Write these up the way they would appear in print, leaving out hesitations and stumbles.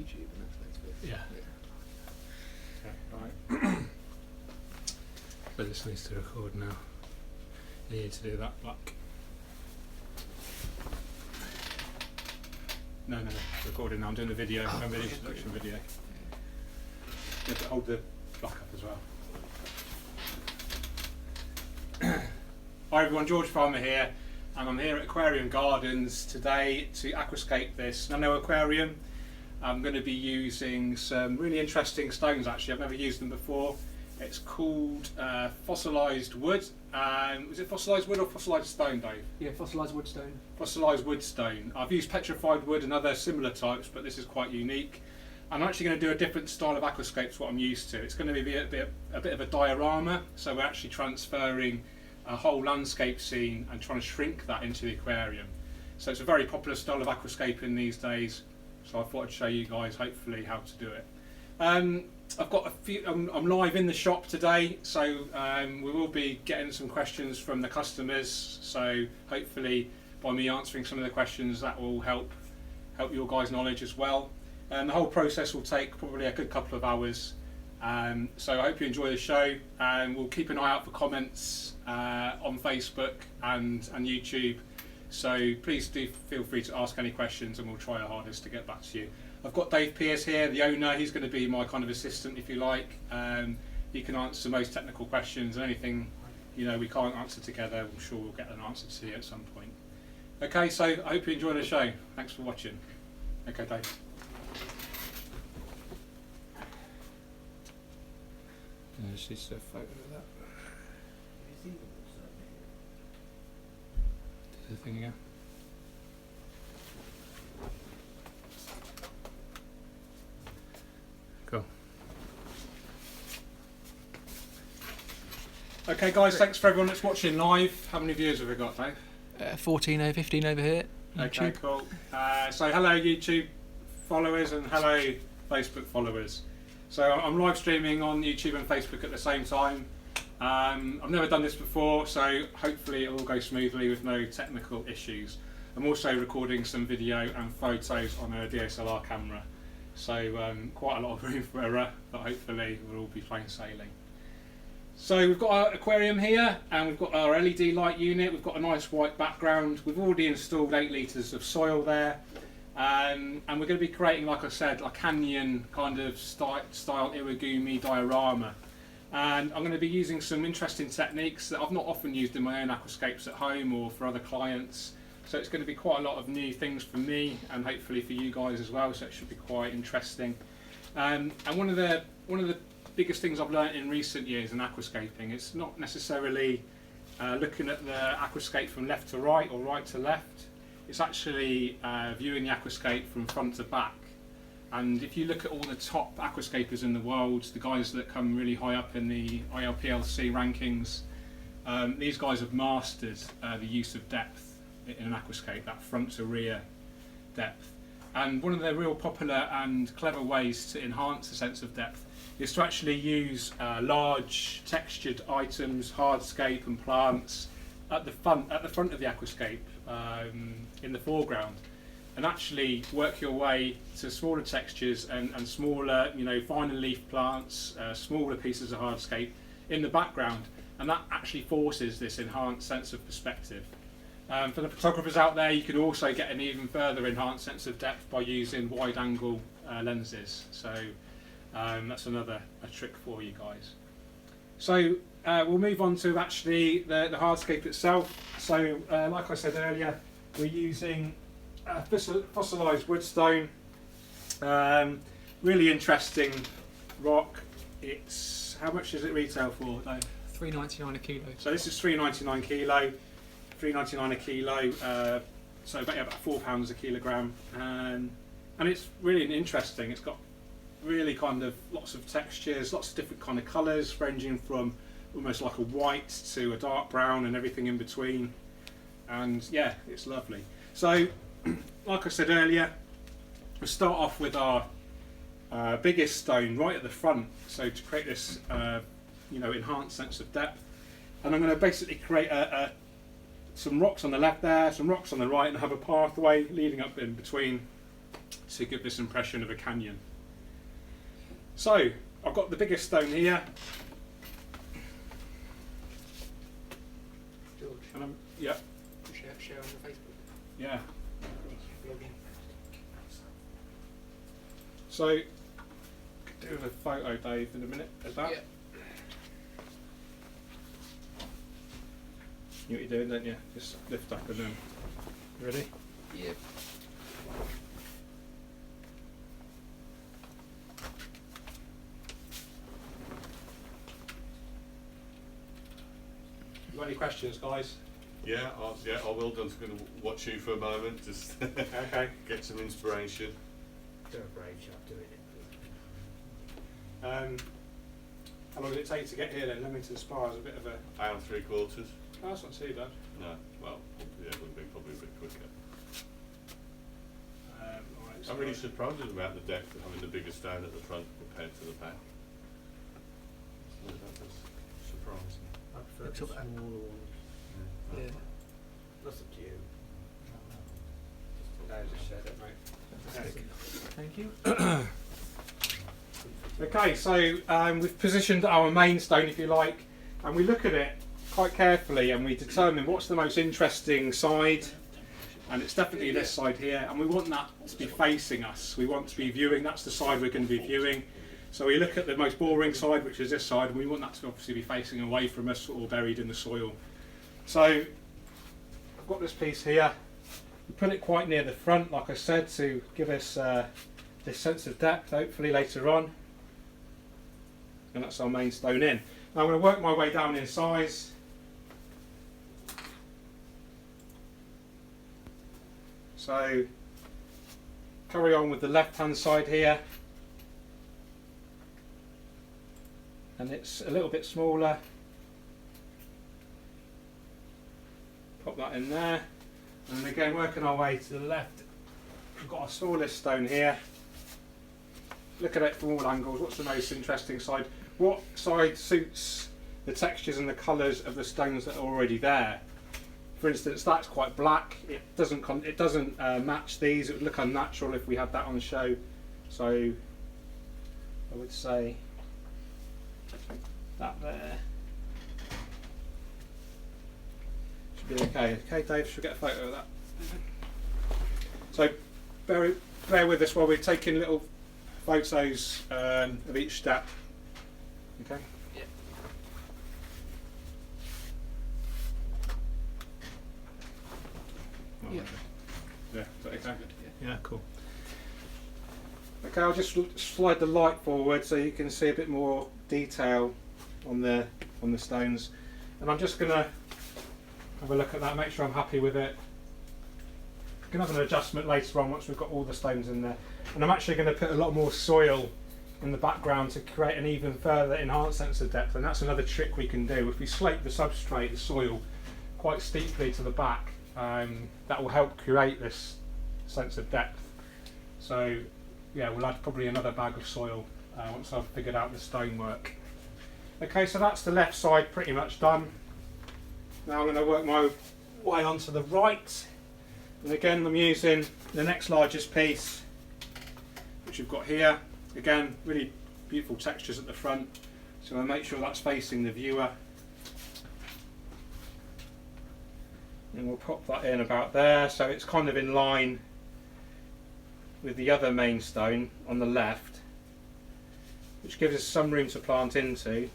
YouTube and that's Facebook. Yeah. Yeah. Right. But this needs to record now. You need to do that black. No, recording now. I'm doing the video. Remember the introduction video. You have to hold the black up as well. Hi everyone, George Farmer here, and I'm here at Aquarium Gardens today to aquascape this Nano Aquarium. I'm going to be using some really interesting stones actually. I've never used them before. It's called fossilised wood. Was it fossilised wood or fossilised stone, Dave? Yeah, fossilised wood stone. Fossilised wood stone. I've used petrified wood and other similar types, but this is quite unique. I'm actually going to do a different style of aquascape to what I'm used to. It's going to be a bit of a diorama, so we're actually transferring a whole landscape scene and trying to shrink that into the aquarium. So it's a very popular style of aquascaping these days, so I thought I'd show you guys hopefully how to do it. I've got a few, I'm live in the shop today, so we will be getting some questions from the customers, so hopefully by me answering some of the questions that will help your guys' knowledge as well. And the whole process will take probably a good couple of hours. So I hope you enjoy the show, and we'll keep an eye out for comments on Facebook and YouTube. So please do feel free to ask any questions, and we'll try our hardest to get back to you. I've got Dave Pierce here, the owner. He's going to be my kind of assistant, if you like. He can answer most technical questions, and anything we can't answer together, I'm sure we'll get an answer to you at some point. Okay, so I hope you enjoy the show. Thanks for watching. Okay, Dave. There's just a photo of that. Do the thing again. Cool. Okay guys, thanks for everyone that's watching live. How many viewers have we got, Dave? 14 over 15 over here. Okay, cool. So hello YouTube followers and hello Facebook followers. So I'm live streaming on YouTube and Facebook at the same time. I've never done this before, so hopefully it will go smoothly with no technical issues. I'm also recording some video and photos on a DSLR camera, so quite a lot of room for error, but hopefully we'll all be plain sailing. So we've got our aquarium here, and we've got our LED light unit. We've got a nice white background. We've already installed 8 litres of soil there. And we're going to be creating, like I said, a canyon kind of style irigumi diorama. And I'm going to be using some interesting techniques that I've not often used in my own aquascapes at home or for other clients. So it's going to be quite a lot of new things for me and hopefully for you guys as well. So it should be quite interesting. And one of the biggest things I've learned in recent years in aquascaping, it's not necessarily looking at the aquascape from left to right or right to left. It's actually viewing the aquascape from front to back. And if you look at all the top aquascapers in the world, the guys that come really high up in the ILPLC rankings, these guys have mastered the use of depth in an aquascape, that front to rear depth. And one of the real popular and clever ways to enhance the sense of depth is to actually use large textured items, hardscape and plants at the front of the aquascape, in the foreground, and actually work your way to smaller textures and smaller, finer leaf plants, smaller pieces of hardscape in the background, and that actually forces this enhanced sense of perspective. For the photographers out there, you can also get an even further enhanced sense of depth by using wide angle lenses, so that's another trick for you guys. So we'll move on to actually the hardscape itself. So like I said earlier, we're using fossilised wood stone. Really interesting rock. It's, how much does it retail for, Dave? £3.99 a kilo. So this is £3.99 kilo. £3.99 a kilo. So about £4 a kilogram. And it's really interesting. It's got really kind of lots of textures, lots of different kind of colours, ranging from almost like a white to a dark brown and everything in between. And yeah, it's lovely. So like I said earlier, we'll start off with our biggest stone right at the front, so to create this enhanced sense of depth. And I'm going to basically create some rocks on the left there, some rocks on the right, and have a pathway leading up in between to give this impression of a canyon. So I've got the biggest stone here, George, and yeah, share on your Facebook. yeah. Blogging. So could do a photo, Dave, in a minute of that. Yeah. You know what you're doing, don't you? Just lift up and then. You ready? Yeah. You got any questions, guys? Yeah, I will. I'm just going to watch you for a moment, just Okay. get some inspiration. Do a brave job doing it. How long did it take to get here then? Leamington Spa is a bit of a. Hour and 3/4. Oh, that's not too bad. No, well, yeah, it would be probably a bit quicker. Alright, I'm really surprised about the depth of having the bigger stone at the front compared to the back. So that was surprising. I prefer Looks the up- smaller ones. Yeah. That's up to you. No, just share that, mate. Thank you. Okay, so we've positioned our main stone, if you like, and we look at it quite carefully and we determine what's the most interesting side, and it's definitely this side here, and we want that to be facing us. We want to be viewing, that's the side we're going to be viewing. So we look at the most boring side, which is this side, and we want that to obviously be facing away from us or buried in the soil. So I've got this piece here. We put it quite near the front, like I said, to give us this sense of depth, hopefully later on. And that's our main stone in. Now I'm going to work my way down in size. So carry on with the left hand side here. And it's a little bit smaller. Pop that in there. And again, working our way to the left, we've got our smallest stone here. Look at it from all angles. What's the most interesting side? What side suits the textures and the colours of the stones that are already there? For instance, that's quite black. It doesn't match these. It would look unnatural if we had that on show. So I would say that there should be okay. Okay, Dave, should we get a photo of that? So bear with us while we're taking little photos of each step. Okay. Yeah. Oh, Yeah. okay. Yeah, is that okay? Yeah, cool. Okay, I'll just slide the light forward so you can see a bit more detail on the stones, and I'm just going to have a look at that, make sure I'm happy with it. We can have an adjustment later on once we've got all the stones in there, and I'm actually going to put a lot more soil in the background to create an even further enhanced sense of depth, and that's another trick we can do. If we slate the substrate, the soil, quite steeply to the back, that will help create this sense of depth. So yeah, we'll add probably another bag of soil once I've figured out the stonework. Okay, so that's the left side pretty much done. Now I'm going to work my way onto the right, and again I'm using the next largest piece, which we've got here. Again, really beautiful textures at the front, so I'll make sure that's facing the viewer. And we'll pop that in about there, so it's kind of in line with the other main stone on the left, which gives us some room to plant into.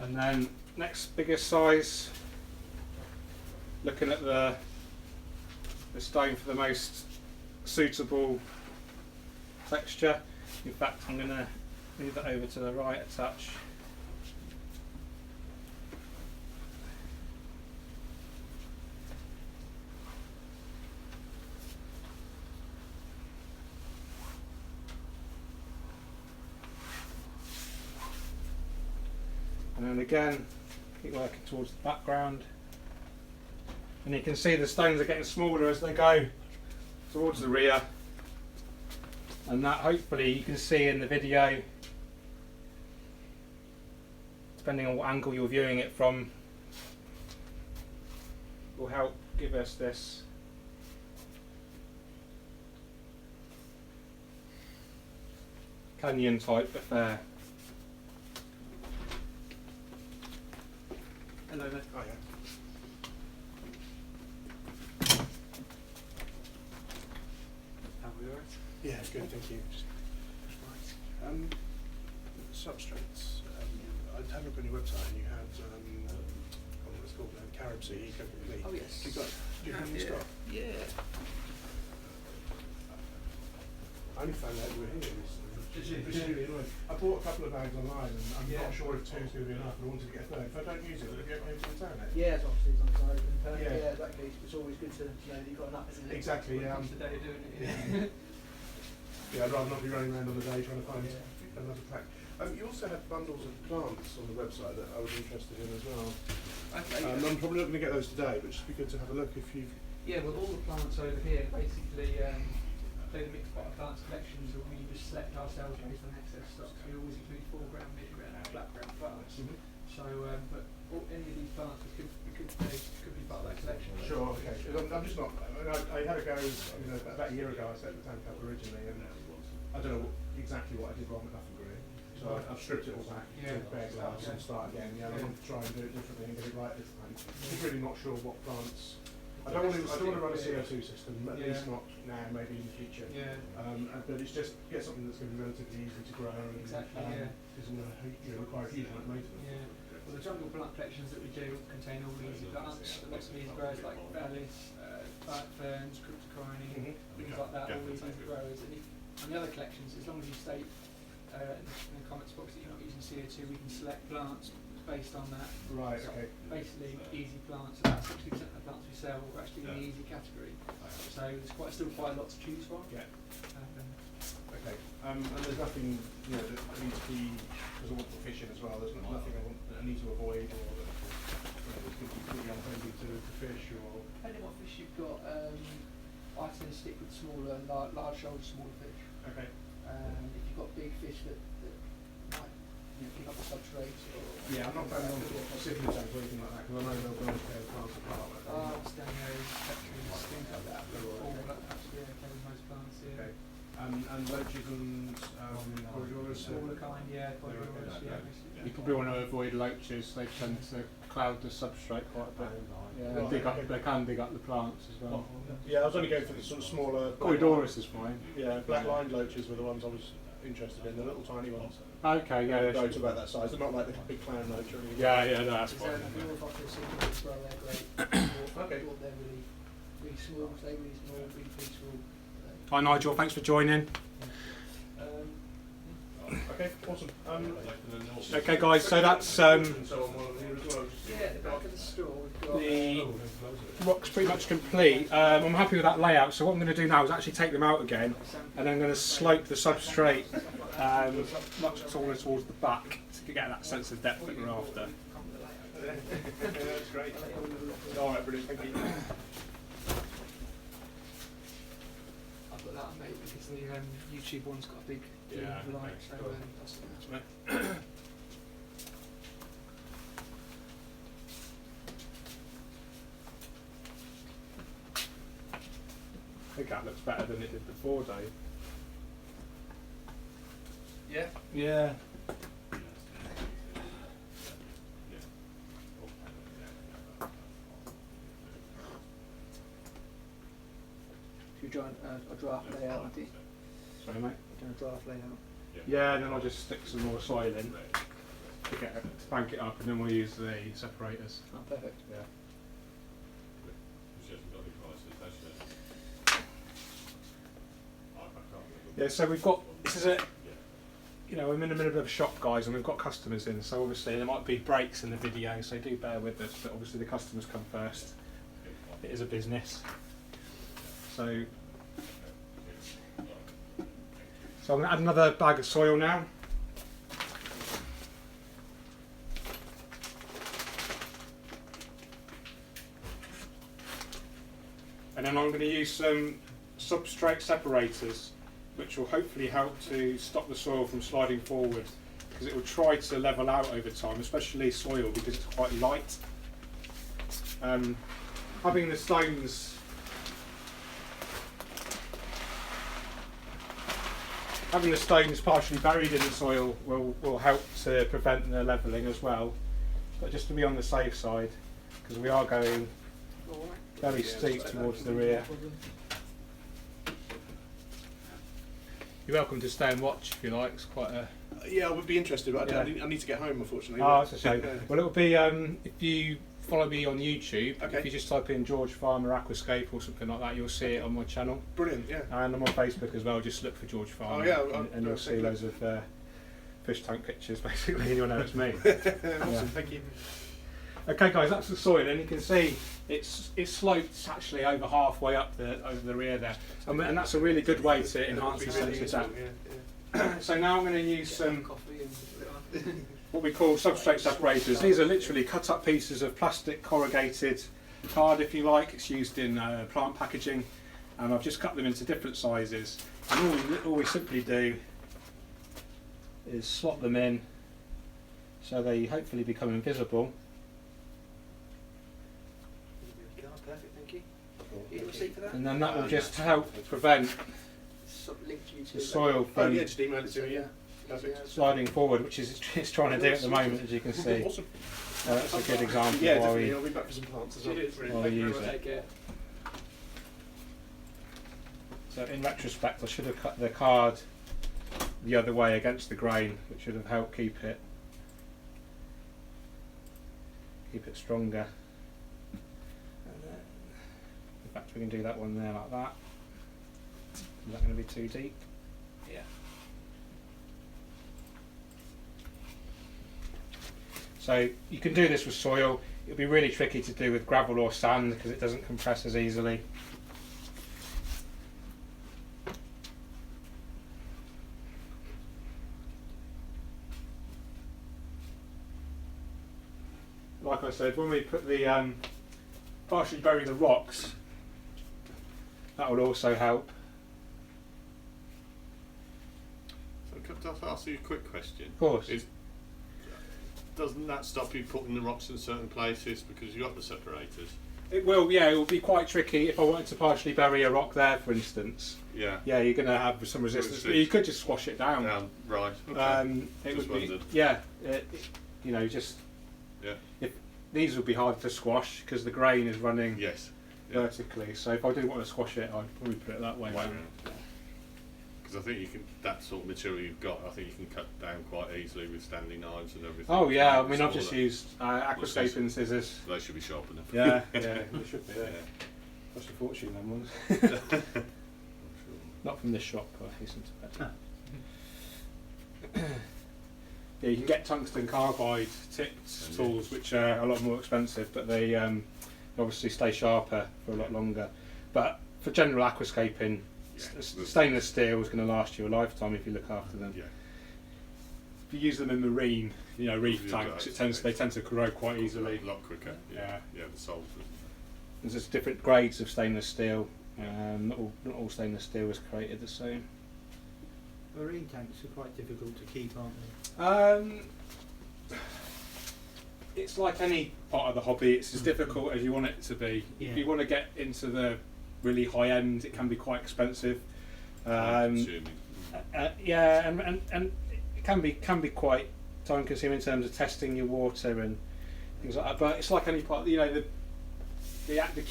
And then next biggest size, looking at the stone for the most suitable texture. In fact, I'm going to move that over to the right a touch. And then again, keep working towards the background. And you can see the stones are getting smaller as they go towards the rear. And that hopefully you can see in the video, depending on what angle you're viewing it from. will help give us this canyon type affair. Hello there. Oh yeah. How are we alright? Yeah, good, thank you. Substrates. I'd had a look on your website and you had, what it's called, carob seed, eco-complete. Oh yes. Do you have any stock? Yeah. I only found out you were here. Did you? Really annoying. I bought a couple of bags online and I'm Yeah. not sure if two's going to be enough, but I wanted to get a third. If I don't use it, would it be okay to return it? Yeah, it's obviously it's on its own. Yeah. Yeah, exactly. It's always good to know that you've got enough, isn't it? Exactly, yeah. Comes the day of doing it. Yeah, I'd rather not be running around on the day trying to find Yeah. another pack. You also had bundles of plants on the website that I was interested in as well. Okay. I'm probably not going to get those today, but just be good to have a look if you've... Yeah, well, all the plants over here basically they're the mixed pot of plants collections that we just select ourselves based on excess stocks. We always include 4 gram, mid-gram, black gram plants. So, but any of these plants could be part of that collection. Sure, okay. 'Cause I'm just not... I had a go, about a year ago I set the tank up originally and I don't know exactly what I did wrong with Nothing Green. So I've stripped it all back to bare glass and start again. Yeah, I want to try and do it differently and get it right this time. I'm really not sure what plants... I don't want to run a CO2 system, at least not now, maybe in the future. Yeah. But it's just get something that's going to be relatively easy to grow and Exactly, yeah. isn't going to require a huge amount of maintenance. Yeah. Well, the jungle plant collections that we do contain all easy plants. The lots of easy growers like Bellis, ferns, cryptocorini, things like that, all these easy growers. And the other collections, as long as you state in the comments box that you're not using CO2, we can select plants based on that. Right, So okay. basically, easy plants, about 60% of the plants we sell are actually in the easy category. So there's still quite a lot to choose from. Yeah. Okay. And there's nothing, that needs to be, because I want to fish in as well, there's nothing that I need to avoid or that is going to be completely unfriendly to fish or... Depending on what fish you've got, I tend to stick with smaller, large shoulder, smaller fish. Okay. If you've got big fish that might pick up the substrate or... Yeah, I'm not planning on cichlids tanks or anything like that, because I know they'll go and tear the plants apart. Stanios, petrins, things like that. All that actually carries most plants, yeah. Okay. And loaches and corridors? Smaller kind, yeah, corridors, yeah. You probably want to avoid loaches, they tend to cloud the substrate quite a bit. Yeah, Right, dig up, okay. they can dig up the plants as well. Yeah, I was only going for the sort of smaller... Corridorus is fine. Yeah, black-lined loaches were the ones I was interested in, the little tiny ones. Okay, yeah. Those are about that size, they're not like the big clown loach or anything. Yeah, no, that's Is fine. we always offer a single as well, they're great. Okay. They're really small, stay really small, really peaceful. Hi Nigel, thanks for joining. Okay, awesome. Okay guys, so that's and so on while I'm here as well. Yeah, at the back of the store we've got... the rock's pretty much complete. I'm happy with that layout, so what I'm going to do now is actually take them out again and I'm going to slope the substrate much taller towards the back to get that sense of depth that we're after. Yeah, that's great. Alright, brilliant, thank you. I've got that on mate because the YouTube one's got a big Yeah, light, so that's I think that looks better than it did before, Dave. Yeah. Yeah. You join a draft layout, I think. Sorry mate. Doing a draft layout. Yeah, and then I'll just stick some more soil in to bank it up and then we'll use the separators. Oh, perfect. Yeah. Yeah, so we've got, this is a, we're in the middle of a shop guys and we've got customers in, so obviously there might be breaks in the video, so do bear with us, but obviously the customers come first. It is a business. So I'm going to add another bag of soil now. And then I'm going to use some substrate separators, which will hopefully help to stop the soil from sliding forward, because it will try to level out over time, especially soil because it's quite light. having the stones partially buried in the soil will help to prevent the levelling as well. But just to be on the safe side, because we are going very steep towards the rear. You're welcome to stay and watch if you like. It's quite a... Yeah, I would be interested, but Yeah. I need to get home, unfortunately. Oh, that's a shame. Yeah. Well, it'll be if you follow me on YouTube. Okay. If you just type in George Farmer Aquascape or something like that, you'll see it on my channel. Brilliant, yeah. And I'm on Facebook as well. Just look for George Farmer. Oh, yeah, and you'll see loads of fish tank pictures, basically, and you'll know it's me. Awesome, thank you. Okay, guys, that's the soil, and you can see it slopes actually over halfway up over the rear there, and that's a really good way to enhance the sense of depth. So now I'm going to use some what we call substrate separators. These are literally cut up pieces of plastic corrugated card, if you like. It's used in plant packaging, and I've just cut them into different sizes. And all we simply do is slot them in so they hopefully become invisible. Perfect, thank you. You have a receipt for that? And then that will just help prevent Linked you to the soil from yeah, just email it to me, yeah. Perfect. sliding forward, which is it's trying to do at the moment, as you can see. Awesome. That's a good example Yeah, of why definitely. I'll be back for some plants as well. why we use it. Take care. So in retrospect, I should have cut the card the other way against the grain, which would have helped keep it stronger. And then, in fact, we can do that one there like that. Is that going to be too deep? Yeah. So you can do this with soil. It'll be really tricky to do with gravel or sand because it doesn't compress as easily. Like I said, when we put the partially bury the rocks, that will also help. So can I ask you a quick question? Of course. Doesn't that stop you putting the rocks in certain places because you've got the separators? It will, yeah. It will be quite tricky if I wanted to partially bury a rock there, for instance. Yeah. Yeah, you're going to have some resistance, but you could just squash it down. Right. Okay. It Just would be, wondered. yeah. You know, just Yeah. if these would be hard to squash because the grain is running Yes. Yeah. vertically. So if I did want to squash it, I'd probably put it that way. Way round. round. Because I think you can, that sort of material you've got, I think you can cut down quite easily with standing knives and everything. Oh yeah, I mean I've Smaller. just used aquascaping scissors. They should be sharp enough. Yeah, yeah, they should be. Yeah. Cost a fortune, them ones. I'm sure. Not from this shop, I hasten to bet. Yeah, you can get tungsten carbide tipped tools, which are a lot more expensive, but they obviously stay sharper for a lot longer. But for general aquascaping, stainless steel is going to last you a lifetime if you look after them. Yeah. If you use them in marine, reef Yeah, tanks, right. they tend to corrode quite easily. A lot quicker. Yeah. Yeah, the soles. There's just different grades of stainless steel. Not all stainless steel is created the same. Marine tanks are quite difficult to keep, aren't they? It's like any part of the hobby, it's as difficult as you want it to be. Yeah. If you want to get into the really high end, it can be quite expensive. Consuming. Yeah, and it can be quite time consuming in terms of testing your water and things like that. But it's like any part, the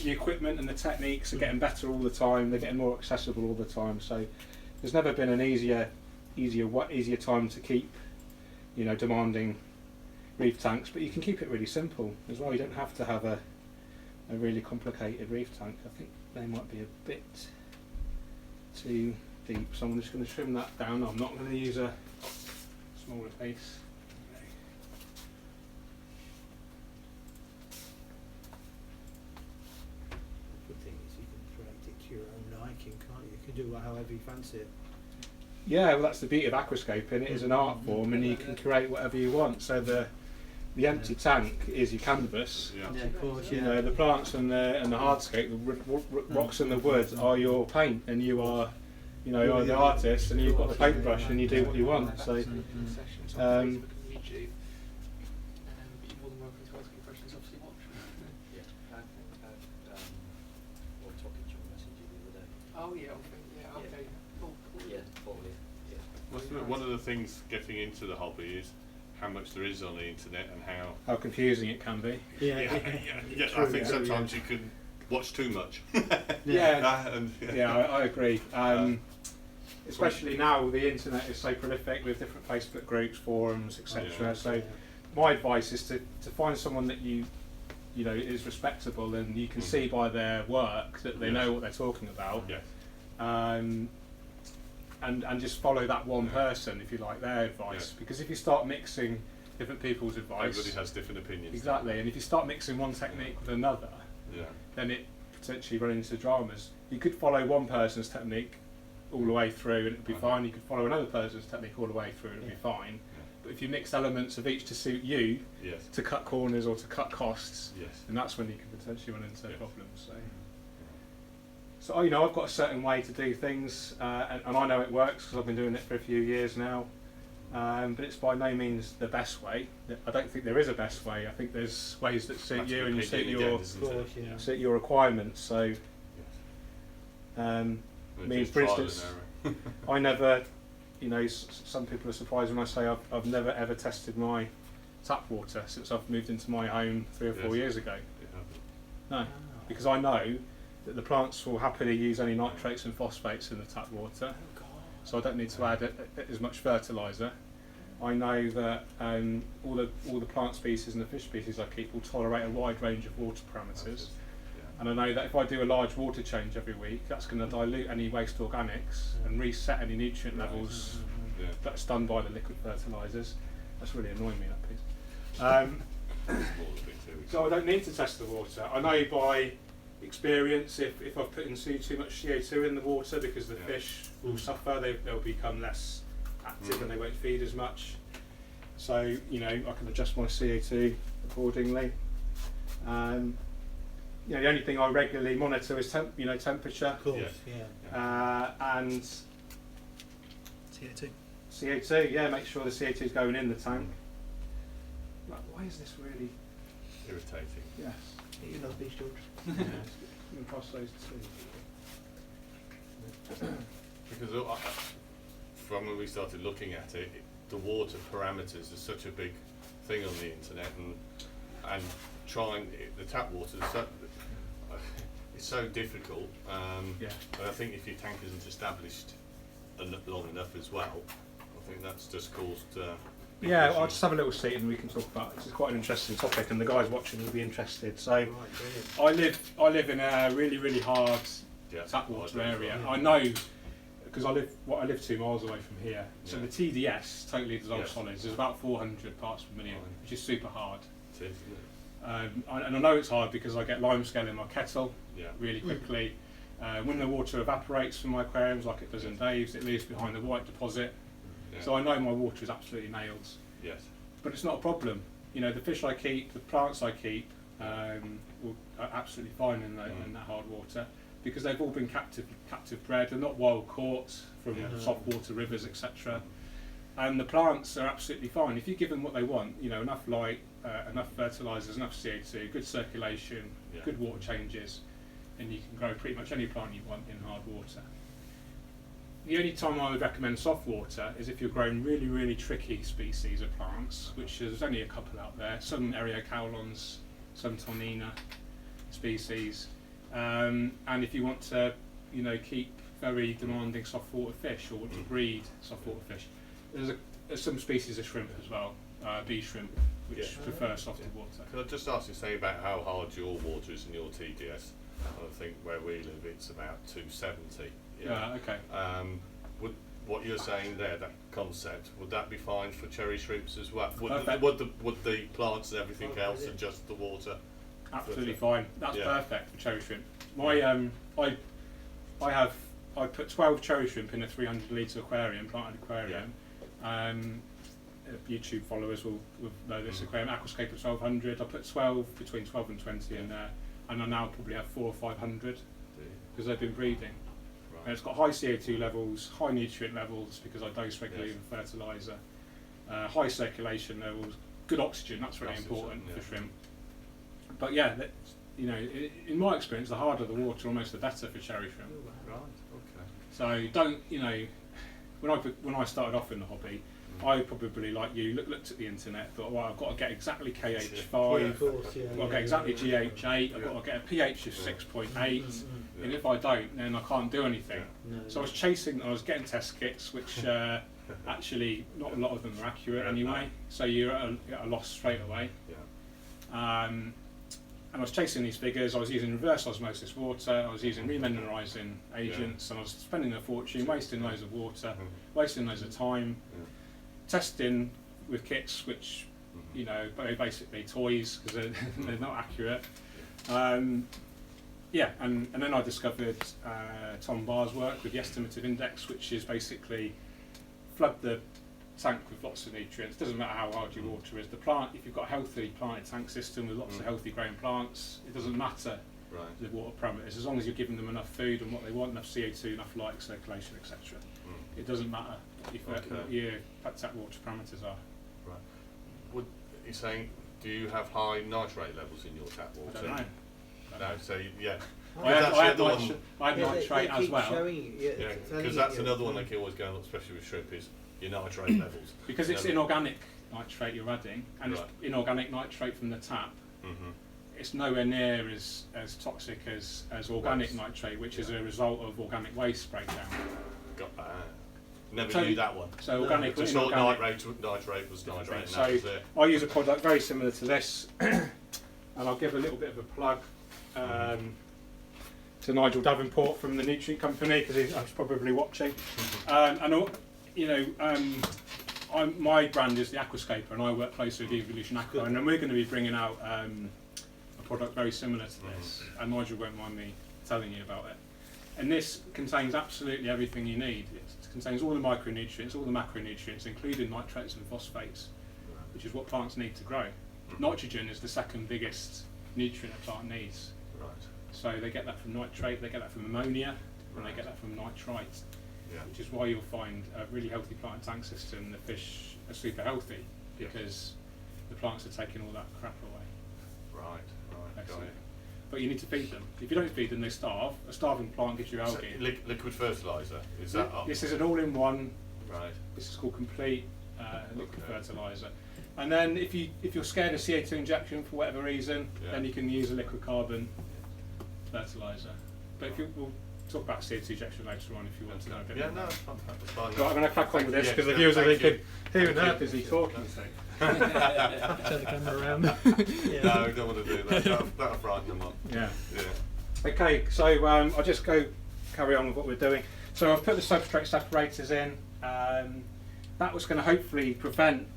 equipment and the techniques are getting better all the time. They're getting more accessible all the time. So there's never been an easier time to keep, demanding reef tanks. But you can keep it really simple as well. You don't have to have a really complicated reef tank. I think they might be a bit too deep, so I'm just going to trim that down. I'm not going to use a smaller piece. The good thing is you can create it to your own liking, can't you? You can do it however you fancy it. Yeah, well, that's the beauty of aquascaping. It is an art form, and you can create whatever you want. So the empty tank is your canvas. Yeah. Of course, The plants and the hardscape, the rocks and the wood are your paint, and you are, you're the artist, and you've got the paintbrush, and you do what you want. So, Sessions on Facebook and YouTube. You're more than welcome to ask any questions. Obviously, watch. yeah, okay. Cool. Yeah, probably. Yeah. One of the things getting into the hobby is how much there is on the internet and how confusing it can be. I think sometimes you can watch too much. I agree. Especially now the internet is so prolific with different Facebook groups, forums, etc. So my advice is to find someone that you know is respectable and you can see by their work that they know what they're talking about. Yes. And just follow that one person if you like their advice, because if you start mixing different people's advice, everybody has different opinions. Exactly, and if you start mixing one technique with another, then it potentially run into dramas. You could follow one person's technique all the way through and it'd be fine. You could follow another person's technique all the way through and it'd be fine. But if you mix elements of each to suit you, to cut corners or to cut costs, then that's when you can potentially run into problems. So you know, I've got a certain way to do things, and I know it works because I've been doing it for a few years now. But it's by no means the best way. I don't think there is a best way. I think there's ways that suit you and suit your requirements. So, me, for instance, I never, you know, some people are surprised when I say I've never ever tested my tap water since I've moved into my home 3 or 4 years ago. No, because I know that the plants will happily use only nitrates and phosphates in the tap water, so I don't need to add as much fertiliser. I know that all the plant species and the fish species I keep will tolerate a wide range of water parameters. And I know that if I do a large water change every week, that's going to dilute any waste organics and reset any nutrient levels. That's done by the liquid fertilisers. That's really annoying me, that piece. So I don't need to test the water. I know by experience if I've put in too much CO2 in the water, because the fish will suffer, they'll become less active and they won't feed as much. So, you know, I can adjust my CO2 accordingly. You know, the only thing I regularly monitor is temperature. Of course, and CO2. CO2, make sure the CO2 is going in the tank. Right, why is this really irritating? Yes. You love these, George. I'm going to cross those two. Because from when we started looking at it, the water parameters is such a big thing on the internet, and the tap water is it's so difficult. But I think if your tank isn't established long enough as well, I think that's just caused. I'll just have a little seat and we can talk about it. This is quite an interesting topic, and the guys watching will be interested. So, I live in a really hard tap water area. I know because I live 2 miles away from here. So the TDS, totally dissolved solids, is about 400 parts per million, which is super hard. It is, isn't it? And I know it's hard because I get limescale in my kettle really quickly. When the water evaporates from my aquariums, like it does in Dave's, it leaves behind a white deposit. So I know my water is absolutely nailed. Yes. But it's not a problem. You know, the fish I keep, the plants I keep, are absolutely fine in that hard water, because they've all been captive bred. They're not wild caught from soft water rivers, etc. And the plants are absolutely fine if you give them what they want. You know, enough light, enough fertilisers, enough CO2, good circulation, good water changes, and you can grow pretty much any plant you want in hard water. The only time I would recommend soft water is if you're growing really tricky species of plants, which there's only a couple out there. Some Eriocaulons, some Tonina species, and if you want to, you know, keep very demanding soft water fish, or want to breed soft water fish, there's some species of shrimp as well, bee shrimp, which prefer softer water. Can I just ask you, say about how hard your water is in your TDS? I think where we live it's about 270. Okay. What you're saying there, that concept, would that be fine for cherry shrimps as well? Would the plants and everything else adjust the water? Absolutely fine. That's perfect for cherry shrimp. My I put 12 cherry shrimp in a 300 litre aquarium, planted aquarium. YouTube followers will know this aquarium aquascape at 1200. I put 12 between 12 and 20 in there, and I now probably have 400 or 500 because they've been breeding. And it's got high CO2 levels, high nutrient levels because I dose regularly with fertiliser, high circulation levels, good oxygen. That's really important for shrimp. But you know, in my experience, the harder the water, almost the better for cherry shrimp. Right. Okay. So don't, you know, when I started off in the hobby, I probably, like you, looked at the internet, thought, well, I've got to get exactly KH5, Of course, yeah, I've got to get exactly GH8, I've got to get a pH of 6.8, and if I don't, then I can't do anything. No, So I was getting test kits, which actually not a lot of them are accurate anyway, so you're at a loss straight away. And I was chasing these figures. I was using reverse osmosis water, I was using remineralising agents, and I was spending a fortune, wasting loads of water, wasting loads of time, testing with kits which, you know, basically toys, because they're not accurate. Yeah, and then I discovered Tom Barr's work with the estimative index, which is basically flood the tank with lots of nutrients. Doesn't matter how hard your water is. The plant, if you've got a healthy planted tank system with lots of healthy growing plants, it doesn't matter the water parameters, as long as you're giving them enough food and what they want, enough CO2, enough light, circulation, etc. It doesn't matter what your tap water parameters are. Right. Would you saying, do you have high nitrate levels in your tap water? I don't know. No, so yeah. I had nitrate as well. Yeah, because that's another one that can always go up, especially with shrimp, is your nitrate levels. Because it's inorganic nitrate you're adding, and it's inorganic nitrate from the tap. It's nowhere near as toxic as organic nitrate, which is a result of organic waste breakdown. Got that. Never knew that one. So organic, just thought nitrate was nitrate, and that was it. I use a product very similar to this, and I'll give a little bit of a plug to Nigel Davenport from the Nutrient Company, because he's probably watching. And you know, my brand is the Aquascape, and I work closely with Evolution Aquarium, and we're going to be bringing out a product very similar to this, and Nigel won't mind me telling you about it. And this contains absolutely everything you need. It contains all the micronutrients, all the macronutrients, including nitrates and phosphates, which is what plants need to grow. Nitrogen is the second biggest nutrient a plant needs. So they get that from nitrate, they get that from ammonia, and they get that from nitrite, which is why you'll find a really healthy plant and tank system. The fish are super healthy because the plants are taking all that crap away. Right. Got it. But you need to feed them. If you don't feed them, they starve. A starving plant gives you algae. So, liquid fertiliser, is that up? This is an all-in-one. Right. This is called complete liquid fertiliser. And then if you're scared of CO2 injection for whatever reason, then you can use a liquid carbon fertiliser. But we'll talk about CO2 injection later on if you want to know a bit more. No, that's fine. Right, I'm going to crack on with this because the viewers are thinking, who on earth is he talking to? Turn the camera around. No, I don't want to do that. That'll frighten them up. Yeah. Okay, so I'll just carry on with what we're doing. So I've put the substrate separators in. That was going to hopefully prevent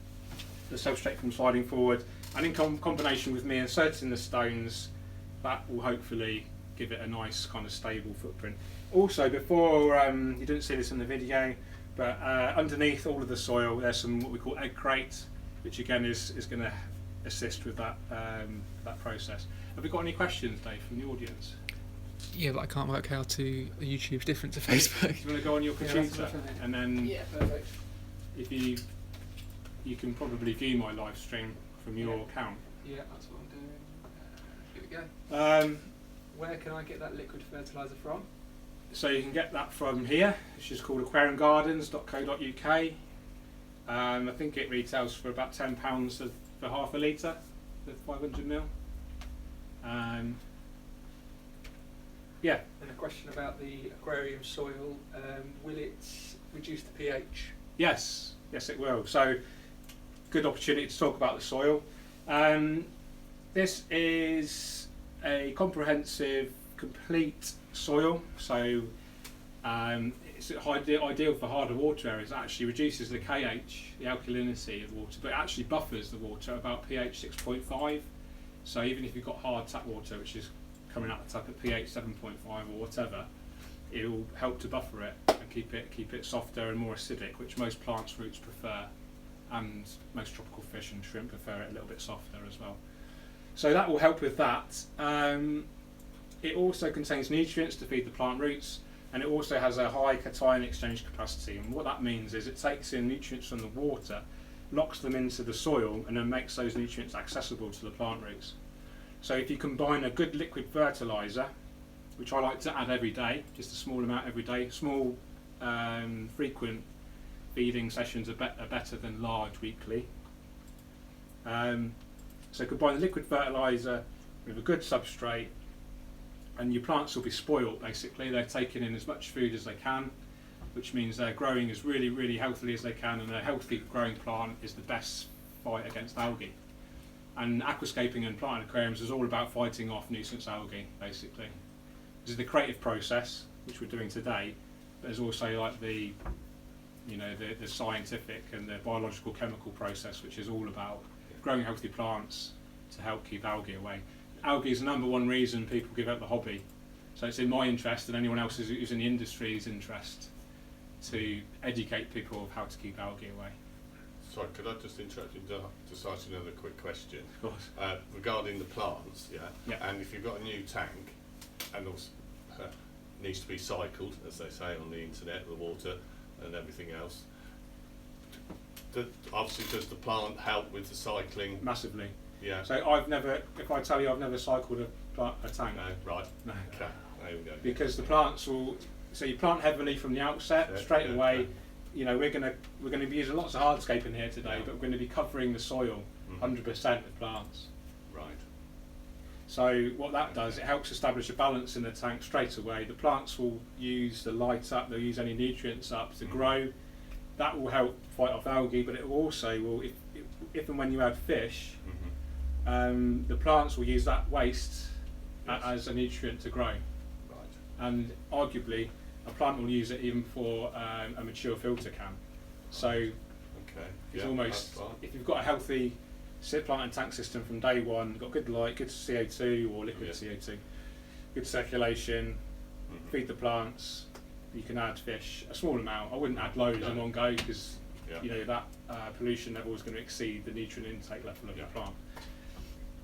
the substrate from sliding forward, and in combination with me inserting the stones, that will hopefully give it a nice kind of stable footprint. Also, before you didn't see this in the video, but underneath all of the soil there's some what we call egg crates, which again is going to assist with that that process. Have we got any questions, Dave, from the audience? Yeah, but I can't work how to YouTube's different to Facebook. Do you want to go on your computer and then perfect. if you can probably view my live stream from your account. Yeah, that's what I'm doing. Here we go. Where can I get that liquid fertiliser from? So you can get that from here, which is called aquariumgardens.co.uk. I think it retails for about £10 for half a litre, for 500 ml. Yeah. And a question about the aquarium soil, will it reduce the pH? Yes, it will. So, good opportunity to talk about the soil. This is a comprehensive, complete soil. So, it's ideal for harder water areas. It actually reduces the KH, the alkalinity of water, but it actually buffers the water about pH 6.5. So even if you've got hard tap water, which is coming out the tap at pH 7.5 or whatever, it will help to buffer it and keep it softer and more acidic, which most plants' roots prefer, and most tropical fish and shrimp prefer it a little bit softer as well. So that will help with that. It also contains nutrients to feed the plant roots, and it also has a high cation exchange capacity. And what that means is it takes in nutrients from the water, locks them into the soil, and then makes those nutrients accessible to the plant roots. So if you combine a good liquid fertiliser, which I like to add every day, just a small amount every day, small frequent feeding sessions are better than large weekly. So combine the liquid fertiliser with a good substrate, and your plants will be spoilt basically. They're taking in as much food as they can, which means they're growing as really, really healthily as they can, and a healthy growing plant is the best fight against algae. And aquascaping and plant aquariums is all about fighting off nuisance algae, basically. This is the creative process, which we're doing today, but there's also like the scientific and the biological chemical process, which is all about growing healthy plants to help keep algae away. Algae is the #1 reason people give up the hobby. So it's in my interest and anyone else who's in the industry's interest to educate people of how to keep algae away. Sorry, could I just interrupt you to ask you another quick question? Of course. Regarding the plants, Yeah. and if you've got a new tank, and also needs to be cycled, as they say on the internet, the water and everything else, obviously does the plant help with the cycling? Massively. Yeah. So if I tell you I've never cycled a tank. No, right. No. Okay, there we go. Because the plants will, so you plant heavily from the outset, straight away. You know, we're gonna be using lots of hardscaping here today, but we're going to be covering the soil 100% with plants. Right. So what that does, it helps establish a balance in the tank straight away. The plants will use the light up, they'll use any nutrients up to grow. That will help fight off algae, but it will also, if and when you add fish, the plants will use that waste as a nutrient to grow. Right. And arguably, a plant will use it even for a mature filter can. So it's almost, if you've got a healthy plant and tank system from day one, got good light, good CO2 or liquid CO2, good circulation, feed the plants, you can add fish, a small amount. I wouldn't add loads in one go because that pollution level is going to exceed the nutrient intake level of the plant.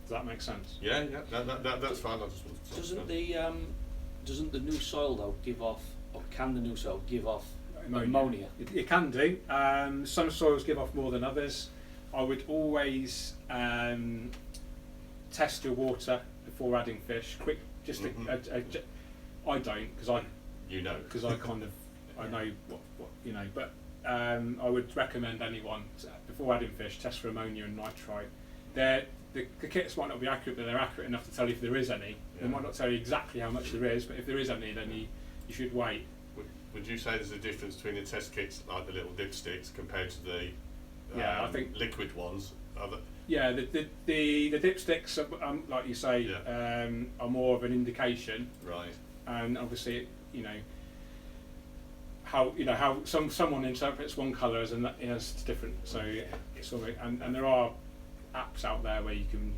Does that make sense? Yeah, that's fine. I just wanted to Doesn't the new soil though give off, or can the new soil give off ammonia? It can do. Some soils give off more than others. I would always test your water before adding fish. Quick, just I don't because I kind of I know what you know. But I would recommend anyone before adding fish test for ammonia and nitrite. The kits might not be accurate, but they're accurate enough to tell you if there is any. They might not tell you exactly how much there is, but if there is any, then you should wait. Would you say there's a difference between the test kits, like the little dipsticks, compared to the I think liquid ones? Yeah, the dipsticks, are, like you say, are more of an indication. Right. And obviously, how someone interprets one colour as it's different. So it's sort of, and there are apps out there where you can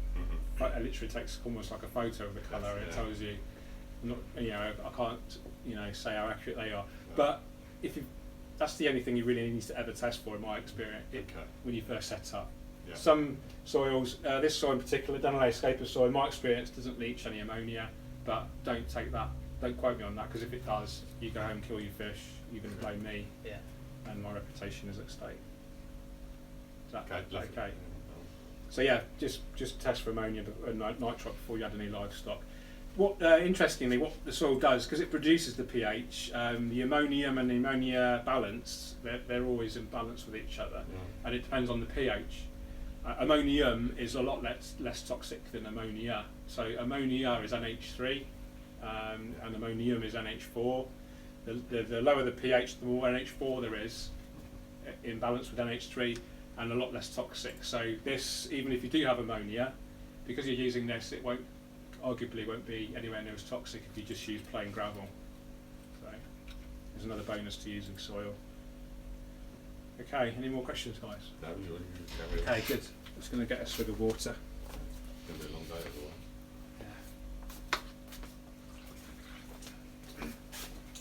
it literally takes almost like a photo of the colour and it tells you. I can't say how accurate they are, but that's the only thing you really need to ever test for in my experience when you first set up. Some soils, this soil in particular, Nano Aquarium soil, in my experience, doesn't leach any ammonia, but don't quote me on that, because if it does, you go home and kill your fish, you're going to blame me, and my reputation is at stake. Is that okay? So just test for ammonia and nitrite before you add any livestock. Interestingly, what the soil does, because it produces the pH, the ammonium and the ammonia balance, they're always in balance with each other, and it depends on the pH. Ammonium is a lot less toxic than ammonia. So ammonia is NH3, and ammonium is NH4. The lower the pH, the more NH4 there is, in balance with NH3, and a lot less toxic. So this, even if you do have ammonia, because you're using this, it arguably won't be anywhere near as toxic if you just use plain gravel. So there's another bonus to using soil. Okay, any more questions, guys? No, okay, good. Just going to get a swig of water. It's going to be a long day otherwise.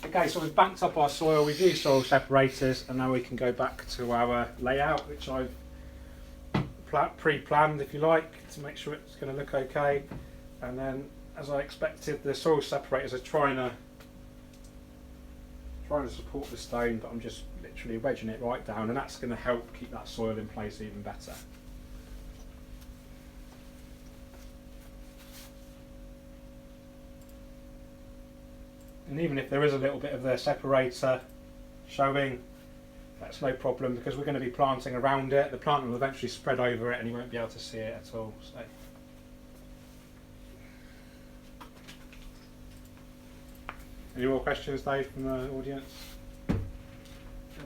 Okay, so we've banked up our soil, we've used soil separators, and now we can go back to our layout, which I've pre-planned, if you like, to make sure it's going to look okay. And then, as I expected, the soil separators are trying to support the stone, but I'm just literally wedging it right down, and that's going to help keep that soil in place even better. And even if there is a little bit of the separator showing. That's no problem because we're going to be planting around it. The plant will eventually spread over it and you won't be able to see it at all. So. Any more questions, Dave, from the audience? There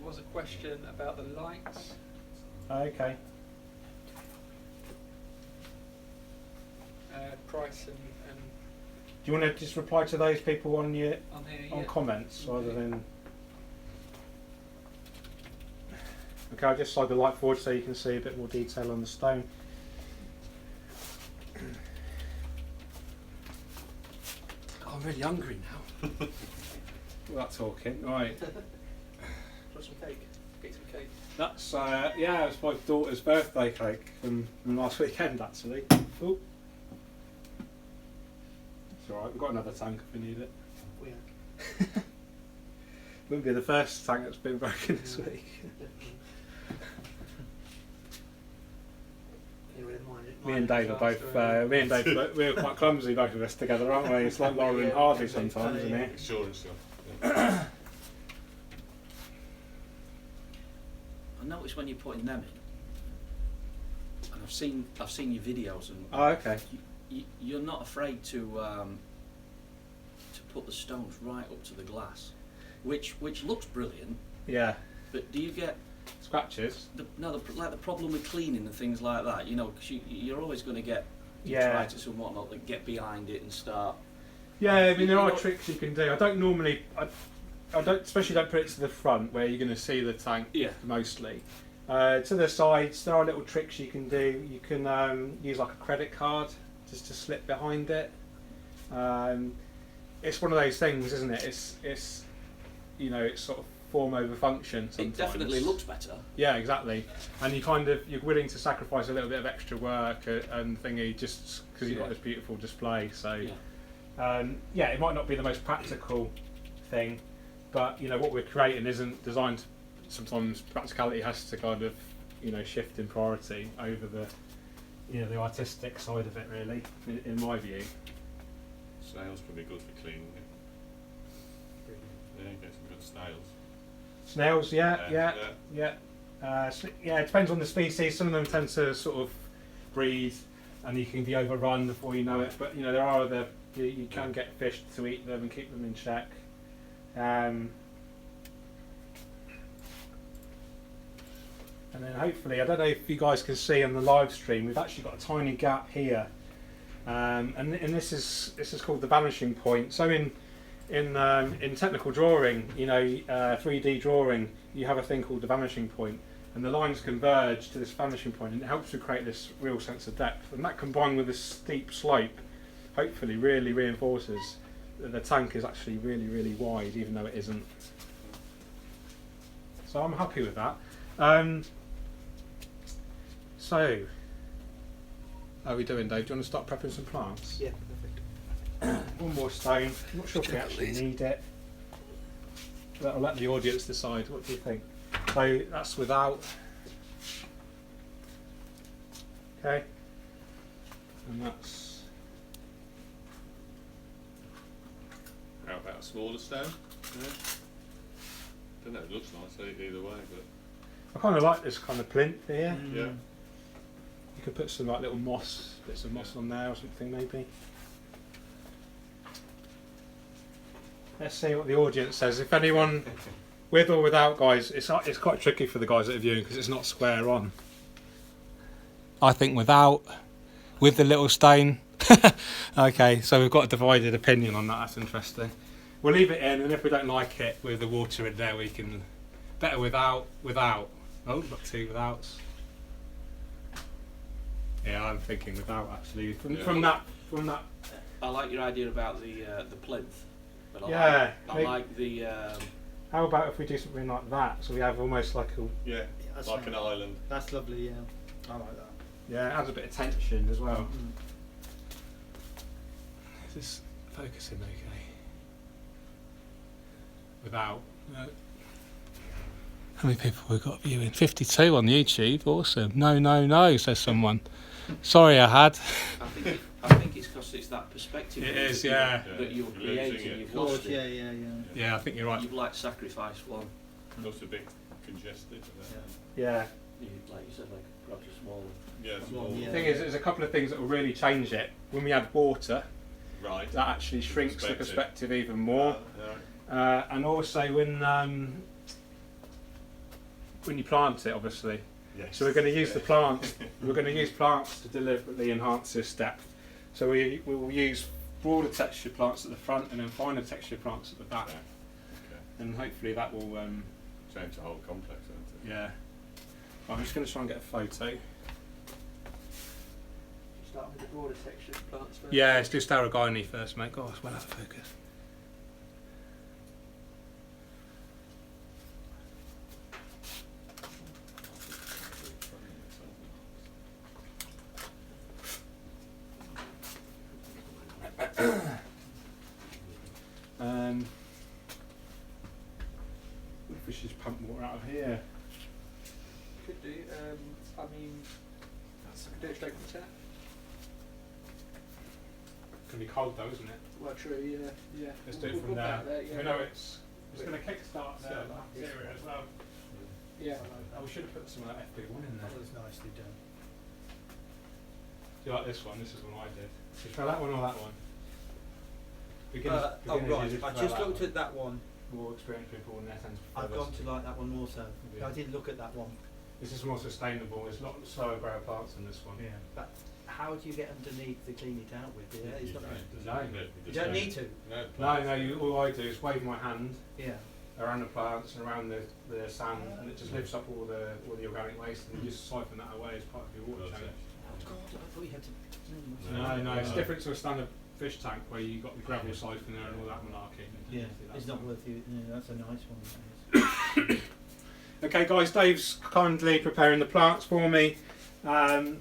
was a question about the lights. Okay. Price and Do you want to just reply to those people on your on here. on Yeah. comments rather than? Okay, I'll just slide the light forward so you can see a bit more detail on the stone. Oh, I'm really hungry now. Without talking, right. Got some cake. Get some cake. That's yeah, it's my daughter's birthday cake from last weekend actually. Oh, it's all right. We've got another tank if we need it. Yeah. Wouldn't be the first tank that's been broken this week. Me and Dave are both. Me and Dave, we're quite clumsy, both of us together, aren't we? It's like Lauren and Hardy sometimes, isn't it? Sure. I noticed when you're putting them in, and I've seen your videos, and Oh, okay. you're not afraid to put the stones right up to the glass, which looks brilliant. Yeah. But do you get Scratches. the problem with cleaning and things like that? You know, because you're always going to get Yeah. detritus and whatnot that get behind it and start. Yeah, I mean there You are know- tricks you can do. I don't normally, I don't, especially don't put it to the front where you're going to see the tank Yeah. mostly. To the sides, there are little tricks you can do. You can use like a credit card just to slip behind it. It's one of those things, isn't it? It's you know, it's sort of form over function sometimes. It definitely looks better. Yeah, exactly. And you're willing to sacrifice a little bit of extra work and thingy just because you've got this beautiful display. So, Yeah. it might not be the most practical thing, but you know what we're creating isn't designed. Sometimes practicality has to kind of shift in priority over the the artistic side of it, really, in my view. Snails can be good for cleaning. Yeah, get some good snails. Snails, yeah. It depends on the species. Some of them tend to sort of breed, and you can be overrun before you know it. But there are other. You can get fish to eat them and keep them in check. And then hopefully, I don't know if you guys can see on the live stream, we've actually got a tiny gap here, and this is called the vanishing point. So in technical drawing, 3D drawing, you have a thing called the vanishing point, and the lines converge to this vanishing point, and it helps to create this real sense of depth. And that, combined with this steep slope, hopefully really reinforces that the tank is actually really, really wide, even though it isn't. So I'm happy with that. So, how are we doing, Dave? Do you want to start prepping some plants? Yeah, perfect. One more stone. I'm not sure if we actually need it. But I'll let the audience decide. What do you think? So that's without. Okay. And that's. How about a smaller stone? Yeah. Don't know, it looks nice either way, but I kind of like this kind of plinth here. yeah. You could put some like little bits of moss on there or something maybe. Let's see what the audience says. If anyone, with or without, guys, it's quite tricky for the guys that are viewing because it's not square on. I think without, with the little stain. Okay, so we've got a divided opinion on that. That's interesting. We'll leave it in, and if we don't like it with the water in there, we can better without. Oh, not two withouts. Yeah, I'm thinking without actually. From that. I like your idea about the plinth. But Yeah, I like the. How about if we do something like that? So we have almost like a. Yeah, that's like fine. an island. That's lovely, yeah. I like that. Yeah, it adds a bit of tension as well. Is this focusing okay? Without. No. How many people we've got viewing? 52 on YouTube. Awesome. No, says someone. Sorry, I had. I think it's because it's that perspective. It is, yeah. That you're Losing creating. it. You've Of course, lost it. yeah. Yeah, I think you're right. You've like sacrificed one. Looks a bit congested. Yeah. Like you said, like perhaps a small. Yeah, Well, yeah. The thing is, there's a couple of things that will really change it. When we add water, right. that actually shrinks the perspective even more. Yeah. And also when you plant it, obviously. Yes. So we're going to use the plants. We're going to use plants to deliberately enhance this depth. So we will use broader texture plants at the front and then finer texture plants at the back, Okay. and hopefully that will. Change the whole complex, isn't it? Yeah. I'm just going to try and get a photo. Start with the broader texture plants first. Yeah, let's do Staragini first, mate. Gosh, well out of focus. What if we should just pump water out of here? Could do. I mean, I could do it straight from the tap. It's going to be cold though, isn't it? Well, true. Yeah. Yeah. Let's do it We'll from put there. that yeah. We know it's going to kickstart the So, bacteria as well. Yeah. Oh, we should have put some of that FP1 in there. That was nicely done. Do you like this one? This is one I did. Do you prefer that one or that one? Oh right, I just looked at that one. More experienced people in their tend to prefer I've this. gone to like that one more so. Yeah. I did look at that one. This is more sustainable. There's a lot slower grow plants than this one. But how do you get underneath to clean it out with? Yeah, it's not. No. You don't need to. No. All I do is wave my hand Yeah. around the plants and around the sand, and it just lifts up all the organic waste, and you just siphon that away as part of your water change. God, I thought you had to. No, it's different to a standard fish tank where you got the gravel siphoner and all that malarkey. Yeah, it's not worth you. Yeah, that's a nice one. That is. Okay, guys, Dave's kindly preparing the plants for me. We're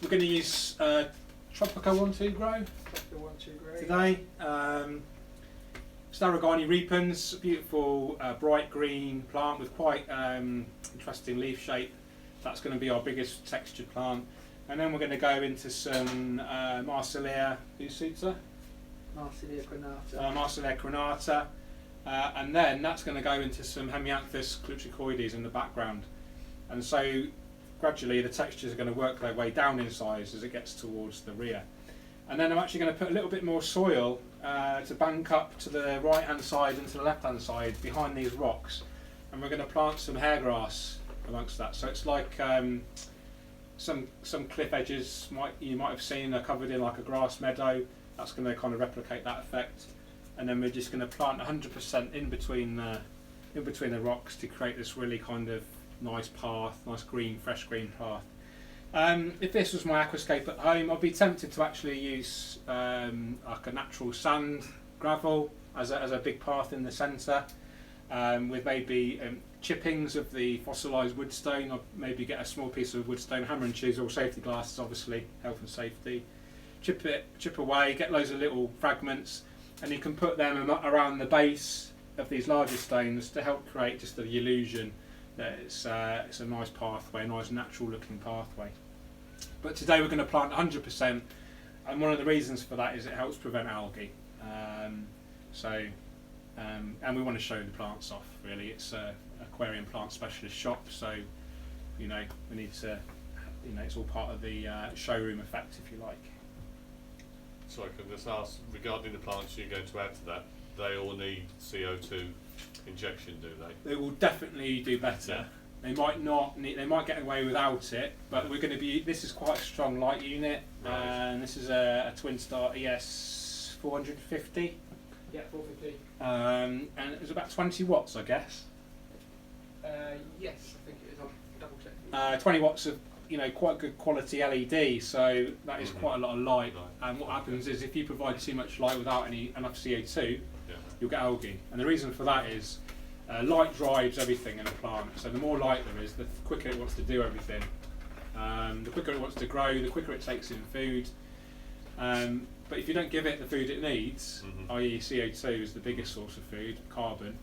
going to use Tropico 1-2 grow The 1-2 grey. today. Staragini repens, beautiful bright green plant with quite interesting leaf shape. That's going to be our biggest textured plant. And then we're going to go into some Marsilia Usuta, Marsilia crenata. Marsilia crenata, and then that's going to go into some Hemianthus clutricoides in the background. And so gradually the textures are going to work their way down in size as it gets towards the rear. And then I'm actually going to put a little bit more soil to bank up to the right hand side and to the left hand side behind these rocks, and we're going to plant some hairgrass amongst that. So it's like some cliff edges you might have seen are covered in like a grass meadow. That's going to kind of replicate that effect, and then we're just going to plant 100% in between the rocks to create this really kind of nice path, nice green, fresh green path. If this was my aquascape at home, I'd be tempted to actually use like a natural sand gravel as a big path in the centre, with maybe chippings of the fossilised woodstone. I'd maybe get a small piece of woodstone, hammer and chisel, safety glasses obviously, health and safety. Chip away, get loads of little fragments, and you can put them around the base of these larger stones to help create just the illusion that it's a nice pathway, a nice natural looking pathway. But today we're going to plant 100%, and one of the reasons for that is it helps prevent algae. And we want to show the plants off really. It's an aquarium plant specialist shop, so we need to, it's all part of the showroom effect, if you like. So I can just ask, regarding the plants you're going to add to that, they all need CO2 injection, do they? They will definitely do better. They might not need, they might get away without it, but we're going to be, this is quite a strong light unit, and this is a Twin Star ES 450. Yeah, 450. And it was about 20 watts, I guess. Yes, I think it is. I'll double check. 20 watts of quite good quality LED, so that is quite a lot of light. And what happens is if you provide too much light without enough CO2, you'll get algae. And the reason for that is light drives everything in a plant. So the more light there is, the quicker it wants to do everything. The quicker it wants to grow, the quicker it takes in food. But if you don't give it the food it needs, i.e. CO2 is the biggest source of food, carbon,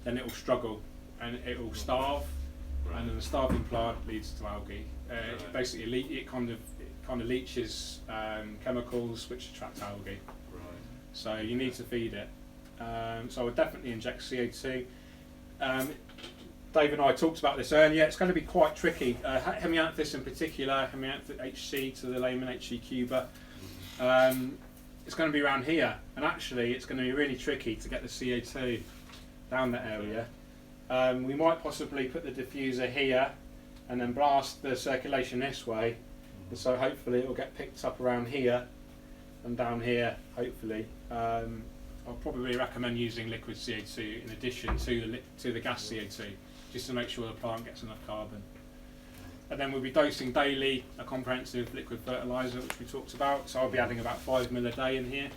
then it will struggle and it will starve. And then the starving plant leads to algae. Basically, it kind of leaches chemicals which attract algae. So you need to feed it. So I would definitely inject CO2. Dave and I talked about this earlier. It's going to be quite tricky. Hemianthus in particular, Hemianthus HC to the layman HC cuba. It's going to be around here, and actually it's going to be really tricky to get the CO2 down that area. We might possibly put the diffuser here and then blast the circulation this way, and so hopefully it will get picked up around here and down here, hopefully. I'll probably recommend using liquid CO2 in addition to the gas CO2, just to make sure the plant gets enough carbon. And then we'll be dosing daily a comprehensive liquid fertiliser, which we talked about. So I'll be adding about 5 ml a day in here.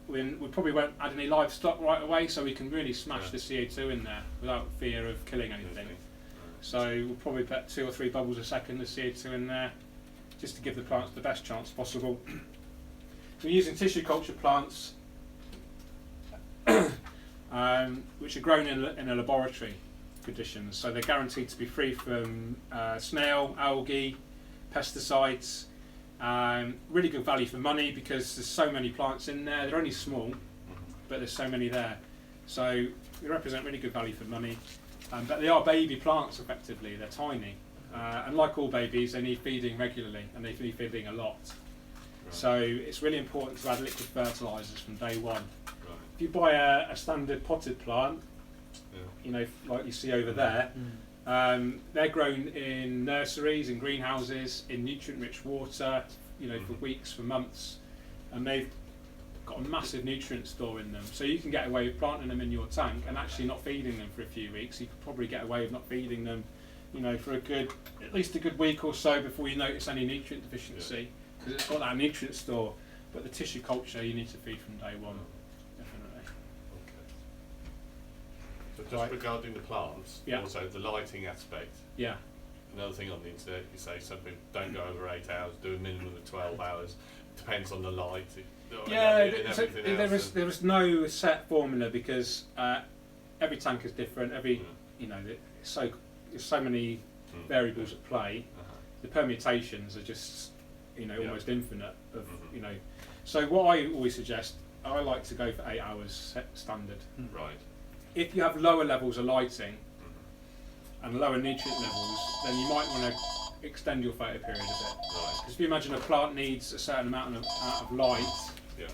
We probably won't add any livestock right away, so we can really smash the CO2 in there without fear of killing anything. So we'll probably put 2 or 3 bubbles a second of CO2 in there, just to give the plants the best chance possible. We're using tissue culture plants, which are grown in a laboratory conditions, so they're guaranteed to be free from snail, algae, pesticides. Really good value for money because there's so many plants in there. They're only small, but there's so many there. So they represent really good value for money. But they are baby plants effectively, they're tiny. And like all babies, they need feeding regularly, and they need feeding a lot. Right. So it's really important to add liquid fertilisers from day one. Right. If you buy a standard potted plant, you know, like you see over there, they're grown in nurseries, in greenhouses, in nutrient-rich water, you know, for weeks, for months, and they've got a massive nutrient store in them. So you can get away with planting them in your tank and actually not feeding them for a few weeks. You could probably get away with not feeding them, you know, for at least a good week or so before you notice any nutrient deficiency, because it's got that nutrient store. But the tissue culture you need to feed from day one, definitely. So just regarding the plants, also the lighting aspect. Yeah. Another thing on the internet, you say something, don't go over 8 hours, do a minimum of 12 hours. Depends on the light. Yeah, there is no set formula because every tank is different. You know, there's so many variables at play. The permutations are just, you know, almost infinite. You know, so what I always suggest, I like to go for 8 hours standard. Right. If you have lower levels of lighting and lower nutrient levels, then you might want to extend your photo period a bit. Right. Because if you imagine a plant needs a certain amount of light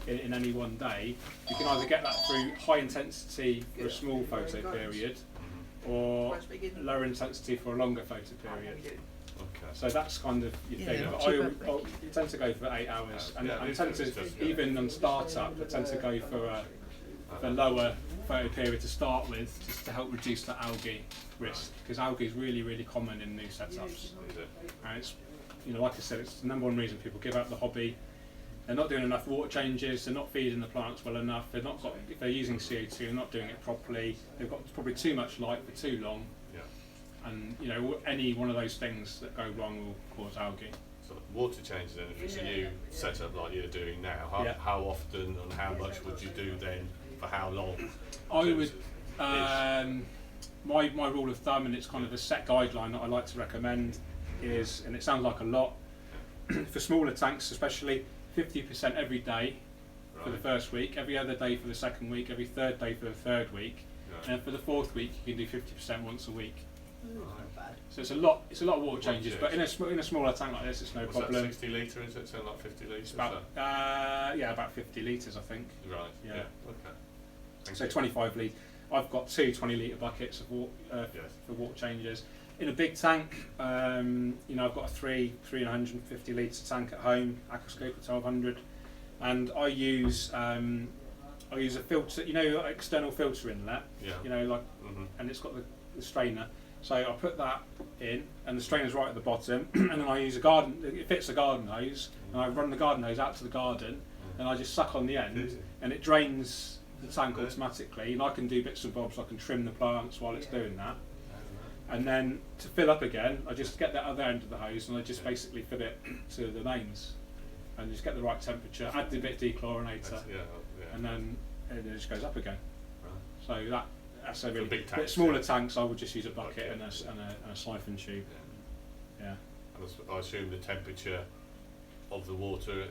in any one day, you can either get that through high intensity for a small photo period, or lower intensity for a longer photo period. Okay. So that's kind of your thing. But I tend to go for 8 hours, and I tend to, even on startup, I tend to go for a lower photo period to start with, just to help reduce the algae risk, because algae is really, really common in new setups. And it's, you know, like I said, it's the number one reason people give up the hobby. They're not doing enough water changes, they're not feeding the plants well enough, if they're using CO2, they're not doing it properly, they've got probably too much light for too long, and you know, any one of those things that go wrong will cause algae. So water changes then, if it's a new setup like you're doing now, how often and how much would you do then, for how long? I would, my rule of thumb, and it's kind of a set guideline that I like to recommend, is, and it sounds like a lot, for smaller tanks especially, 50% every day for the first week, every other day for the second week, every third day for the third week, and for the fourth week you can do 50% once a week. Not bad. So it's a lot of water changes, but in a smaller tank like this, it's no problem. That 60 litre, is it? Sound like 50 litres? About about 50 litres, I think. Right. Yeah. Okay. So 25 litres. I've got 2 20-litre buckets of water for water changes. In a big tank, you know, I've got a 350 litre tank at home, aquascape at 1200, and I use a filter, you know, external filter inlet. You know, like, and it's got the strainer. So I put that in, and the strainer's right at the bottom, and then I use it fits a garden hose, and I run the garden hose out to the garden, and I just suck on the end, and it drains the tank automatically, and I can do bits and bobs, I can trim the plants while it's doing that. And then to fill up again, I just get that other end of the hose, and I just basically fill it to the mains, and just get the right temperature, add a bit of dechlorinator, and then it just goes up again. So that's a really big tank. But smaller tanks, I would just use a bucket and a siphon tube. And I assume the temperature of the water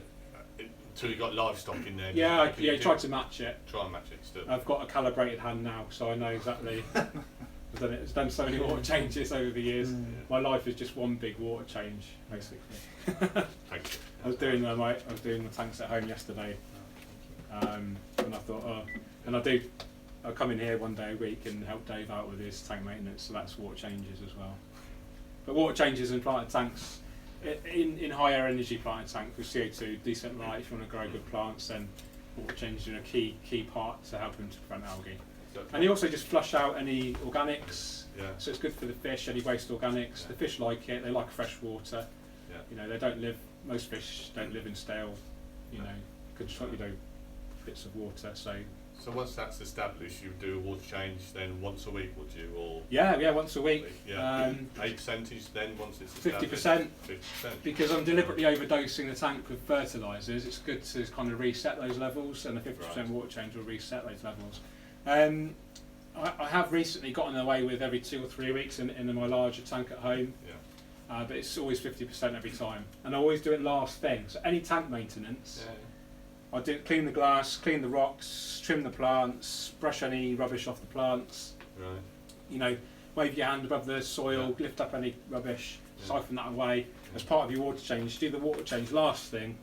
until you got livestock in there. Yeah, you try to match it. try and match it still. I've got a calibrated hand now, so I know exactly. I've done it. It's done so many water changes over the years. My life is just one big water change, basically. Thank you. I was doing the tanks at home yesterday, and I thought, I come in here one day a week and help Dave out with his tank maintenance, so that's water changes as well. But water changes in planted tanks, in higher energy planted tank with CO2, decent light, if you want to grow good plants, then water changes are a key part to helping to prevent algae. And you also just flush out any organics, so it's good for the fish, any waste organics. The fish like it, they like fresh water. You know, they don't live, most fish don't live in stale, bits of water. So once that's established, you do a water change then once a week, would you? Or yeah, once a week. Yeah. A percentage then once it's established? 50%. 50%. Because I'm deliberately overdosing the tank with fertilisers, it's good to kind of reset those levels, and a 50% water change will reset those levels. I have recently gotten away with every 2 or 3 weeks in my larger tank at home, but it's always 50% every time, and I always do it last thing. So any tank maintenance, I do clean the glass, clean the rocks, trim the plants, brush any rubbish off the plants. Right. You know, wave your hand above the soil, lift up any rubbish, siphon that away. As part of your water change, do the water change last thing.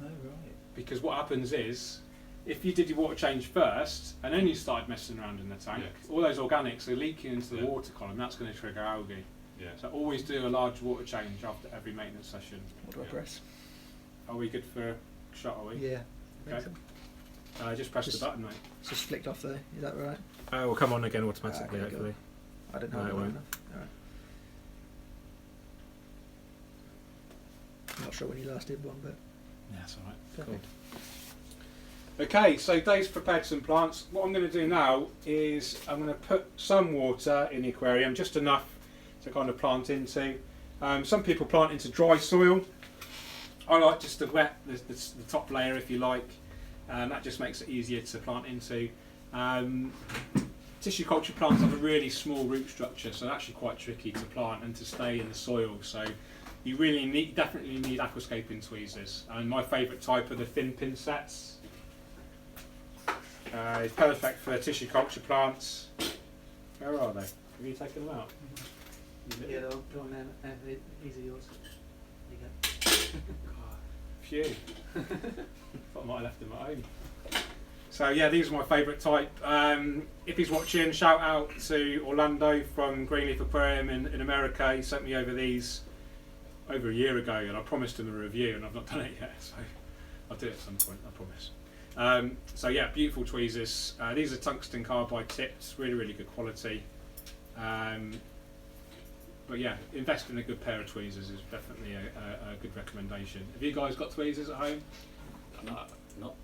Oh, right. Because what happens is, if you did your water change first and then you started messing around in the tank, all those organics are leaking into the water column. That's going to trigger algae. So always do a large water change after every maintenance session. What do I press? Are we good for a shot? Are we? Yeah. Okay. Just press the button, mate. It's just flicked off there. Is that right? Oh, will come on again automatically, Okay, hopefully. I don't know. No, it won't. Alright. I'm not sure when you last did one, but Yeah, that's all right. perfect. Okay, so Dave's prepared some plants. What I'm going to do now is I'm going to put some water in the aquarium, just enough to kind of plant into. Some people plant into dry soil. I like just to wet the top layer, if you like, and that just makes it easier to plant into. Tissue culture plants have a really small root structure, so they're actually quite tricky to plant and to stay in the soil. So you definitely need aquascaping tweezers, and my favourite type are the thin pincets. It's perfect for tissue culture plants. Where are they? Have you taken them out? Yeah, they'll go on there. These are yours. There you go. Phew. Thought I might have left them at home. So yeah, these are my favourite type. If he's watching, shout out to Orlando from Greenleaf Aquarium in America. He sent me over these over a year ago, and I promised him a review, and I've not done it yet. So I'll do it at some point, I promise. So yeah, beautiful tweezers. These are tungsten carbide tips, really good quality. But yeah, invest in a good pair of tweezers is definitely a good recommendation. Have you guys got tweezers at home? Not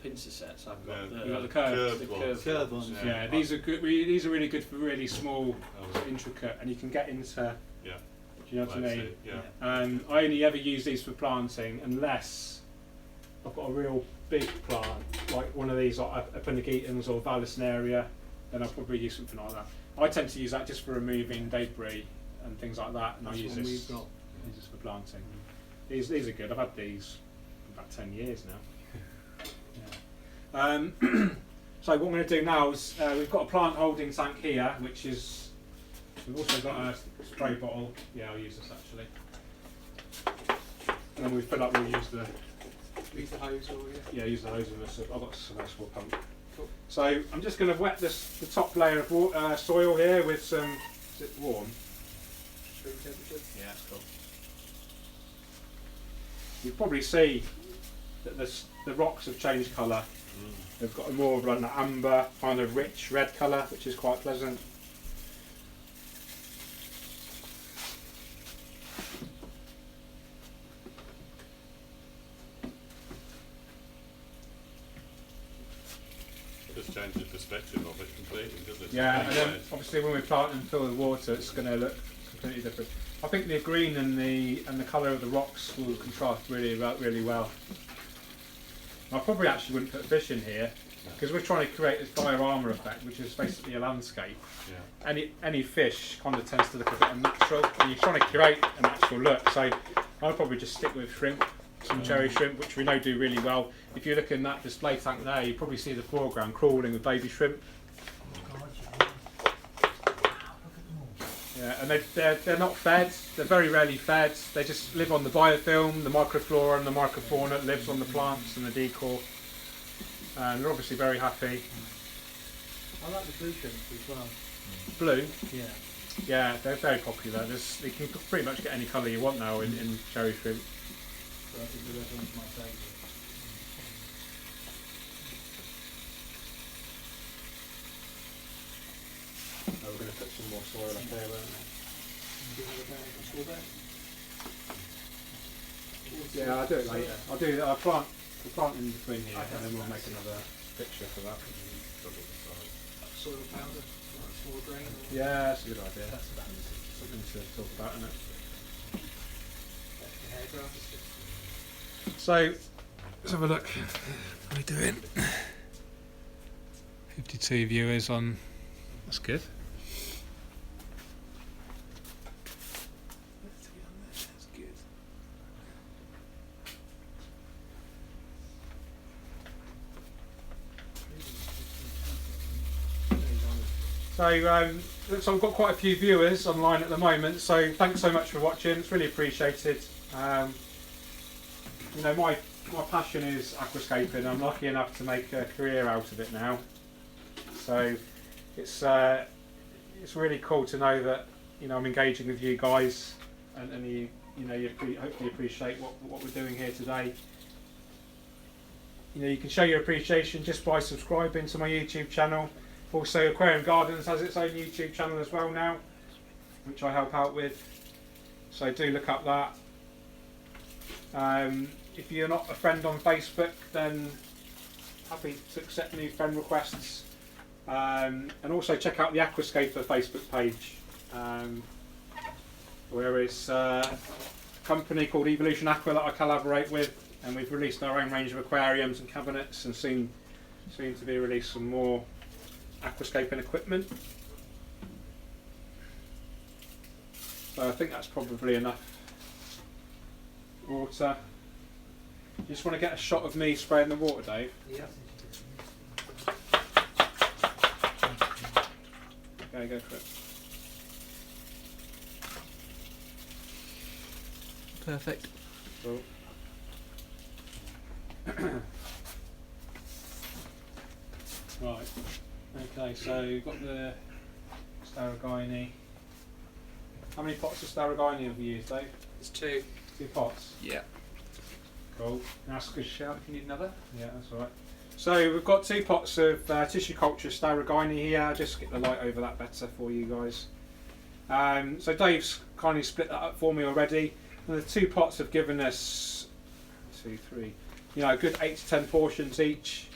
pincer sets. I've got You've got the curved Curved ones. Yeah, these are good. These are really good for really small, intricate, and you can get into. Yeah. Do you know what I mean? Yeah. I only ever use these for planting unless I've got a real big plant, like one of these, like Epinegatums or Vallisneria, then I'll probably use something like that. I tend to use that just for removing debris and things like that, and I use this for planting. These are good. I've had these for about 10 years now. So what I'm going to do now is we've got a plant holding tank here, which is, we've also got a spray bottle. Yeah, I'll use this actually. And then we fill up, we'll use the hose or use the hose in this. I've got a submersible pump. Cool. So I'm just going to wet the top layer of soil here with some. Is it warm? room temperature. Yeah, that's cool. You probably see that the rocks have changed colour. They've got a more of an amber, kind of rich red colour, which is quite pleasant. Just change the perspective of it completely, doesn't it? Yeah, and then obviously when we plant and fill with water, it's going to look completely different. I think the green and the colour of the rocks will contrast really well. I probably actually wouldn't put fish in here because we're trying to create this diorama effect, which is basically a landscape. Yeah. Any fish kind of tends to look a bit unnatural, and you're trying to create a natural look. So I'll probably just stick with shrimp some cherry shrimp, which we know do really well. If you look in that display tank there, you probably see the foreground crawling with baby shrimp. Yeah, and they're not fed, they're very rarely fed, they just live on the biofilm, the microflora and the microfauna that lives on the plants and the decor. And they're obviously very happy. I like the blue shrimp as well. Blue? Yeah. Yeah, they're very popular. You can pretty much get any colour you want now in cherry shrimp. So I think the red one's my favourite. Oh, we're going to put some more soil up there, won't we? Yeah, I'll do it later. I'll plant in between here, and then we'll make another picture for that. Soil powder, like small grain. Yeah, that's a good idea. That's something to talk about, isn't it? Hair grass. So, let's have a look. How are we doing? 52 viewers on. That's good. That's good. So I've got quite a few viewers online at the moment, so thanks so much for watching, it's really appreciated. You know, my passion is aquascaping. I'm lucky enough to make a career out of it now, so it's really cool to know that, you know, I'm engaging with you guys, and you hopefully appreciate what we're doing here today. You know, you can show your appreciation just by subscribing to my YouTube channel. Also, Aquarium Gardens has its own YouTube channel as well now, which I help out with, so do look up that. If you're not a friend on Facebook, then happy to accept new friend requests, and also check out the Aquascape Facebook page, where it's a company called Evolution Aqua that I collaborate with, and we've released our own range of aquariums and cabinets, and soon to be released some more aquascaping equipment. So I think that's probably enough water. You just want to get a shot of me spraying the water, Dave? Yeah. Okay, go for it. Perfect. Cool. Right. Okay, so you've got the Staragini. How many pots of Staragini have you used, Dave? It's 2. 2 pots? Yeah. Cool. Ask a shout if you need another. Yeah, that's alright. So we've got 2 pots of tissue culture Staragini here. I'll just get the light over that better for you guys. So Dave's kindly split that up for me already. And the 2 pots have given us 2, 3, you know, a good 8 to 10 portions each,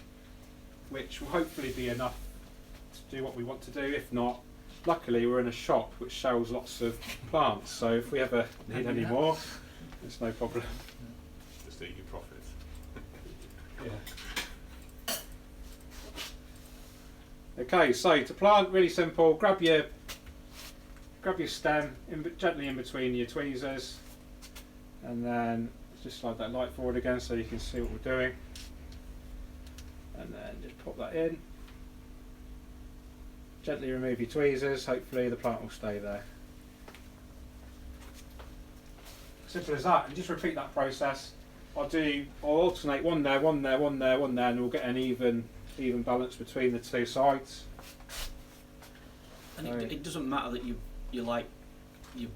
which will hopefully be enough to do what we want to do. If not, luckily we're in a shop which sells lots of plants, so if we ever need any more, it's no problem. Just eat your profits. Yeah. Okay, so to plant, really simple. Grab your stem gently in between your tweezers, and then just slide that light forward again so you can see what we're doing, and then just pop that in. Gently remove your tweezers, hopefully the plant will stay there. Simple as that, and just repeat that process. I'll alternate one there, one there, one there, one there, and we'll get an even balance between the 2 sides. And it doesn't matter that you're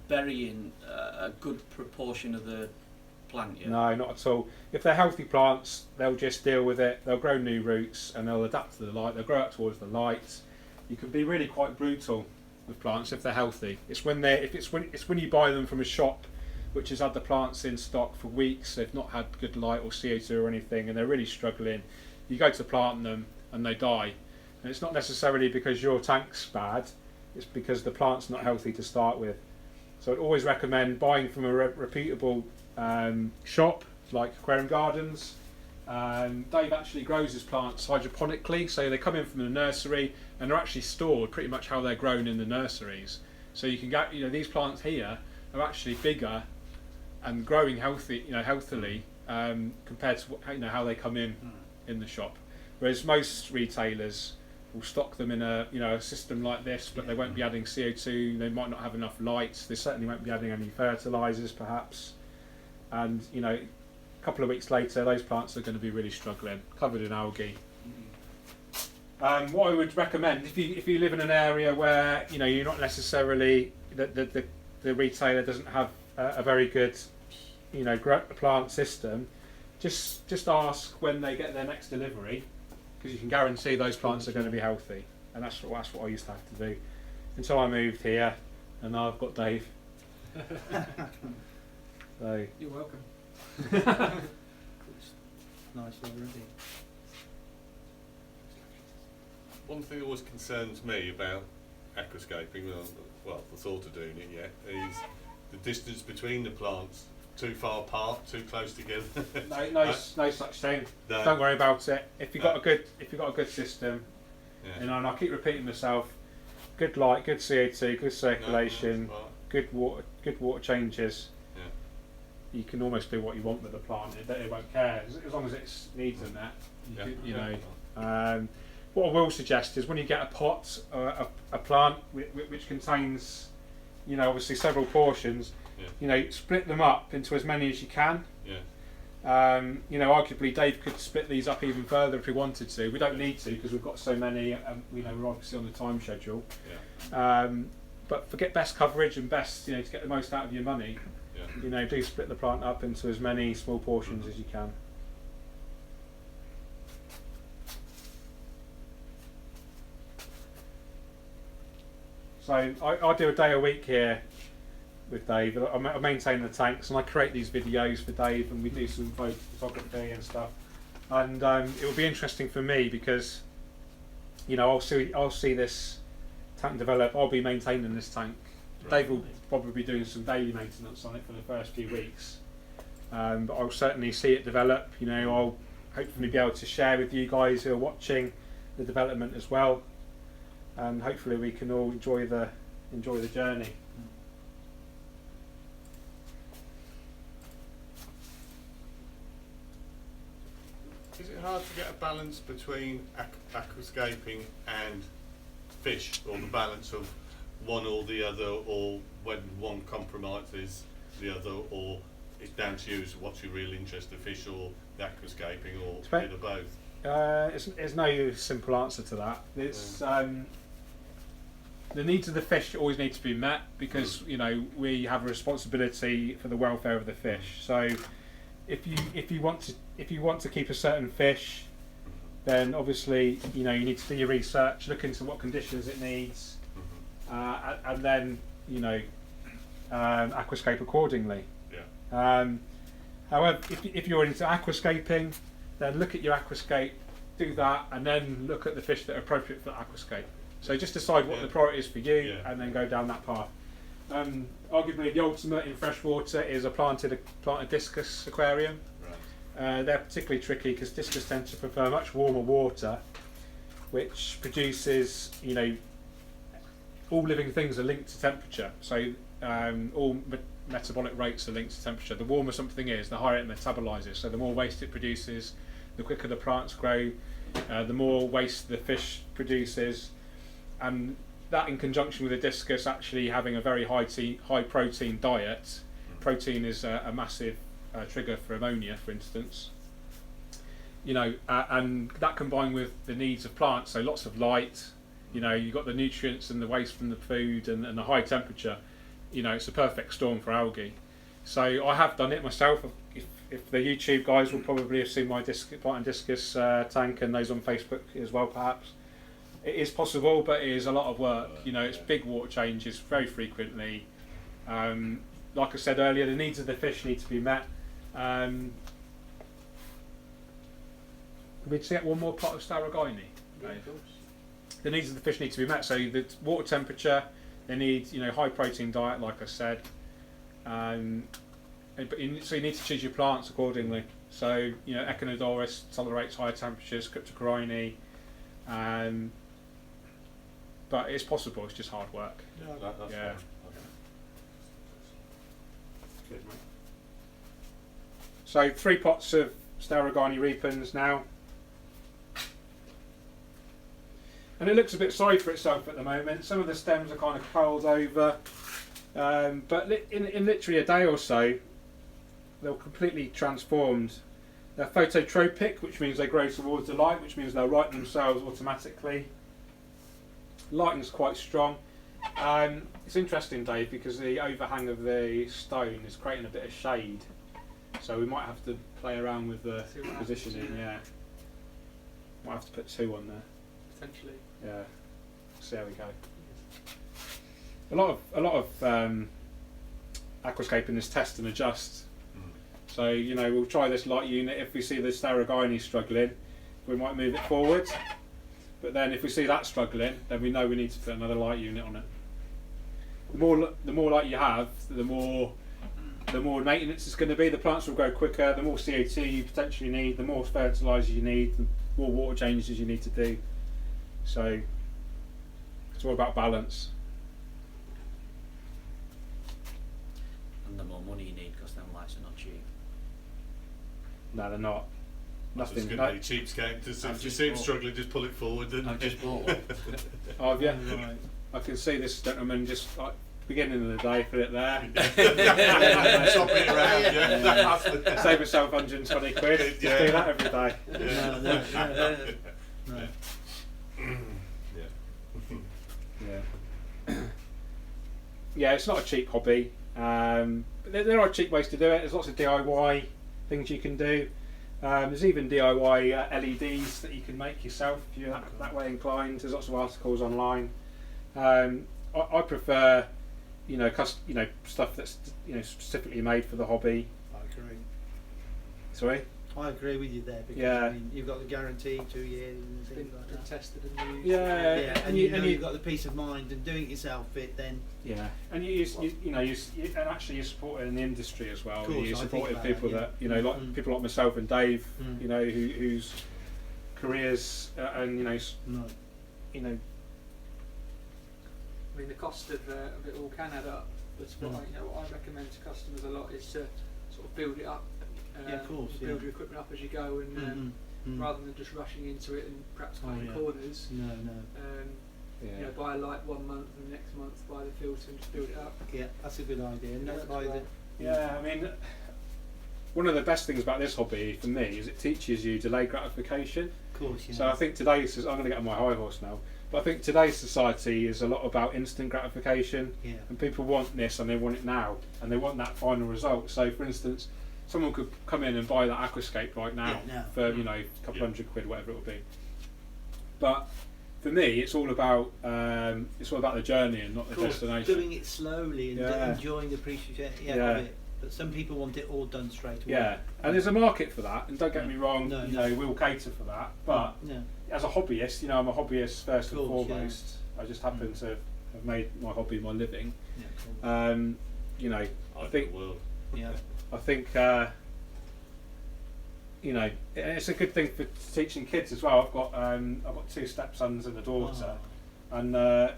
burying a good proportion of the plant. Yeah? No, not at all. If they're healthy plants, they'll just deal with it. They'll grow new roots and they'll adapt to the light. They'll grow up towards the light. You can be really quite brutal with plants if they're healthy. It's when you buy them from a shop which has had the plants in stock for weeks. They've not had good light or CO2 or anything, and they're really struggling. You go to plant them and they die, and it's not necessarily because your tank's bad. It's because the plant's not healthy to start with. So I'd always recommend buying from a reputable shop like Aquarium Gardens. Dave actually grows his plants hydroponically, so they come in from the nursery and they're actually stored pretty much how they're grown in the nurseries. So you can get, you know, these plants here are actually bigger and growing healthily compared to how they come in the shop. Whereas most retailers will stock them in a system like this, but they won't be adding CO2. They might not have enough lights. They certainly won't be adding any fertilizers, perhaps. And a couple of weeks later, those plants are going to be really struggling, covered in algae. What I would recommend, if you live in an area where you're not necessarily the retailer doesn't have a very good plant system, just ask when they get their next delivery, because you can guarantee those plants are going to be healthy. And that's what I used to have to do until I moved here, and now I've got Dave. So You're welcome. Nice already. One thing that always concerns me about aquascaping, well, the thought of doing it yet, is the distance between the plants. Too far apart, too close together. no such thing. No. Don't worry about it. If you've got a good system, and I keep repeating myself, good light, good CO2, good circulation, good water changes. You can almost do what you want with the plant. It won't care as long as it needs and that. What I will suggest is when you get a pot or a plant which contains, obviously several portions, split them up into as many as you can. Arguably Dave could split these up even further if he wanted to. We don't need to because we've got so many. We're obviously on the time schedule. But for get best coverage and best, to get the most out of your money, do split the plant up into as many small portions as you can. So I do a day a week here with Dave. I maintain the tanks and I create these videos for Dave, and we do some photography and stuff. And it will be interesting for me because I'll see this tank develop. I'll be maintaining this tank. Dave will probably be doing some daily maintenance on it for the first few weeks, but I'll certainly see it develop. I'll hopefully be able to share with you guys who are watching the development as well, and hopefully we can all enjoy the journey. Is it hard to get a balance between aquascaping and fish, or the balance of one or the other, or when one compromises the other, or it's down to you as to what's your real interest, the fish or the aquascaping, or a bit of both? There's no simple answer to that. It's the needs of the fish always need to be met because we have a responsibility for the welfare of the fish. So if you want to keep a certain fish, then obviously you need to do your research, look into what conditions it needs, and then aquascape accordingly. However, if you're into aquascaping, then look at your aquascape, do that, and then look at the fish that are appropriate for the aquascape. So just decide what the priority is for you, and then go down that path. Arguably, the ultimate in freshwater is a planted discus aquarium. They're particularly tricky because discus tend to prefer much warmer water, which produces, all living things are linked to temperature. So all metabolic rates are linked to temperature. The warmer something is, the higher it metabolises. So the more waste it produces, the quicker the plants grow, the more waste the fish produces, and that in conjunction with the discus actually having a very high protein diet. Protein is a massive trigger for ammonia, for instance. And that combined with the needs of plants, so lots of light, you've got the nutrients and the waste from the food and the high temperature, it's a perfect storm for algae. So I have done it myself. If the YouTube guys will probably have seen my plant and discus tank, and those on Facebook as well perhaps. It is possible, but it is a lot of work. It's big water changes very frequently. Like I said earlier, the needs of the fish need to be met. Can we get one more pot of Staragini? Yeah, of course. The needs of the fish need to be met. So the water temperature, they need high protein diet, like I said. So you need to choose your plants accordingly. So Echinodoris tolerates higher temperatures, Cryptocorini, but it's possible. It's just hard work. That's Yeah. fine. Good, mate. So 3 pots of Staurogini repens now. And it looks a bit sorry for itself at the moment. Some of the stems are kind of curled over. But in literally a day or so, they're completely transformed. They're phototropic, which means they grow towards the light, which means they'll right themselves automatically. Lighting's quite strong. It's interesting, Dave, because the overhang of the stone is creating a bit of shade. So we might have to play around with the positioning, yeah. Might have to put 2 on there. Potentially. Yeah. See how we go. A lot of aquascaping is test and adjust. So we'll try this light unit. If we see the Staurogini struggling, we might move it forward. But then if we see that struggling, then we know we need to put another light unit on it. The more light you have, the more maintenance it's going to be. The plants will grow quicker. The more CO2 you potentially need, the more fertiliser you need, the more water changes you need to do. So it's all about balance. And the more money you need, because them lights are not cheap. No, they're not. Nothing. It's going to be cheapskate. If you see him struggling, just pull it forward. Then I've just bought one. Oh, have you? Right. I can see this gentleman just like beginning of the day, put it there. Swap it around. Yeah. Save yourself 120 quid. Just do that every day. Yeah, it's not a cheap hobby. But there are cheap ways to do it. There's lots of DIY things you can do. There's even DIY LEDs that you can make yourself if you're that way inclined. There's lots of articles online. I prefer, stuff that's specifically made for the hobby. I agree. Sorry. I agree with you there because Yeah. you've got the guarantee 2 years and It's things been like that. tested and used. Yeah, And you've got the peace of mind and doing it yourself. Then and you actually you're supporting the industry as well. Of course, You're I think supporting about people that, that like people like myself and Dave, Mm. whose careers and no. I mean, the cost of it all can add up. But what I recommend to customers a lot is to sort of build it up. Of course, build your equipment up as you go, and rather than just rushing into it and perhaps cutting corners. No. Buy a light 1 month and the next month buy the filter and just build it up. Yeah, that's a good idea. And Works buy well. I mean, one of the best things about this hobby for me is it teaches you delayed gratification. Of course, yeah. So I think I'm going to get on my high horse now, but I think today's society is a lot about instant gratification, and people want this and they want it now, and they want that final result. So, for instance, someone could come in and buy that aquascape right now for a couple hundred quid, whatever it will be. But for me, it's all about the journey and not the destination. Doing it slowly and enjoying the appreciation of it. But some people want it all done straight away. Yeah, and there's a market for that. And don't get me wrong, we'll cater for that. But as a hobbyist, I'm a hobbyist first and foremost. I just happen to have made my hobby my living. Yeah, cool. I think. Yeah. I think it's a good thing for teaching kids as well. I've got 2 stepsons and a daughter, and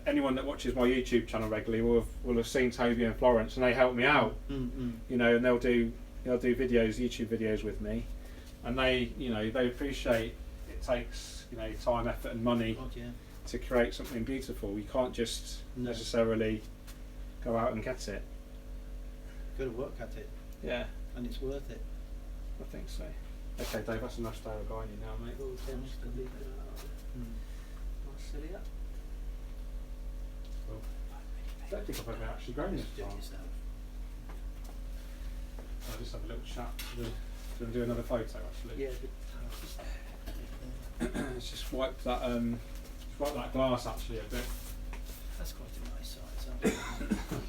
anyone that watches my YouTube channel regularly will have seen Toby and Florence, and they help me out. And they'll do YouTube videos with me, and they appreciate it takes time, effort, and money to create something beautiful. You can't just necessarily go out and get it. Got to work at it. Yeah. And it's worth it. I think so. Okay, Dave, that's enough Staurogini now, mate. I don't think I've ever actually grown this plant. I'll just have a little chat. Do you want to do another photo, actually? Yeah. Let's just wipe that glass actually a bit. That's quite a nice size, isn't it?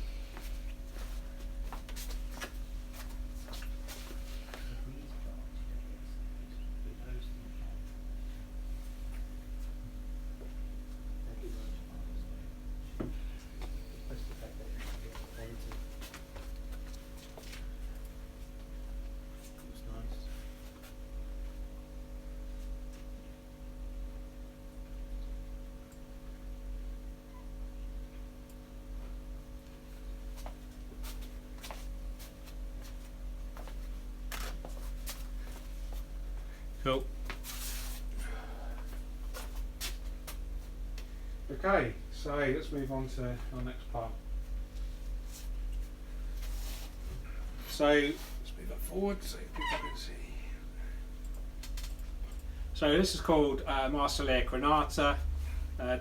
Cool. Okay, so let's move on to our next part. So let's move that forward so people can see. So this is called Marsilea crenata.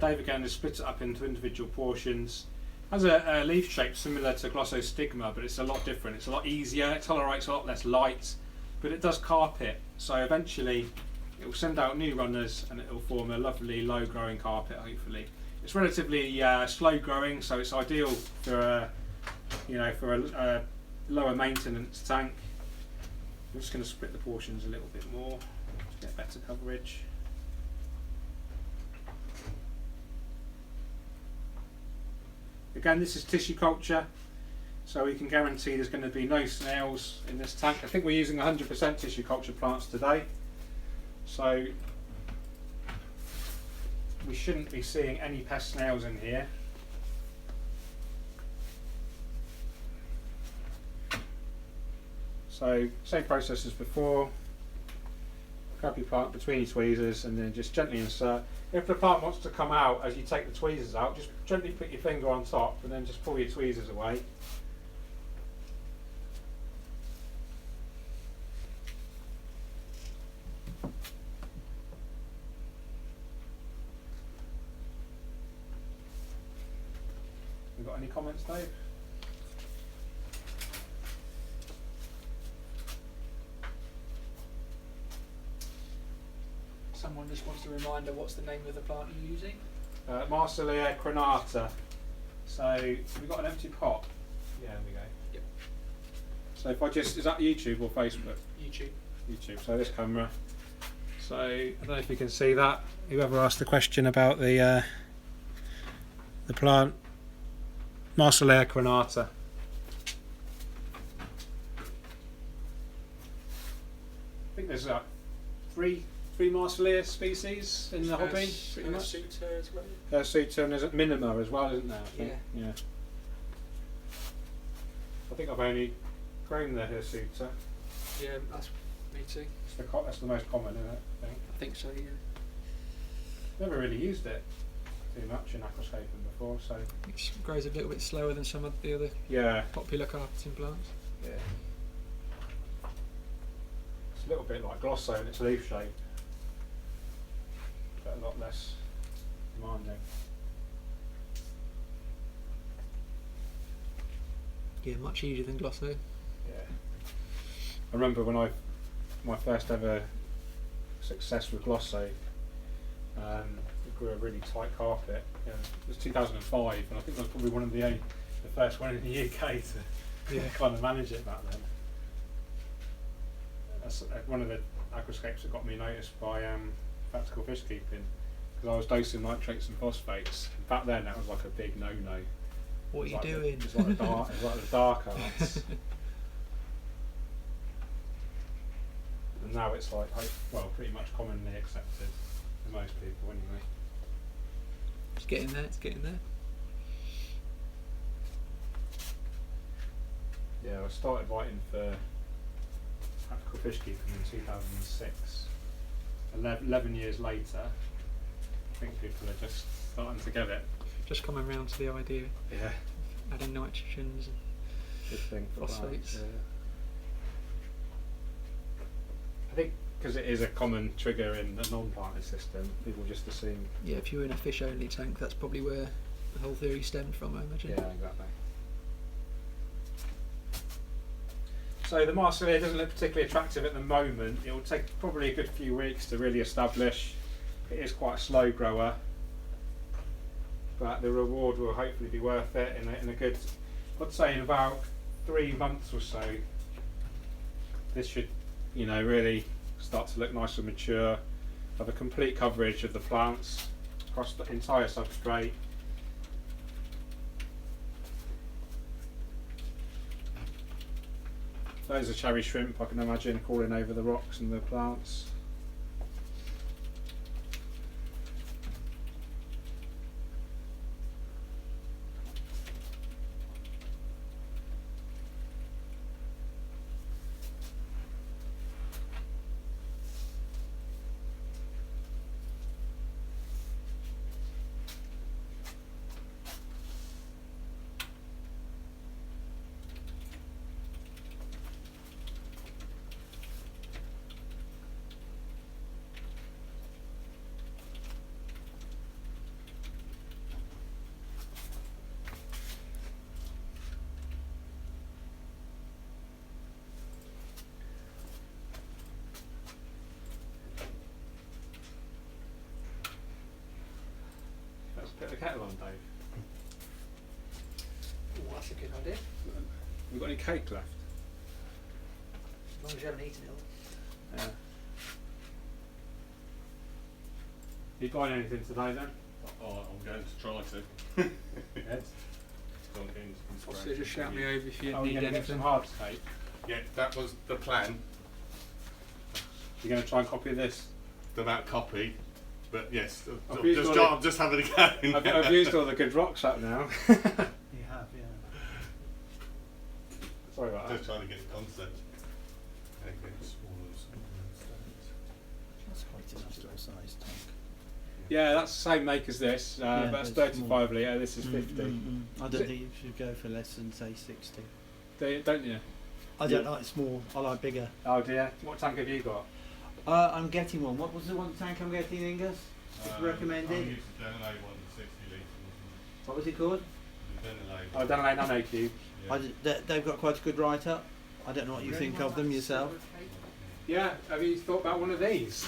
Dave again has split it up into individual portions. Has a leaf shape similar to glossostigma, but it's a lot different. It's a lot easier, it tolerates a lot less light, but it does carpet. So eventually it will send out new runners and it will form a lovely low growing carpet, hopefully. It's relatively slow growing, so it's ideal for a lower maintenance tank. I'm just going to split the portions a little bit more to get better coverage. Again, this is tissue culture, so we can guarantee there's going to be no snails in this tank. I think we're using 100% tissue culture plants today, so we shouldn't be seeing any pest snails in here. So same process as before. Grab your plant between your tweezers and then just gently insert. If the plant wants to come out as you take the tweezers out, just gently put your finger on top and then just pull your tweezers away. You got any comments, Dave? Someone just wants a reminder, what's the name of the plant you're using? Marsilea crenata. So we've got an empty pot. Yeah, there we go. Yep. So if I just, is that YouTube or Facebook? YouTube. YouTube. So this camera. So I don't know if you can see that. Whoever asked the question about the plant, Marsilea crenata. I think there's three Marsilea species in the hobby, pretty much. Hirsuta and there's a Minima as well, isn't there? I think. Yeah. I think I've only grown the Hirsuta. Yeah, that's me too. That's the most common, isn't it? I think so, yeah. Never really used it too much in aquascaping before, so. It grows a little bit slower than some of the other popular carpeting plants. Yeah. It's a little bit like Glosso in its leaf shape, but a lot less demanding. Yeah, much easier than Glosso. Yeah. I remember when my first ever success with Glosso, we grew a really tight carpet. It was 2005, and I think I was probably one of the first one in the UK to kind of manage it back then. That's one of the aquascapes that got me noticed by practical fish keeping, because I was dosing nitrates and phosphates. Back then, that was like a big no-no. What are you doing? It's like the dark arts. And now it's like, pretty much commonly accepted for most people anyway. It's getting there, it's getting there. Yeah, I started writing for practical fish keeping in 2006. 11 years later, I think people are just starting to get it. Just coming round to the idea. Yeah. Adding nitrogens and Good thing for phosphates. Yeah. I think because it is a common trigger in the non-planted system, people just assume. Yeah, if you're in a fish-only tank, that's probably where the whole theory stemmed from, I imagine. Yeah, exactly. So the Marsilea doesn't look particularly attractive at the moment. It will take probably a good few weeks to really establish. It is quite a slow grower, but the reward will hopefully be worth it in a good, I'd say in about 3 months or so. This should, really start to look nice and mature. Have a complete coverage of the plants across the entire substrate. Those are cherry shrimp, I can imagine, crawling over the rocks and the plants. Put the kettle on, Dave. Oh, that's a good idea. We got any cake left? As long as you haven't eaten it all. Yeah. You buying anything today then? Oh, I'm going to try to. Ed? So just shout me over if you Oh, need you're going to get anything. some hard cake? Yeah, that was the plan. You're going to try and copy this? The amount copy, but yes, I've used all the- I'm just having a go. I've used all the good rocks up now. You have, yeah. Sorry about that. Just trying to get the concept. Okay, smaller stones. That's quite a nice little size tank. Yeah, that's the same make as this, Yeah, but it's but it's 35 litre, this is 50. I Is don't it- think you should go for less than say 60. Don't you? I don't like small, I like bigger. Oh dear, what tank have you got? I'm getting one. What was the one tank I'm getting, Ingus? Recommended? I used the Nano one, 60 litre, What was it called? wasn't it? The Oh, Nano Nano Cube. Yeah. They've got quite a good write-up. I don't know what you think of them yourself. Yeah, have you thought about one of these?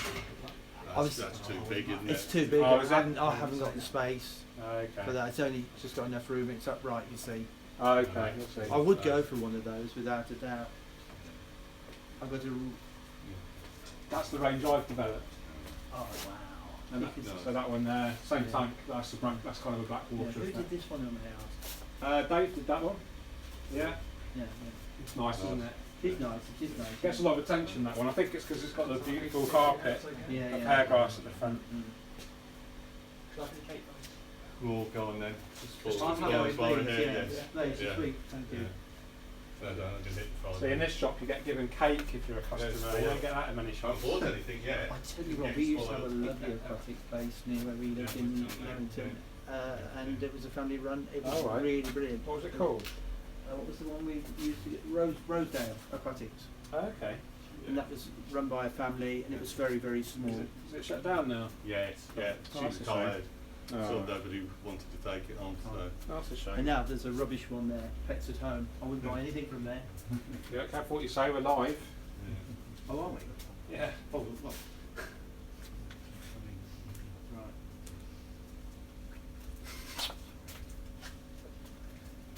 That's too big, isn't it? It's too big. Oh, I is it? haven't got the space Okay. for that. It's just got enough room. It's upright, you see. Oh, okay, we'll see. I would go for one of those without a doubt. I've got to. That's the range I've developed. Oh wow! And that, so that one there, same tank, that's kind of a black Yeah, water. who isn't did it? this one on my house? Dave did that one. Yeah, Yeah, it's nice, isn't it? It's nice. It is nice. Gets a lot of attention, that one. I think it's because it's got the beautiful carpet Yeah, of yeah. hair grass at the front. Well, go on then. Just I'll follow have as it, well please, here, yeah. yes. No, it's Yeah. sweet. Thank you. Yeah. No, I don't hit the So in this shop you get given cake if you're a customer. Yes, You don't get that in many I shops. haven't bought anything yet. I tell you what, we used to have a lovely aquatic place near where we lived in Leamington, and it was a family run. It was Oh, right. really brilliant. What was it called? What was the one we used to get? Rosedale Aquatics. Oh, okay. And that was run by a family, and it was very, very small. Is it shut down now? Yes, yeah. Oh, She was that's a shame. tired, Oh, so right. nobody wanted to take it on. So That's a shame. And now there's a rubbish one there, Pets at Home. I wouldn't buy anything from there. Yeah, careful what you say, we're live. Oh, are we? Yeah. Oh, well. Right.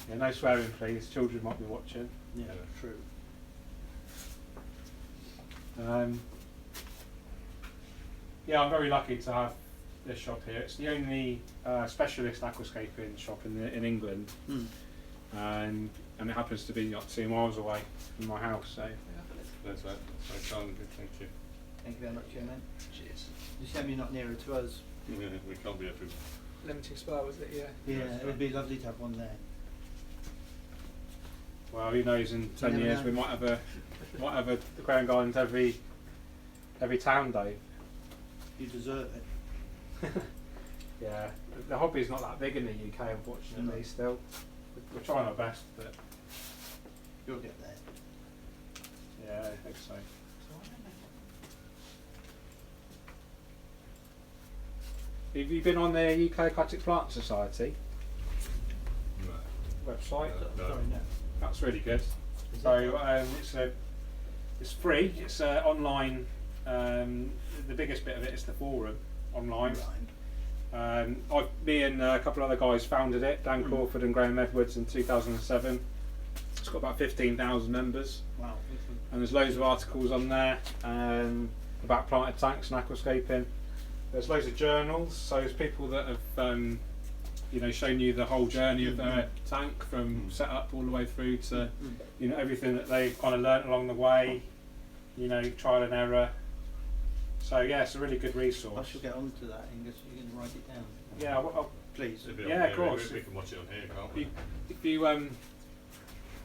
Yeah, no swearing please, children might be watching. Yeah, Yeah. true. Yeah, I'm very lucky to have this shop here. It's the only specialist aquascaping shop in England, and it happens to be not 2 miles away from my house. So that's right. That's very kind of you. Thank you. Thank you very much, young man. Cheers. It's a shame you're not nearer to us. Yeah, we can't be everywhere. Limiting Spa, was it? Yeah. Yeah, it would be lovely to have one there. well, who knows? In 10 never years, know. we might have a aquarium gardens every town, Dave. You deserve it. Yeah, the hobby's not that big in the UK, unfortunately. No. Still, we're trying our best, but You'll get there. yeah, I think so. Have you been on the UK Aquatic Plant Society website? No. Sorry, no. That's really good. So it's free. It's online. The biggest bit of it is the forum online. Me and a couple of other guys founded it. Dan Crawford and Graham Edwards in 2007. It's got about 15,000 members, Wow. and there's loads of articles on there about planted tanks and aquascaping. There's loads of journals, so there's people that have shown you the whole journey of their tank from set up all the way through to everything that they've kind of learnt along the way, trial and error. So yeah, it's a really good I resource. shall get on to that, Angus. You can write it down. Yeah, Please. It'll be on Yeah, of here, course. We can watch it on here, can't we? if you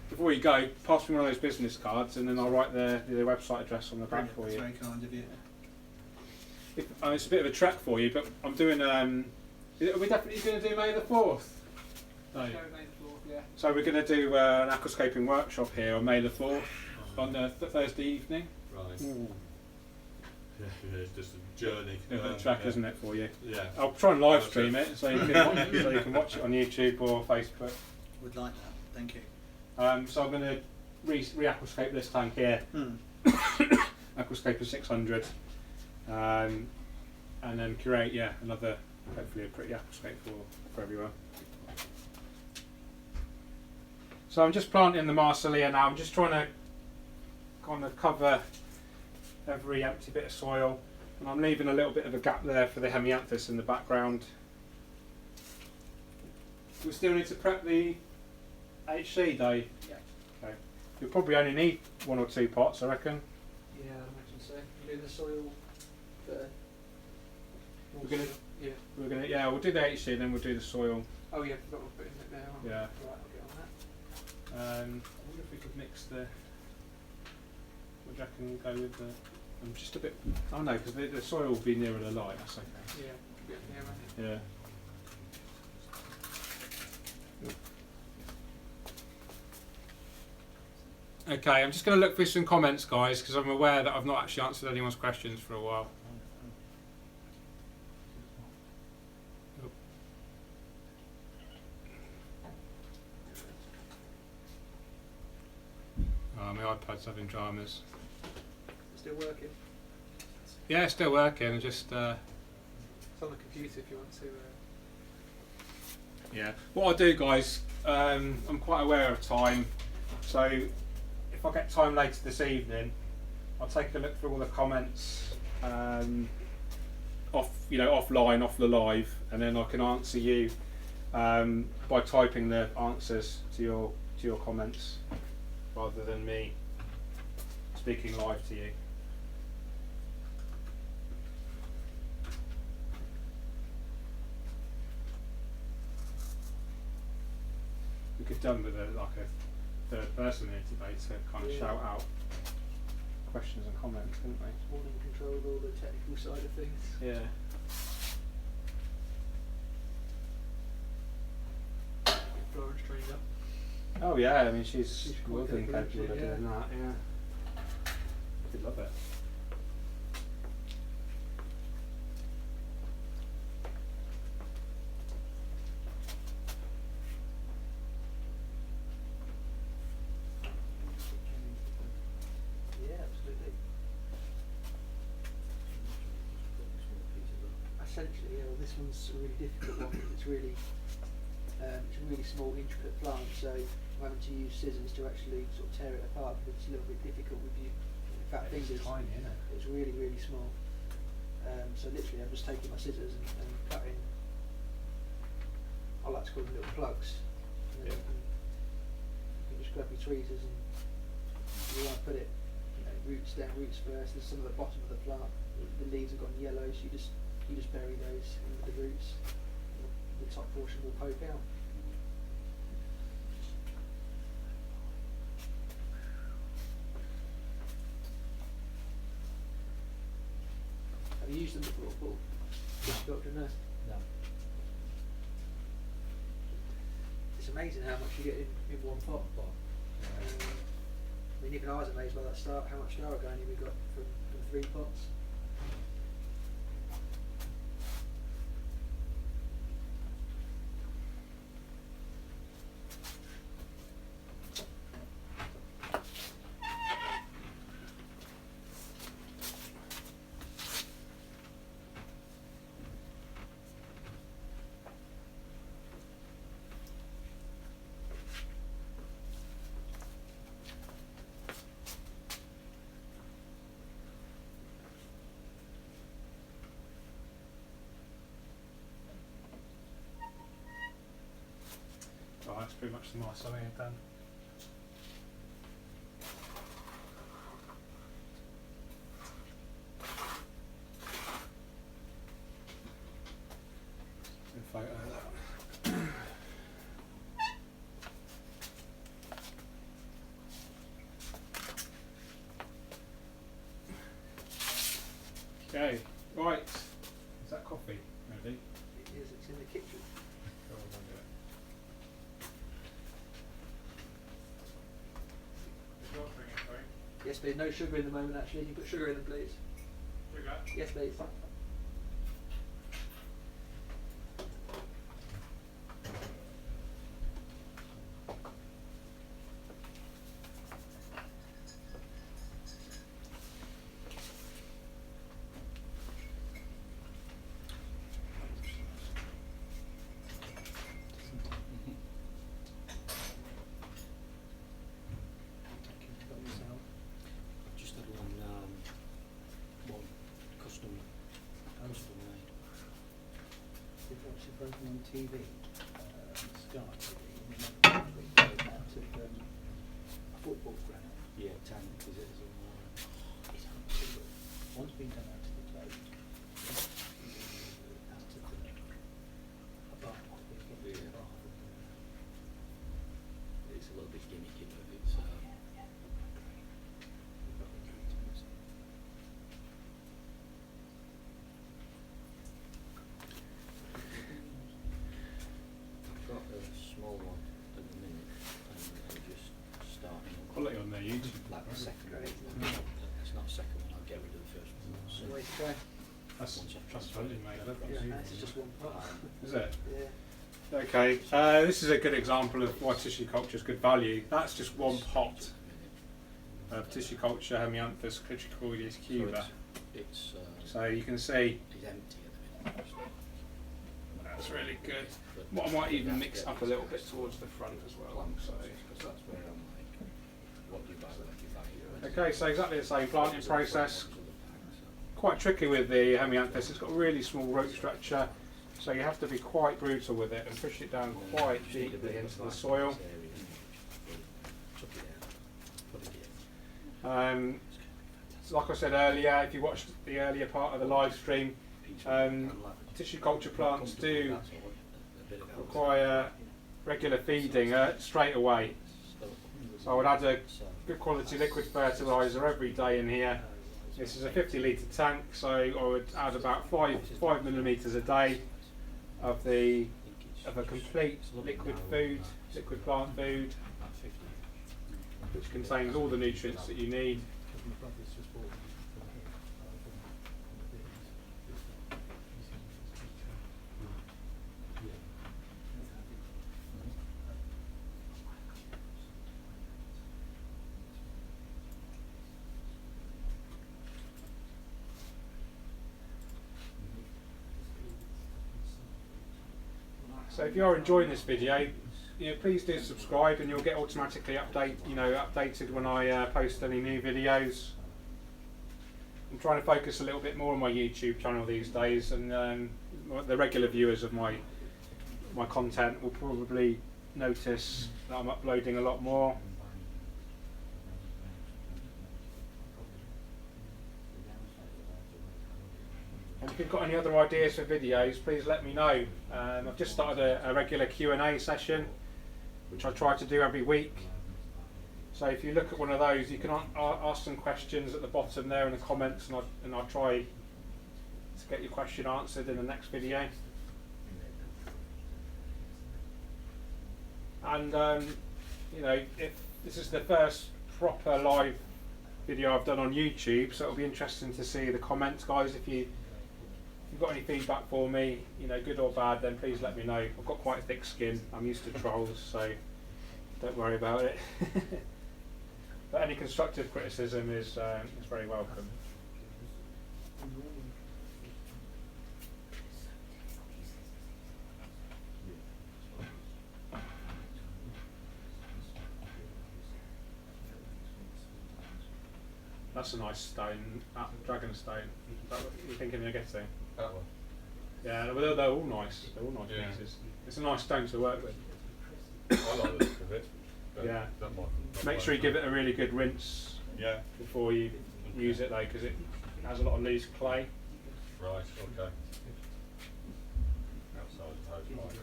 before you go, pass me one of those business cards, and then I'll write the website address on the back for That's you. very kind of you. It's a bit of a trek for you, but I'm doing. Are we definitely going to do May the 4th? No. Yeah. So we're going to do an aquascaping workshop here on May the 4th on Thursday evening. Right. Yeah, it's just a journey. Bit of a trek, isn't it, for you? Yeah. I'll try and live stream it so you can watch it on YouTube or Facebook. Would like that. Thank you. So I'm going to re-aquascape this tank here, Aquascaper 600, and then create another hopefully a pretty aquascape for everyone. So I'm just planting the Marsilia now. I'm just trying to kind of cover every empty bit of soil, and I'm leaving a little bit of a gap there for the hemianthus in the background. We still need to prep the HC though. Yeah. Okay. You'll probably only need 1 or 2 pots, I reckon. Yeah, I imagine so. You do the soil for. We're gonna we'll do the HC, then we'll do the soil. Oh yeah, forgot to put in it there. Yeah. Right, I'll get on that. I wonder if we could mix the. Would you reckon go with the? I'm just a bit. Oh no, because the soil will be nearer the light. That's okay. Yeah, a bit nearer. Yeah. Okay, I'm just going to look through some comments, guys, because I'm aware that I've not actually answered anyone's questions for a while. Oh, my iPad's having dramas. Still working. Yeah, it's still working. Just It's on the computer if you want to. yeah. What I'll do, guys, I'm quite aware of time, so if I get time later this evening, I'll take a look through all the comments offline, off the live, and then I can answer you by typing the answers to your comments rather than me speaking live to you. We could done with a third person here today to kind of shout out questions and comments, couldn't we? More in control of all the technical side of things. Yeah. Florence trained up. Oh yeah, I mean she's more quite than capable, capable of isn't she? doing that, yeah. Could love it. Yeah, absolutely. Essentially, yeah, well, this one's a really difficult one because it's a really small, intricate plant, so I'm having to use scissors to actually sort of tear it apart because it's a little bit difficult with you fat fingers. tiny, isn't it? It's really, really small. So literally, I'm just taking my scissors and cutting. I like to call them little plugs. And then you can just grab your tweezers and you want to put it, roots down, roots first. There's some of the bottom of the plant. The leaves have gone yellow, so you just bury those in with the roots. The top portion will poke out. Have you used them before, Paul? Just got to know. No. It's amazing how much you get in one pot. I mean, even I was amazed by that start, how much star organic we got from 3 pots. Right, that's pretty much the Marsilia done. A photo of that one. Okay, right. Is that coffee? Maybe. It is, it's in the kitchen. Go on, I'll do it. Yes, please. No sugar in the moment, actually. Can you put sugar in them, please? Sugar? Yes, please. custom made. They've watched a program on TV, Sky TV, and they go out to a football ground. Yeah. Tank is it as a it's unbelievable. One's been done out to the globe. Out to the a bar. Yeah. It's a little bit gimmicky, but it's I've got a small one at the minute, and I'm just starting up. Quality on their YouTube. Like the second one. It's not the second one, I'll get rid of the first one. So Way to go. That's funny, mate. I love that. Yeah, that's just one part. Is it? Yeah. Okay, this is a good example of why tissue culture is good value. That's just one pot of tissue culture Hemianthus criticaloides cuba. It's So you can see it's empty at the minute. that's really good. But I might even that's mix good. up a little bit towards the front as well. Plants, So. because that's where I'm like, what do you buy, what do you buy? Okay, so exactly the same planting process. Quite tricky with the Hemianthus. It's got a really small root structure, so you have to be quite brutal with it and push it down quite deeply into the soil. Like I said earlier, if you watched the earlier part of the live stream, tissue culture plants do require regular feeding straight away. So I would add a good quality liquid fertiliser every day in here. This is a 50 litre tank, so I would add about 5 millimetres a day of a complete liquid food, liquid plant food, which contains all the nutrients that you need. So if you are enjoying this video, please do subscribe, and you'll get automatically updated when I post any new videos. I'm trying to focus a little bit more on my YouTube channel these days, and the regular viewers of my content will probably notice that I'm uploading a lot more. And if you've got any other ideas for videos, please let me know. I've just started a regular Q&A session, which I try to do every week. So if you look at one of those, you can ask some questions at the bottom there in the comments, and I'll try to get your question answered in the next video. And if this is the first proper live video I've done on YouTube, so it'll be interesting to see the comments, guys. If you've got any feedback for me, good or bad, then please let me know. I've got quite a thick skin. I'm used to trolls, so don't worry about it. But any constructive criticism is very welcome. That's a nice stone, dragon stone. Is that what you're thinking of getting? That one. Yeah, well, they're all nice. They're all nice Yeah. pieces. It's a nice stone to work with. I like the look of it. But Yeah. that might Make sure you give it a really good rinse Yeah. before you use it, though, because it has a lot of loose clay. Right. Okay. Outside the hose pipe.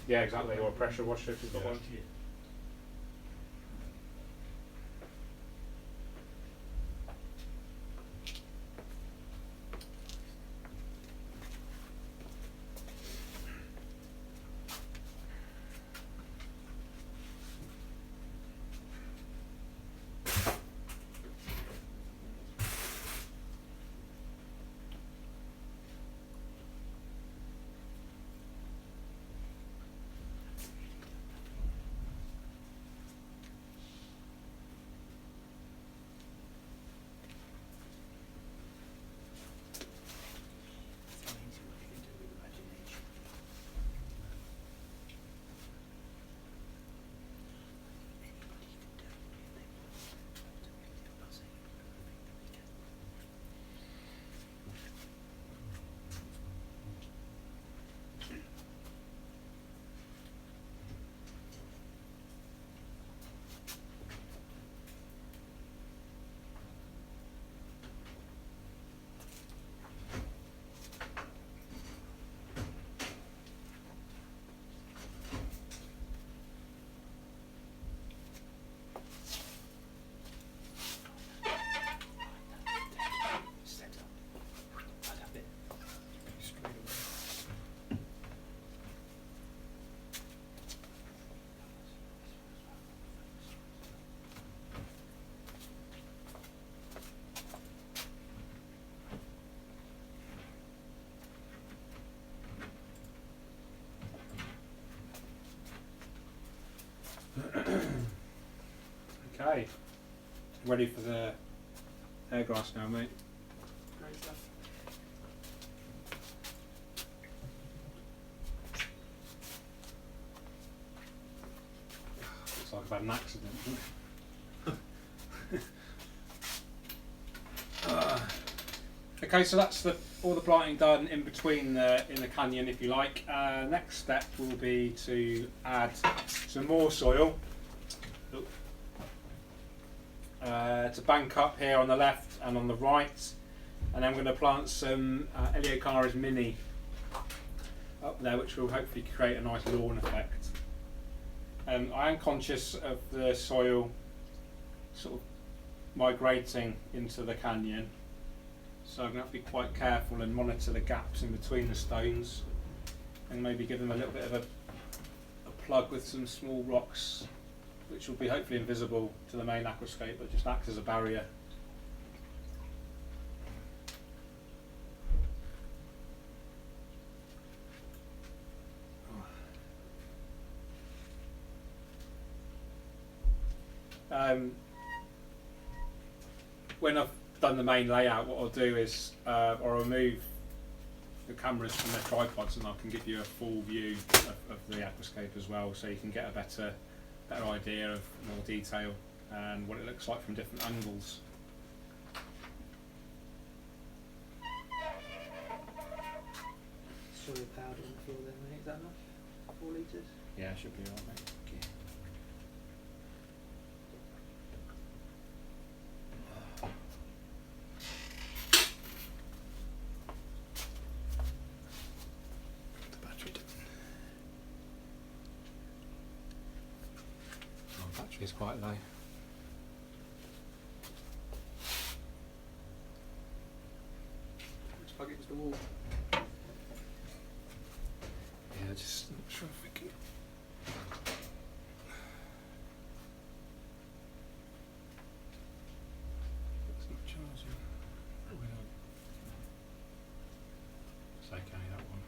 Yeah, exactly. Or a pressure washer if you've got Yeah. one. Okay, ready for the hair grass now, mate. Great stuff. Looks like I've had an accident. Okay, so that's all the planting done in between in the canyon, if you like. Next step will be to add some more soil to bank up here on the left and on the right, and I'm going to plant some Eleocharis mini up there, which will hopefully create a nice lawn effect. I am conscious of the soil sort of migrating into the canyon, so I'm going to have to be quite careful and monitor the gaps in between the stones, and maybe give them a little bit of a plug with some small rocks, which will be hopefully invisible to the main aquascape, but just acts as a barrier. When I've done the main layout, what I'll do is I'll remove the cameras from their tripods, and I can give you a full view of the aquascape as well, so you can get a better idea of more detail and what it looks like from different angles. Soil powder on the floor then, mate. Is that enough? 4 litres? Yeah, should be alright, mate. Okay. The battery down. Oh, battery's quite low. Just plug it into the wall. Yeah, just not sure if we can. It's not charging. It's okay, that one.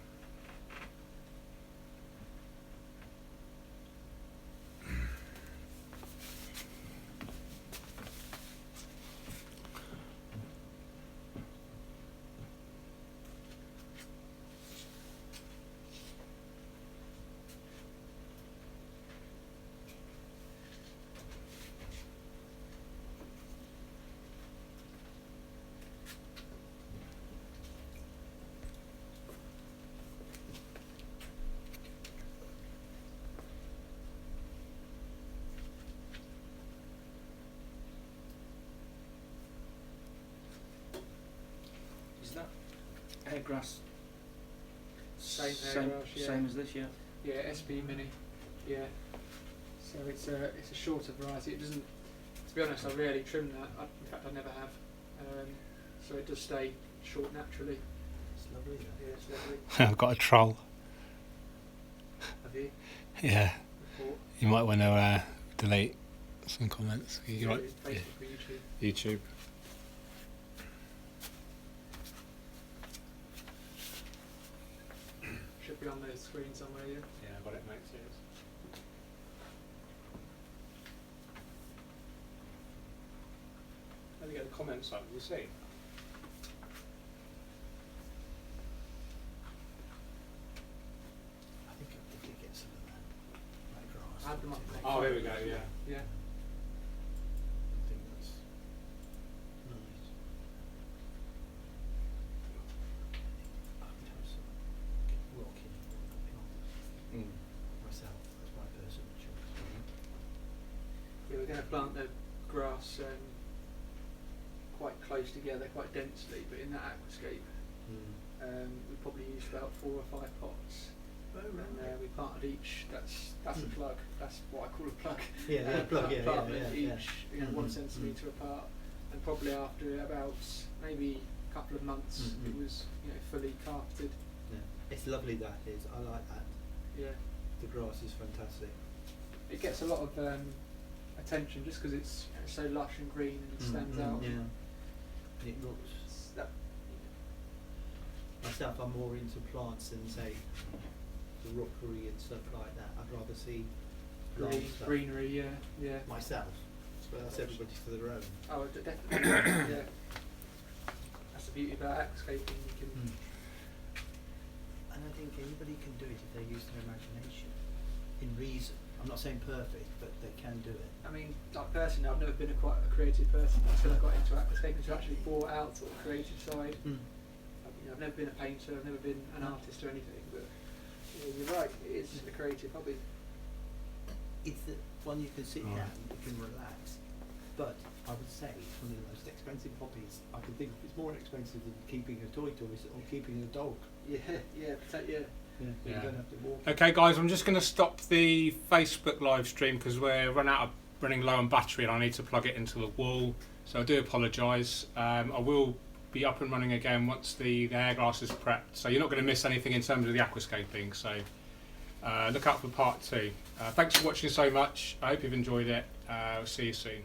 Is that hair grass Same hair grass, yeah. same as this, yeah? Yeah, SP Mini. Yeah. So it's a shorter variety. It doesn't. To be honest, I rarely trim that. In fact, I never have. So it does stay short naturally. It's lovely. Yeah, it's lovely. I've got a troll. Have you? Yeah, Report? you might want to delete some comments. You Yeah, like Facebook or YouTube. YouTube? Should be on the screen somewhere. Yeah. Yeah, I got it, mate. Cheers. Let me get the comments up. We'll see. I think I did get some of that grass. Add them up. Oh, here we go. Yeah. Yeah. I think that's nice. I would have some rocky plants myself. That's my personal choice. Yeah, we're going to plant the grass quite close together, quite densely, but in that aquascape, we probably used about 4 or 5 pots. Oh, And we planted each. That's a plug. That's what I call a plug. Yeah, yeah, plug, yeah, Apartment yeah, each, you know, 1 Mhm, centimetre apart, and probably after about maybe a couple of months, it was fully carpeted. Yeah. It's lovely, that is. I like that. Yeah, The grass is fantastic. it gets a lot of attention just because it's so lush and green and it stands out. Yeah. And it looks. That, Myself, I'm more into plants than, say, the rookery and stuff like that. I'd rather see lawn stuff. greenery, yeah. Myself. Well, that's everybody to their own. Oh, definitely. Yeah. That's the beauty about aquascaping. You can. And I think anybody can do it if they use their imagination, in reason. I'm not saying perfect, but they can do it. I mean, like personally, I've never been quite a creative person until I got into aquascaping to actually brought out sort of creative side. I've never been a painter, I've never been an artist or anything, but you're right, it is a creative hobby. It's the one you can sit Right. down, you can relax. But I would say it's one of the most expensive hobbies I can think of. It's more expensive than keeping a toy or keeping a dog. Yeah, yeah. You Yeah. don't have to walk. Okay, guys, I'm just going to stop the Facebook live stream because we're running low on battery and I need to plug it into the wall. So I do apologise. I will be up and running again once the air glass is prepped. So you're not going to miss anything in terms of the aquascaping. So look out for part 2. Thanks for watching so much. I hope you've enjoyed it. I'll see you soon.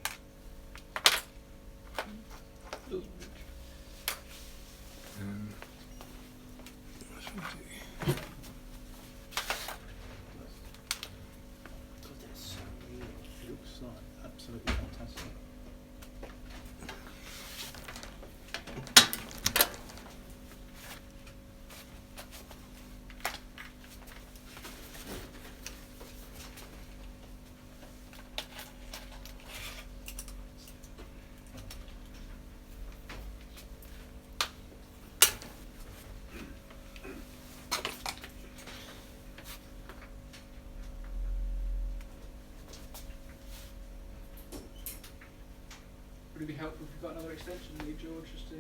God, that's so real. It looks like absolutely fantastic. Would it be helpful if you've got another extension lead, George, just to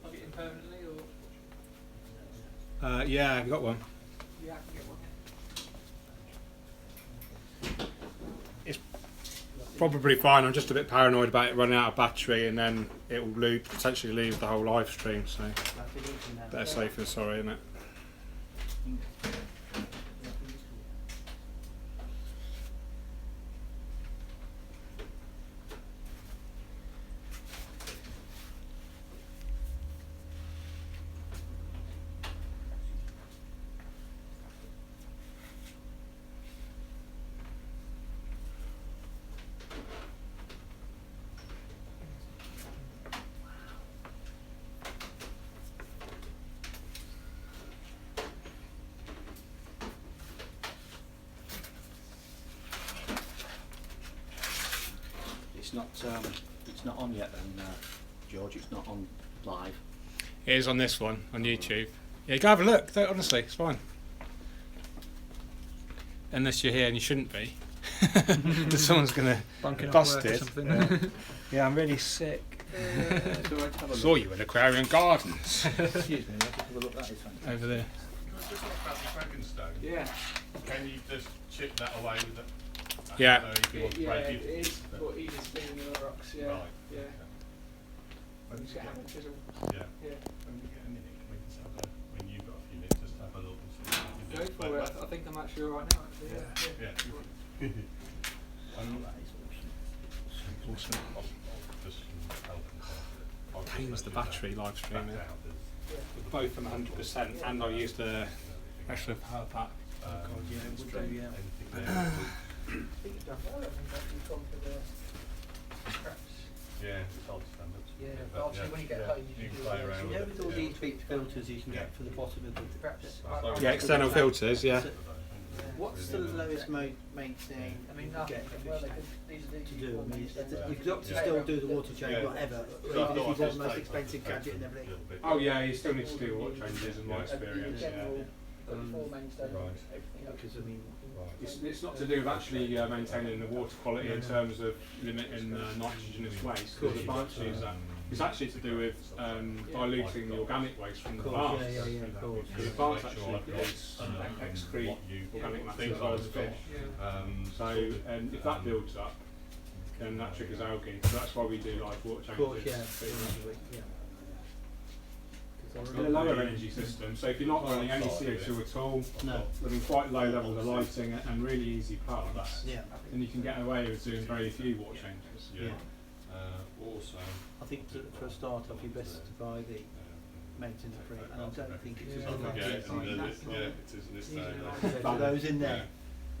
plug it in permanently, or Yeah, I've got one. yeah, I can get one. Probably fine. I'm just a bit paranoid about it running out of battery and then it will potentially lose the whole live stream. So better safe than sorry, isn't it? It's not on yet then, George, it's not on live. It is on this one on YouTube. Yeah, go have a look. Honestly, it's fine. Unless you're here and you shouldn't be. Someone's going to bust it. Yeah, I'm really sick. Saw you at Aquarium Gardens. Excuse me, let's have a look. That is fantastic. Over there. Just like about the dragonstone. Yeah. Can you just chip that away with it? Yeah. If you want to Yeah, break it it. is, but easy spinning the other rocks, yeah. Right. Yeah. When Just get hammer and chisel. Yeah. Yeah. When we get a minute, we can just have a, when you've got a few minutes, just have a look and see what you Go can do. for it. I think I'm actually alright now, actually. Yeah. Yeah. Awesome. Just help and Pains the battery live streaming. Both am 100% and I used the extra power pack. God, yeah, it would do, yeah. I think it's done well. I think you've gone for the scraps. Yeah, it's hard to stand up. Yeah, but obviously when you get home, you can can play do around You with know, it. with all Yeah. these big filters you can get for the bottom of the scraps. Yeah, external filters, yeah. What's the lowest maintain I mean, you nothing. get Well, they could easily to do? I mean, Yeah. you've got to still do the water change, Yeah. whatever, So I even if thought you I'd want the just most take expensive that gadget and a everything. little bit. Oh yeah, you still need to do water changes in my In experience. Yeah. general, but before mainstay, Right. everything else. Because I mean, It's not to do with actually maintaining the water quality in terms of limiting nitrogenous waste. Because the plants use that. It's actually to do with diluting the organic waste from the of course, plants. yeah, of course. Because the plants actually produce excrete organic matter as well as fish. So if that builds up, then that triggers algae. So that's why we do like water Of course, changes. yeah. In a lower energy system, so if you're not running any CO2 at all, No. running quite low levels of lighting and really easy plants, Yeah. then you can get away with doing very few water changes. Yeah. Also, I think for a start off, you're best to buy the maintenance free, and I don't think it's as don't good forget, as yeah, it is in this day. for those in there.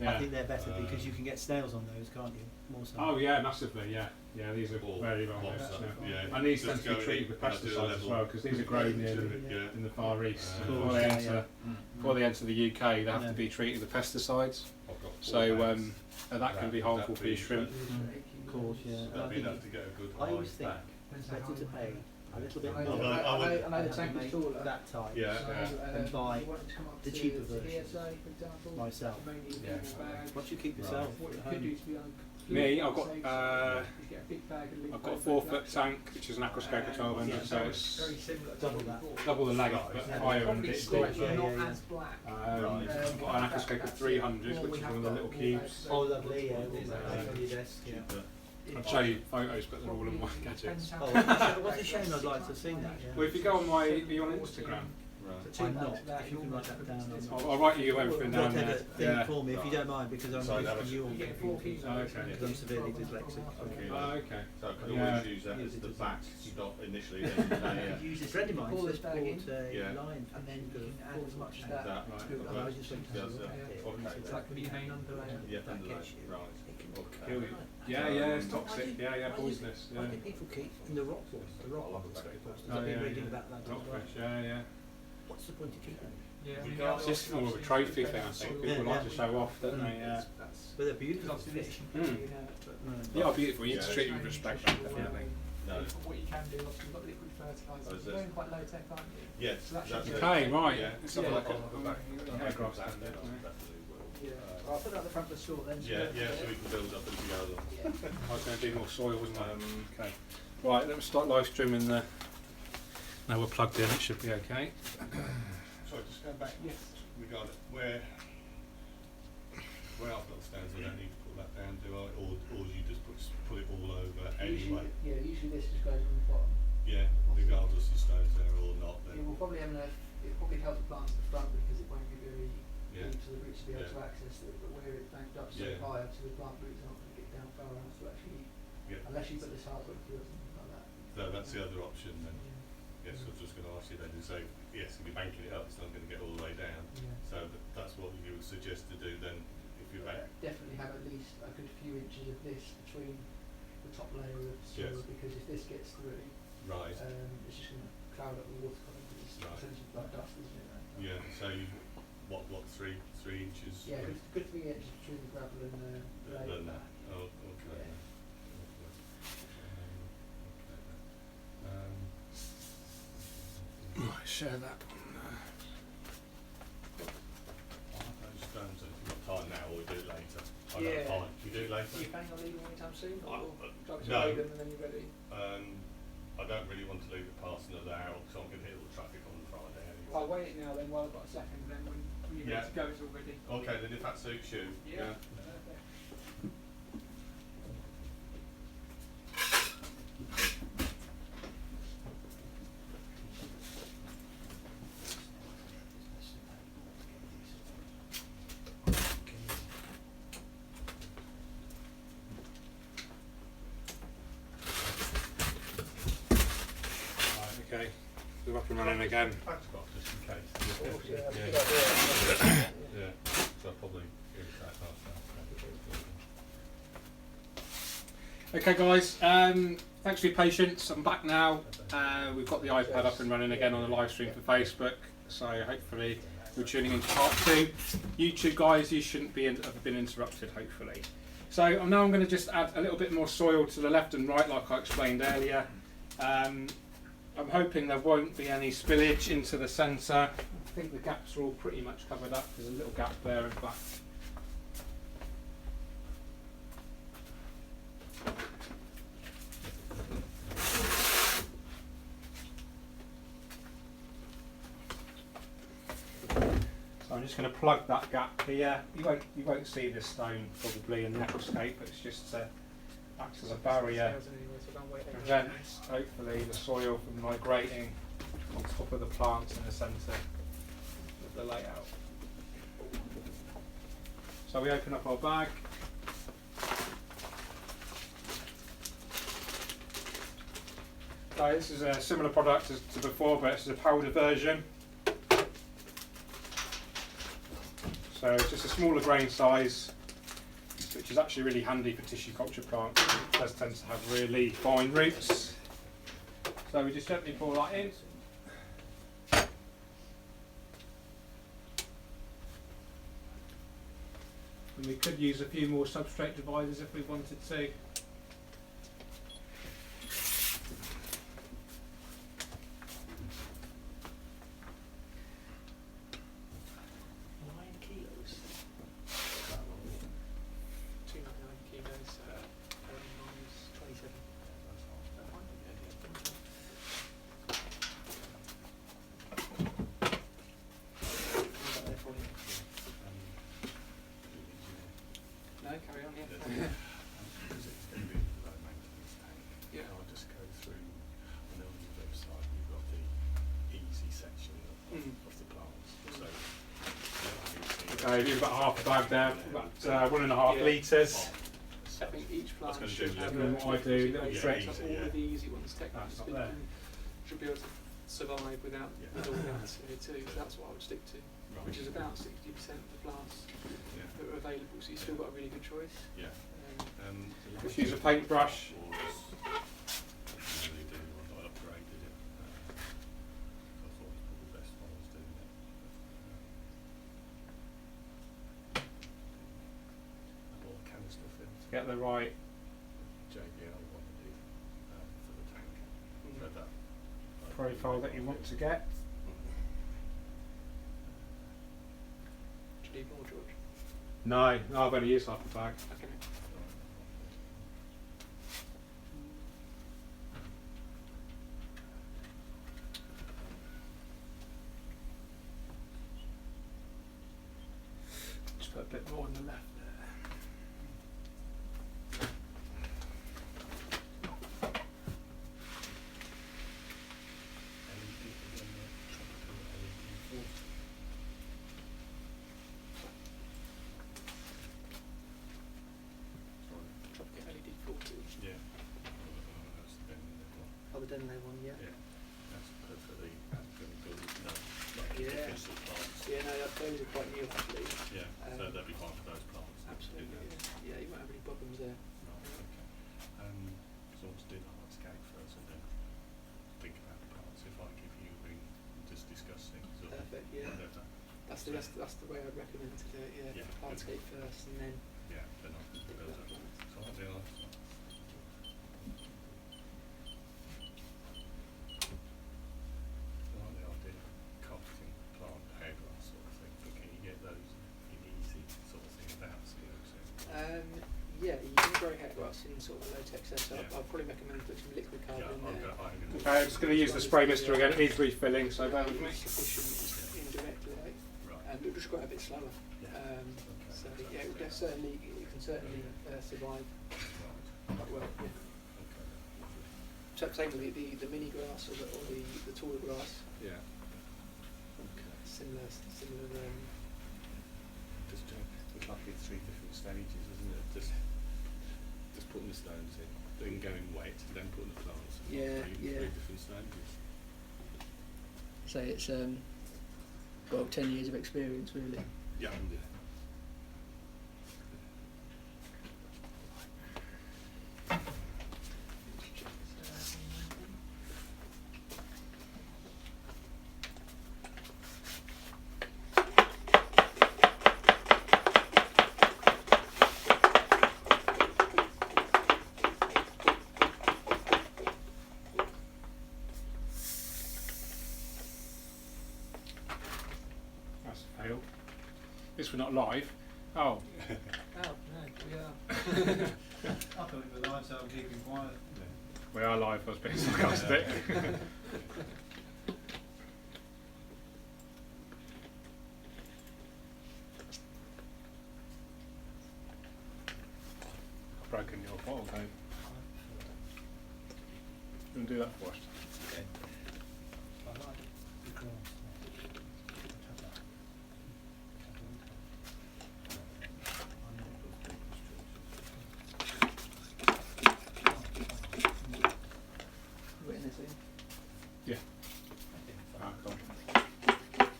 Yeah. I think they're better because you can get snails on those, can't you? More so. Oh yeah, massively. Yeah, yeah. These are Or very well lots mixed. of- Yeah. yeah. And these Just tend to be go treated with when I do a pesticides as level- well because these are grown Yeah. in the Far East. Of Before course, they yeah, enter, yeah. before they enter the UK, they have Yeah. to be treated with pesticides. I've got 4 So bags. that can be harmful for your shrimp. Of course, yeah. And I That'd be think enough to get a good I always high think back. it's better to pay a little bit I more. know, I know the tank is taller. That type. Yeah, So, yeah. And buy if you wanted to come up the to cheaper here, versions say, for example, myself. you may need a Yeah. big bag. Once you keep Right. yourself What you at could home. do to be on Me, I've got safe, is get a big bag and leave I've got a both 4-foot bags. tank, which is an aquascape at 12 Yeah. inches, so it's Very similar to double what that. before. double the length Right. but Yeah. higher and Probably it's slightly deeper. Yeah, not yeah, as black. Right. I've got an aquascape of 300, which is one of the little cubes. Oh, lovely, yeah. Is that Hang on your desk, yeah. I'd show you photos, but they're all in my gadgets. Oh, what's a shame I'd like to have seen that, yeah. Well, if you go on are you on Instagram? Right. I'm not, if you can write that down. I'll write you everything down Whatever there. thing Yeah. for me, if you don't mind, because I'm So used that to was- you all. You get 4 kilos. Oh, okay. Because I'm severely dyslexic. Okay. Oh, okay. So I could Yeah. always use that as the back, not initially then layer. Use a friend of mine Pull just this bag in. bought a Yeah. line And then you can add as much as That, that. right. to it. And I was just thinking, Does look that. at it, Okay. and So that could be your main underlayer. Yeah, that underlayer, gets you. right. It can Okay. Kill you. Yeah, yeah, it's toxic. Yeah, yeah, poisonous. Why Yeah. do people keep in the rock wall? The rock wall. Oh, I've been yeah, reading yeah. about that as well. Rockfish, yeah, yeah. What's the point of keeping them? Yeah, I mean, It's just more of a trophy thing, I think. People Yeah, like yeah. to show off, don't they? Yeah. But they're beautiful Obviously this fish. can Mm. be, but They are beautiful. You need to Yeah. treat them with respect, definitely. No. what you can do, obviously you've got liquid fertiliser. Oh, is You're this? going quite low tech, aren't you? Yes, So that that's should it. be Okay, right. Yeah. Let's have a look at I'll have a back. the hair graphs That down there. definitely will. Yeah. I'll put that at the front of the store then. Yeah, yeah, so we can build up as we go along. I was going to do more soil, wasn't I? Okay. Right, let me start live streaming the. Now we're plugged in, it should be okay. Sorry, just going back, yes, regarding where I've got the stones, I don't need to put that down, do I? Or do you just put it all over anyway? Usually this just goes on the bottom. Yeah, regardless of stones there or not, It then, will probably have enough, it will probably help the plants at the front because it won't be very yeah, deep to the roots to be able Yeah. to access it, but where it's banked up so Yeah. high, so the plant roots aren't going to get down far enough to actually, yeah. unless you put this hardwood through or something like that. So that's the other option then. Yeah. Yes, I was just going to ask you then to say, yes, if you're banking it up, it's not going to get all the way down. Yeah. So that's what you would suggest to do then, if you're bank. Definitely have at least a good few inches of this between the top layer of soil Yes. because if this gets through, Right. it's just going to cloud up the water column because it's Right. essentially like dust, isn't it? Right? Yeah, so you, what, 3 inches? Yeah, good 3 inches between the gravel and the layer. Than that. Oh, okay. Yeah. Right, share that. I'll have those stones if you've got time now, or we do it later. I don't Yeah. have time. You do it Are later? you planning on leaving anytime soon? Or No. try to load them and then you're ready? I don't really want to leave it past another hour because I'm going to hit all the traffic on Friday anyway. I'll wait it now then while I've got a second, then when you're Yeah. ready to go it's all ready. Okay, then if that suits you. Yeah. Right, okay. We're up and running again. Photograph just in case. Yeah, that's a Yeah. good idea. Yeah, so I'll probably give it that half. Okay, guys. Thanks for your patience. I'm back now. We've got the iPad up and running again on the live stream for Facebook. So hopefully you're tuning into part 2. YouTube guys, you shouldn't be have been interrupted. Hopefully. So now I'm going to just add a little bit more soil to the left and right, like I explained earlier. I'm hoping there won't be any spillage into the centre. I think the gaps are all pretty much covered up. There's a little gap there, in fact. So I'm just going to plug that gap here. You won't see this stone probably in the aquascape, but it's just acts as a barrier. Prevents hopefully the soil from migrating on top of the plants in the centre of the layout. So we open up our bag. So this is a similar product to before, but it's a powder version. So it's just a smaller grain size, which is actually really handy for tissue culture plants. It does tend to have really fine roots. So we just gently pour that in. And we could use a few more substrate dividers if we wanted to. No, carry on, yeah. Because it's going to be a low maintenance tank. Yeah. I'll just go through, I know on your website you've got the easy section of the plants. So, You've got half a bag there, about 1.5 Yeah. litres. I think each plant gonna should do have little- a what I do, little basic trick. of all Yeah. of the easy ones, technically That's not speaking, there. should be able to survive without Yeah. with all that here too. So that's what I would stick to, Right. which is about 60% of the plants Yeah. that are available. So you've still got a really good choice. Yeah. Just use a paintbrush. Or just, really do, I upgraded it. I thought it was probably best while I was doing it. A lot of canister films. Get the right JBL one I did for the tank. So that profile that you want to get. Do you need more, George? No, I've only used half a bag. Okay. Just put a bit more on the left there. Tropical LED 40. Yeah. That's the Oh, the Denley one, yeah. Yeah. That's perfectly good. No, like Yeah. official plants. Yeah, no, those are quite new actually. Yeah. So Um, they'll be fine for those plants. Absolutely, yeah. Yeah, you won't have any problems there. Right, okay. So I'll just do the hardscape first and then think about the plants. If I give you a ring and just discuss things or Perfect, yeah. whatever. That's the way I'd recommend to do it, yeah. Yeah, good. Hardscape first and then Yeah, then I can think build about up. plants. So I'll do that. I like the idea of carpeting plant hair grass sort of thing, but can you get those in easy sort of thing without CO2? Yeah, you can grow hair grass in sort of a low-tech setup. Yeah. I'd probably recommend put some liquid Yeah, carbon in there. I'm gonna Okay, I'm just going to use the spray mister again. It needs refilling, so bear with me. Sufficient indirect light, Right. and it'll just grow a bit slower. Yeah. So yeah, it can certainly survive Right. quite well. Yeah. Okay. So same with the mini grass or the taller grass. Yeah. Okay. Similar. Just it's like it's 3 different stages, isn't it? Just putting the stones in, then going wet, then putting the plants in. Yeah, Three yeah. different stages. So it's 10 years of experience really. Yeah. That's a fail. This we're not live. Oh, Oh no, we are. I thought it was live, so I'm keeping quiet. we are live. I was being sarcastic. I've broken your bottle, Dave. You want to do that for us? Okay. I like the grass. Written this in. Yeah. Ah, cool.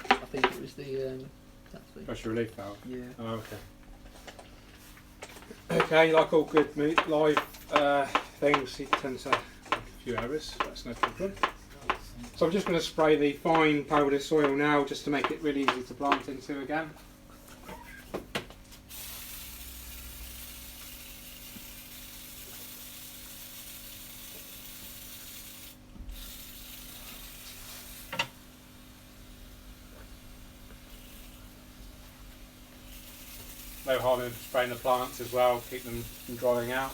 I think it was the That's the Pressure relief valve. yeah. Oh, okay. Okay, like all good live things, you tend to have a few errors. That's no problem. So I'm just going to spray the fine powdered soil now, just to make it really easy to plant into again. No harm in spraying the plants as well, keep them from drying out.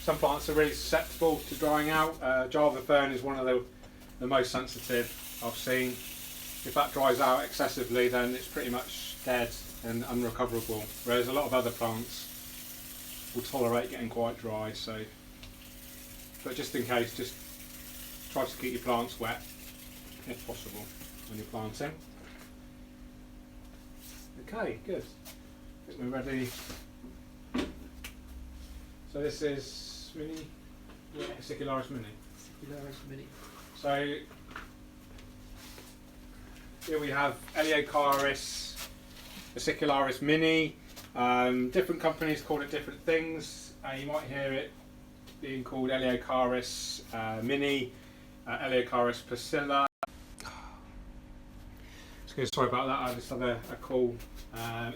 Some plants are really susceptible to drying out. Java fern is one of the most sensitive I've seen. If that dries out excessively, then it's pretty much dead and unrecoverable, whereas a lot of other plants will tolerate getting quite dry. So, but just in case, just try to keep your plants wet if possible when you're planting. Okay, good. I think we're ready. So this is Mini, Yeah. Acicularis Mini. Acicularis Mini. So here we have Eleocharis Acicularis Mini. Different companies call it different things. You might hear it being called Eleocharis Mini, Eleocharis Placilla. Sorry about that, I just had a call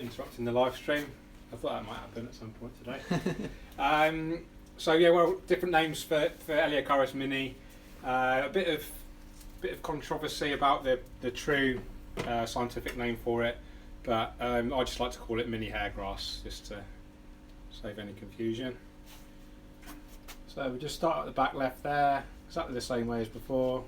interrupting the live stream. I thought that might happen at some point today. So yeah, well, different names for Eleocharis Mini. A bit of controversy about the true scientific name for it, but I just like to call it mini hairgrass, just to save any confusion. So we just start at the back left there, exactly the same way as before.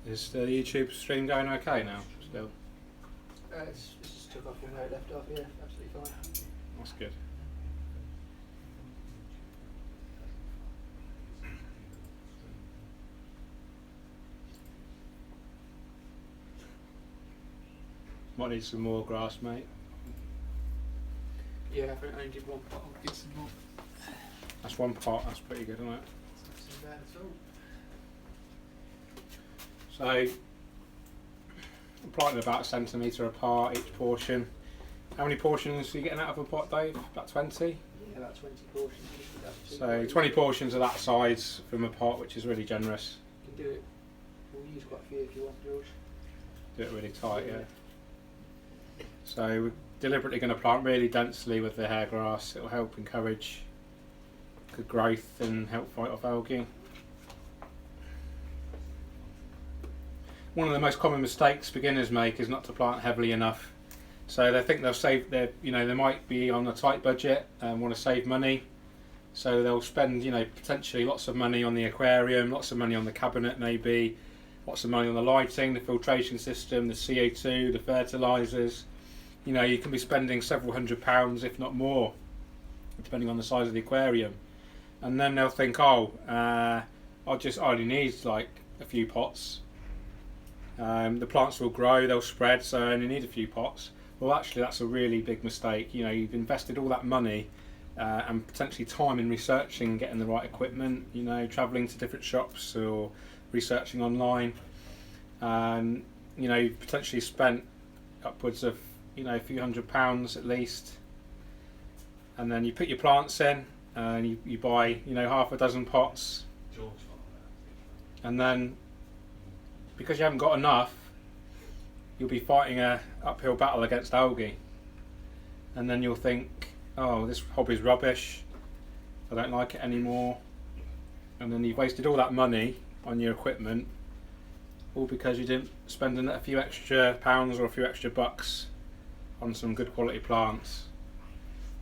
Is the YouTube stream going okay now? Still? It's just took off from where it left off, yeah, absolutely fine. That's good. Might need some more grass, mate. Yeah, I think I only did one pot, I'll get some more. That's one pot, that's pretty good, isn't it? It's not so bad at all. So, I'm planting about a centimetre apart each portion. How many portions are you getting out of a pot, Dave? About 20? Yeah, about 20 portions. So 20 portions of that size from a pot, which is really generous. You can do it. We'll use quite a few if you want, George. Do it really tight, yeah. So we're deliberately going to plant really densely with the hair grass. It will help encourage good growth and help fight off algae. One of the most common mistakes beginners make is not to plant heavily enough. So they think they'll save their, they might be on a tight budget and want to save money. So they'll spend, potentially lots of money on the aquarium, lots of money on the cabinet maybe, lots of money on the lighting, the filtration system, the CO2, the fertilisers. You can be spending several £100s, if not more, depending on the size of the aquarium. And then they'll think, I only need like a few pots. The plants will grow, they'll spread, so I only need a few pots. Well, actually, that's a really big mistake. You've invested all that money and potentially time in researching and getting the right equipment, travelling to different shops or researching online. You've potentially spent upwards of, a few £100s at least. And then you put your plants in and you buy, half a dozen pots. And then, because you haven't got enough, you'll be fighting a uphill battle against algae. And then you'll think, this hobby's rubbish, I don't like it anymore. And then you've wasted all that money on your equipment, all because you didn't spend a few extra pounds or a few extra bucks on some good quality plants.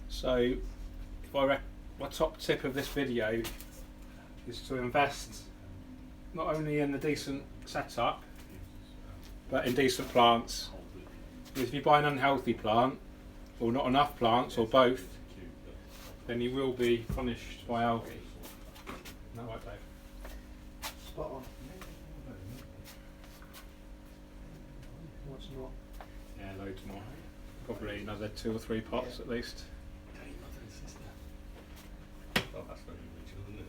So my top tip of this video is to invest not only in the decent setup, but in decent plants. If you buy an unhealthy plant, or not enough plants, or both, then you will be punished by algae. Isn't that right, Dave? Spot on. What's not? Yeah, loads more. Probably another 2 or 3 pots at least. Oh, that's very original, isn't it?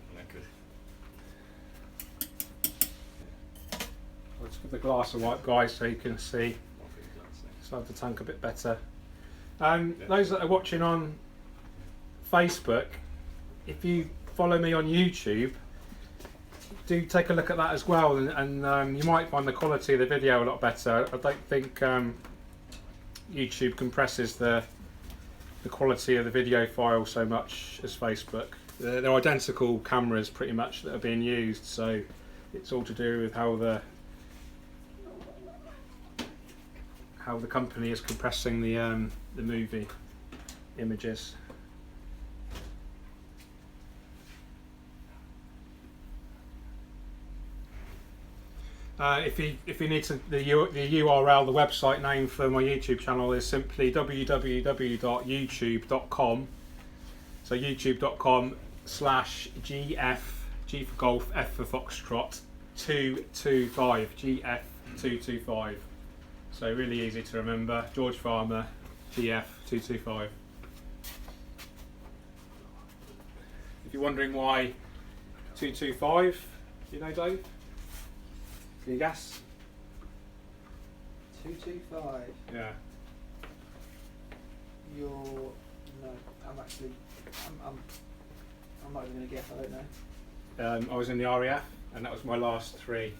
with the glass of white guys so you can see inside the tank a bit better. Those that are watching on Facebook, if you follow me on YouTube, do take a look at that as well, and you might find the quality of the video a lot better. I don't think YouTube compresses the quality of the video file so much as Facebook. They're identical cameras pretty much that are being used, so it's all to do with how the company is compressing the movie images. If you need to, the URL, the website name for my YouTube channel is simply www.youtube.com. So youtube.com/GF, G for golf, F for foxtrot, 225, GF 225. So really easy to remember. George Farmer, GF 225. If you're wondering why 225, you know, Dave? Can you guess? 225. Yeah. No, I'm actually, I'm not even going to guess, I don't know. I was in the RAF, and that was my last 3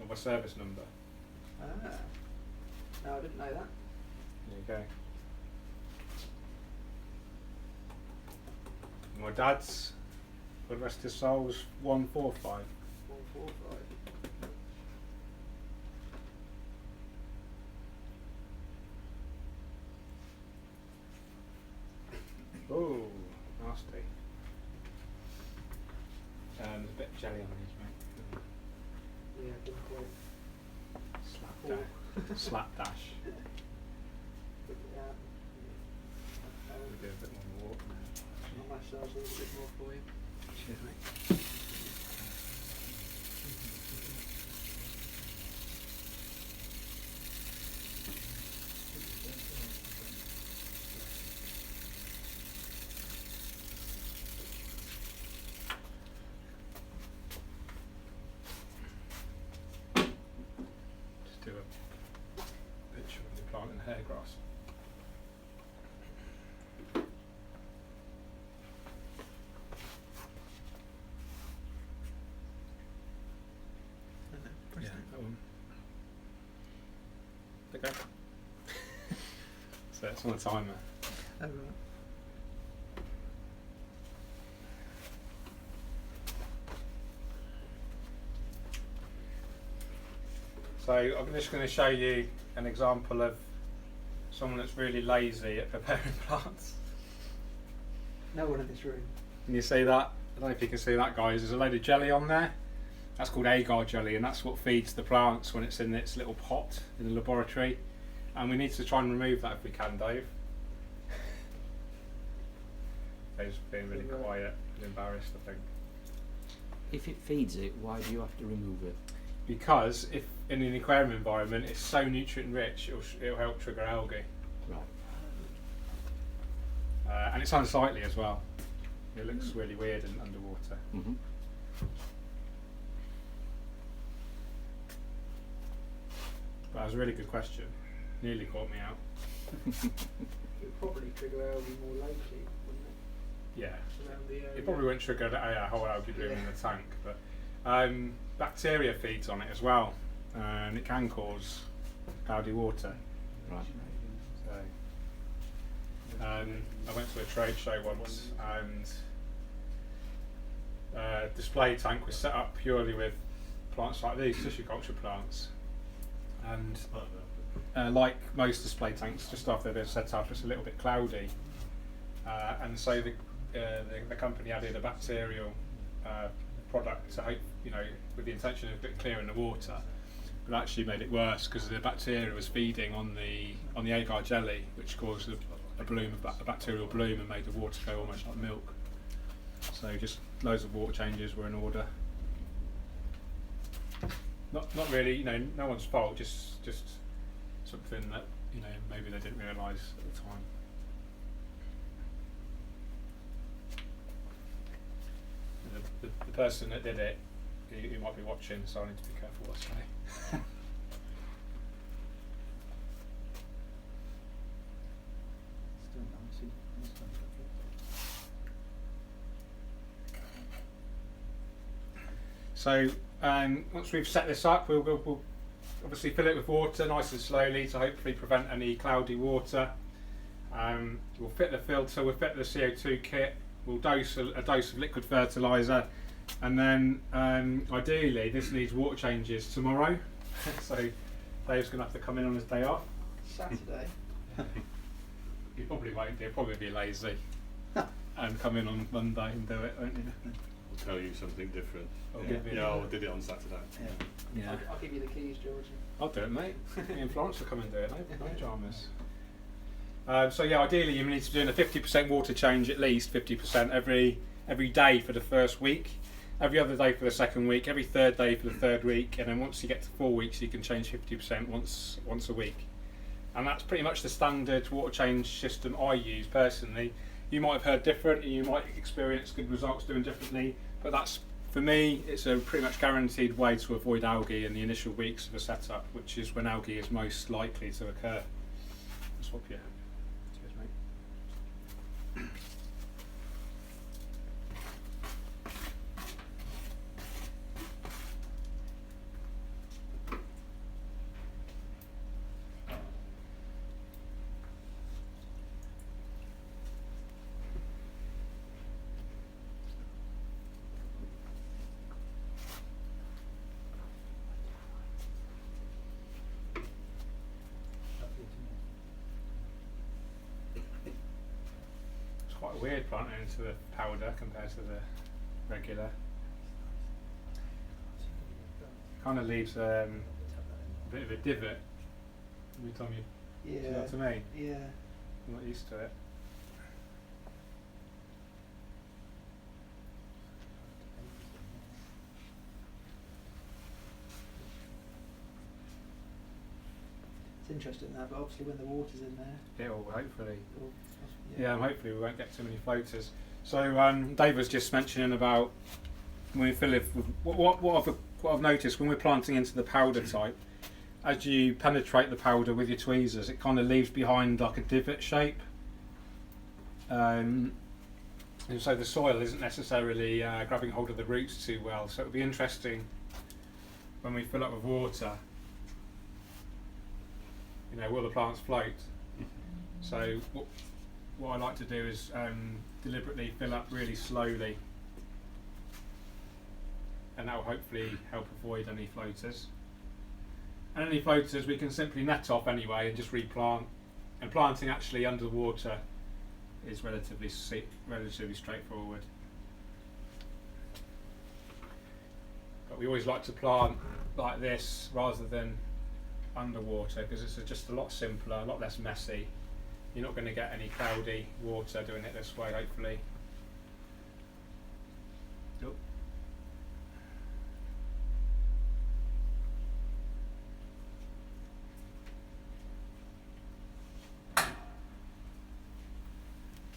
of my service number. Ah, no, I didn't know that. There you go. My dad's, for the rest of his soul, was 145. 145. Oh, nasty. There's a bit of jelly on these, mate. Yeah, good point. Slap dash. Slap dash. Yeah. We'll do a bit more water now. I'll massage a little bit more for you. Cheers, mate. Just do a picture of the plant and hair grass. Yeah, that one. Okay. So it's on a timer. Oh, right. So I'm just going to show you an example of someone that's really lazy at preparing plants. No one in this room. Can you see that? I don't know if you can see that, guys. There's a load of jelly on there. That's called agar jelly, and that's what feeds the plants when it's in its little pot in the laboratory. And we need to try and remove that if we can, Dave. Dave's being really quiet and embarrassed, I think. If it feeds it, why do you have to remove it? Because if in an aquarium environment it's so nutrient rich, it'll help trigger algae. Right. And it's unsightly as well. It looks really weird underwater. Mm-hmm. But that was a really good question. Nearly caught me out. It would probably trigger algae more locally, wouldn't it? Yeah. Around the area. It probably won't trigger a whole algae bloom in the tank, but bacteria feeds on it as well, and it can cause cloudy water. Right. So, I went to a trade show once, and display tank was set up purely with plants like these, tissue culture plants. And like most display tanks, just after they're set up, it's a little bit cloudy, and so the company added a bacterial product to hope, with the intention of clearing the water, but actually made it worse because the bacteria was feeding on the agar jelly, which caused a bacterial bloom and made the water go almost like milk. So just loads of water changes were in order. Not really, no one's fault. Just something that maybe they didn't realise at the time. The person that did it, he might be watching, so I need to be careful what I say. So once we've set this up, we'll obviously fill it with water nice and slowly to hopefully prevent any cloudy water. We'll fit the filter, we'll fit the CO2 kit, we'll dose a dose of liquid fertiliser, and then ideally this needs water changes tomorrow. So Dave's going to have to come in on his day off. Saturday. He probably won't, he'll probably be lazy and come in on Monday and do it, won't you? I'll tell you something different. Yeah. I did it on Saturday. Yeah. I'll give you the keys, George. I'll do it, mate. Me and Florence will come and do it, no dramas. So yeah, ideally you need to be doing a 50% water change, at least 50% every day for the first week, every other day for the second week, every third day for the third week, and then once you get to 4 weeks you can change 50% once a week. And that's pretty much the standard water change system I use personally. You might have heard different, and you might experience good results doing differently, but that's, for me, it's a pretty much guaranteed way to avoid algae in the initial weeks of a setup, which is when algae is most likely to occur. I'll swap you. Cheers, mate. It's quite a weird planting into the powder compared to the regular. Kind of leaves a bit of a divot every time you see what I mean? Yeah. I'm not used to it. It's interesting that, but obviously when the water's in there, It'll hopefully. it'll, Yeah, and hopefully we won't get too many floaters. So Dave was just mentioning about when we fill it with what I've noticed when we're planting into the powder type, as you penetrate the powder with your tweezers, it kind of leaves behind like a divot shape, and so the soil isn't necessarily grabbing hold of the roots too well. So it'll be interesting when we fill up with water. You know, will the plants float? So what I like to do is deliberately fill up really slowly, and that will hopefully help avoid any floaters. And any floaters we can simply net off anyway and just replant. And planting actually underwater is relatively straightforward. But we always like to plant like this rather than underwater because it's just a lot simpler, a lot less messy. You're not going to get any cloudy water doing it this way, hopefully. Oop.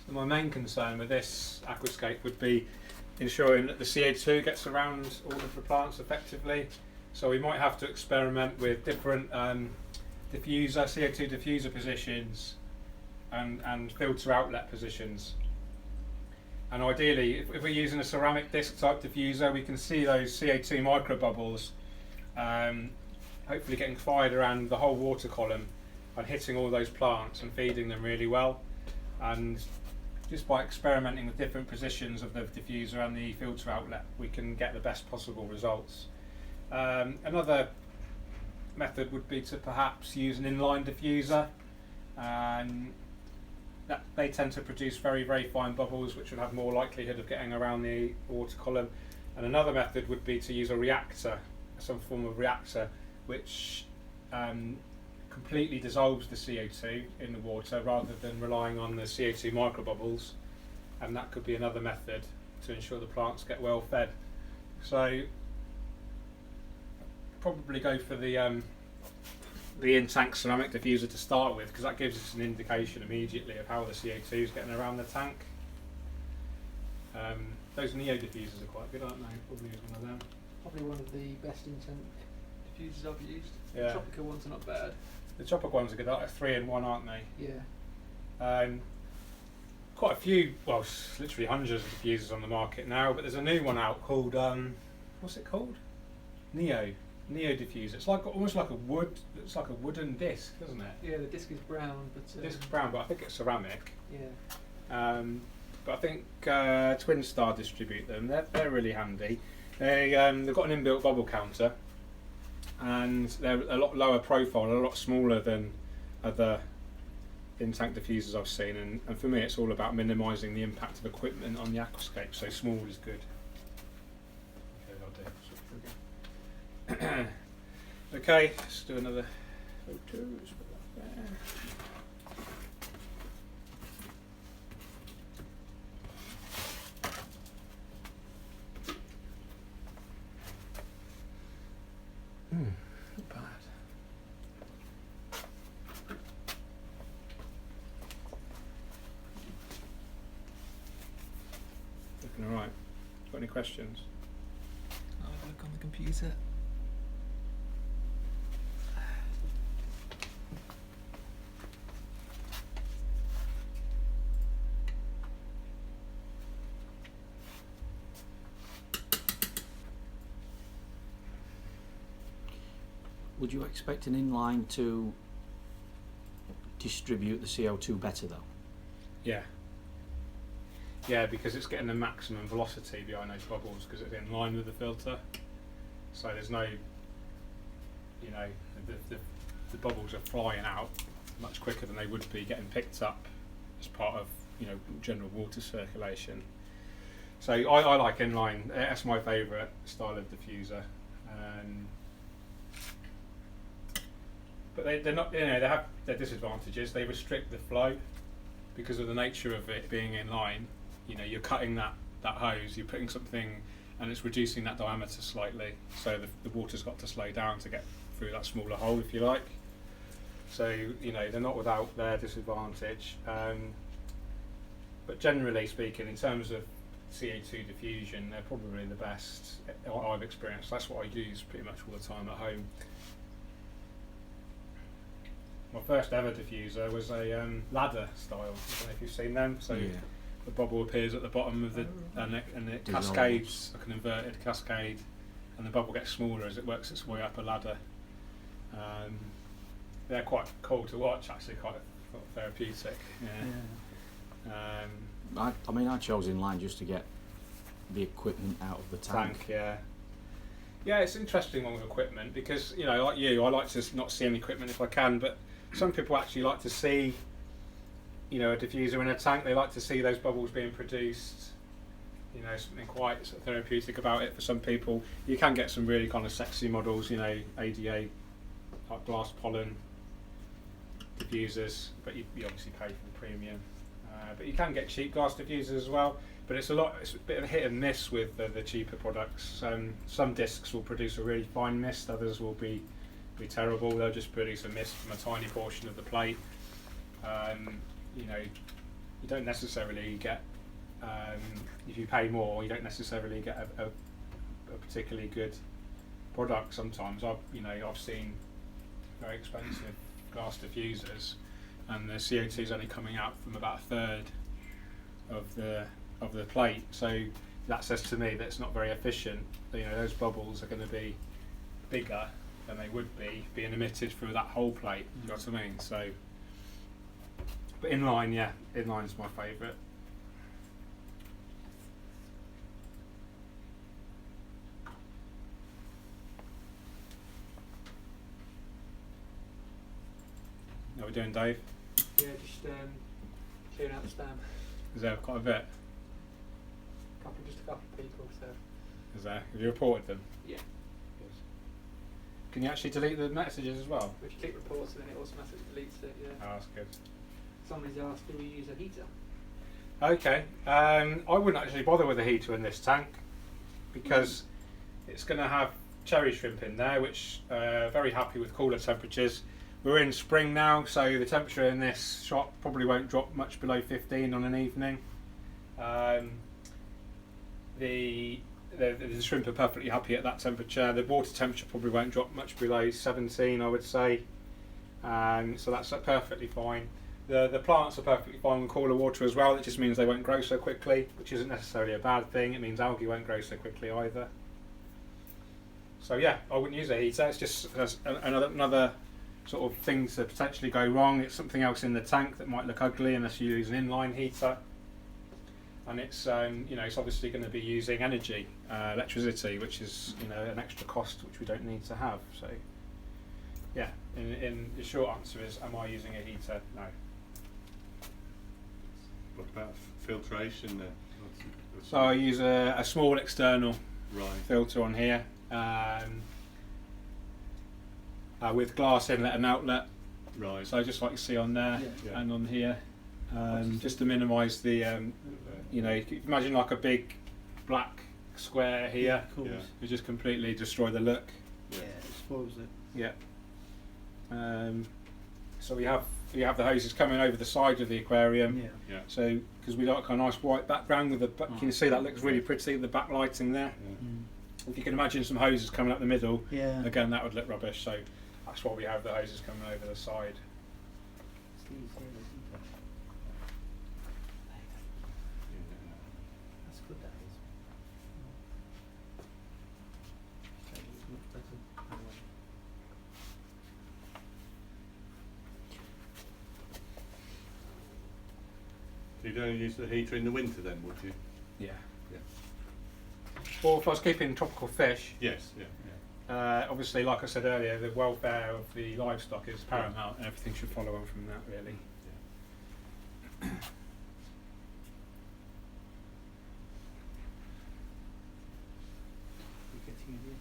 So my main concern with this aquascape would be ensuring that the CO2 gets around all of the plants effectively. So we might have to experiment with different CO2 diffuser positions and filter outlet positions. And ideally, if we're using a ceramic disc type diffuser, we can see those CO2 micro bubbles hopefully getting fired around the whole water column and hitting all those plants and feeding them really well. And just by experimenting with different positions of the diffuser and the filter outlet, we can get the best possible results. Another method would be to perhaps use an inline diffuser. That they tend to produce very, very fine bubbles which would have more likelihood of getting around the water column. And another method would be to use a reactor, some form of reactor, which completely dissolves the CO2 in the water rather than relying on the CO2 microbubbles. And that could be another method to ensure the plants get well fed. So probably go for the in-tank ceramic diffuser to start with, because that gives us an indication immediately of how the CO2 is getting around the tank. Those Neo diffusers are quite good, aren't they? Probably use one of them. probably one of the best in-tank diffusers I've used. Yeah. The tropical ones are not bad. The tropical ones are good, like 3-in-1, aren't they? Yeah. Quite a few, well, literally hundreds of diffusers on the market now, but there's a new one out called what's it called? Neo diffuser. It's like almost like a wood. It's like a wooden disc, doesn't it? Yeah, the disc is brown, but The disc's brown, but I think it's ceramic. yeah. But I think Twin Star distribute them. They're really handy. They've got an inbuilt bubble counter, and they're a lot lower profile, a lot smaller than other in-tank diffusers I've seen. And for me, it's all about minimising the impact of equipment on the aquascape. So small is good. Okay, I'll do. Okay, let's do another photo. Let's put that there. Not bad. Looking alright. Got any questions? I'll have a look on the computer. Would you expect an inline to distribute the CO2 better though? Yeah. Yeah, because it's getting the maximum velocity behind those bubbles because it's in line with the filter. So there's no, you know, the bubbles are flying out much quicker than they would be getting picked up as part of, you know, general water circulation. So I like inline. That's my favourite style of diffuser. But they're not, you know, they have their disadvantages. They restrict the flow because of the nature of it being in line. You know, you're cutting that hose, you're putting something, and it's reducing that diameter slightly. So the water's got to slow down to get through that smaller hole, if you like. So, you know, they're not without their disadvantage. But generally speaking, in terms of CO2 diffusion, they're probably the best I've experienced. That's what I use pretty much all the time at home. My first ever diffuser was a ladder style. I don't know if you've seen them. So Yeah. the bubble appears at the bottom of the and it Dissolves. cascades like an inverted cascade, and the bubble gets smaller as it works its way up a ladder. They're quite cool to watch, actually, quite therapeutic. Yeah. I mean, I chose inline just to get the equipment out of the tank. Yeah. Yeah, it's an interesting one with equipment because, you know, like you, I like to not see any equipment if I can, but some people actually like to see, you know, a diffuser in a tank. They like to see those bubbles being produced. You know, something quite sort of therapeutic about it for some people. You can get some really kind of sexy models, you know, ADA, like glass pollen diffusers, but you obviously pay for the premium. But you can get cheap glass diffusers as well. But it's a bit of a hit and miss with the cheaper products. Some discs will produce a really fine mist, others will be terrible. They'll just produce a mist from a tiny portion of the plate. You know, you don't necessarily get, if you pay more, you don't necessarily get a particularly good product. Sometimes I've seen very expensive glass diffusers, and the CO2 is only coming out from about a third of the plate. So that says to me that it's not very efficient. You know, those bubbles are going to be bigger than they would be being emitted through that whole plate. You know what I mean? So, but inline, yeah, inline's my favourite. How are we doing, Dave? Yeah, just clearing out the spam. Is there quite a bit? Just a couple of people, so. Is there? Have you reported them? Yeah. Yes. Can you actually delete the messages as well? If you click reports, then it automatically deletes it, yeah. Oh, that's good. Somebody's asked, do we use a heater? Okay, I wouldn't actually bother with a heater in this tank because it's going to have cherry shrimp in there, which are very happy with cooler temperatures. We're in spring now, so the temperature in this shop probably won't drop much below 15 on an evening. The shrimp are perfectly happy at that temperature. The water temperature probably won't drop much below 17, I would say. So that's perfectly fine. The plants are perfectly fine with cooler water as well. It just means they won't grow so quickly, which isn't necessarily a bad thing. It means algae won't grow so quickly either. So yeah, I wouldn't use a heater. It's just another sort of thing to potentially go wrong. It's something else in the tank that might look ugly unless you use an inline heater. And it's it's obviously going to be using energy, electricity, which is an extra cost which we don't need to have. So yeah, in the short answer is, am I using a heater? No. What about filtration then? So I use a small external filter on here with glass inlet and outlet. Right. So just like you see on there Yeah. and on here, just to minimise the you can imagine like a big black square here. Of course. Yeah. You just completely destroy the look. Yeah, it spoils it. Yeah. So we have the hoses coming over the side of the aquarium. Yeah. Yeah. So because we like a nice white background with the you can see that looks really pretty, the backlighting there. Yeah. If you can imagine some hoses coming up the middle, Yeah. again that would look rubbish. So that's why we have the hoses coming over the side. It's easier, isn't it? That's good, that is. Okay, it's much better. So you don't use the heater in the winter then, would you? Yeah. Yeah. Or if I was keeping tropical fish, Yes. Yeah. obviously, like I said earlier, the welfare of the livestock is paramount, and everything should follow on from that, really. You're getting in the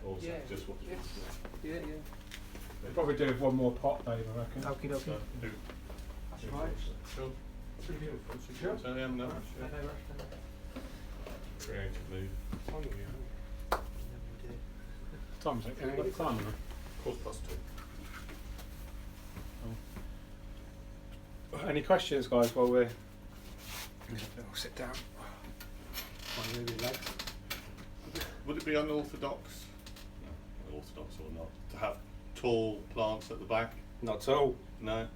Also, Yeah. just what you Yeah, yeah. We'll probably do with one more pot, Dave, I reckon. Okie dokie. That's right. Sure. Sure. So yeah, no. No, no rush, no rush. Creative move. Time's it? Any got time? 2:15. Any questions, guys, while we're... I'll sit down. Would it be unorthodox? No, orthodox or not, to have tall plants at the back? Not at all. No.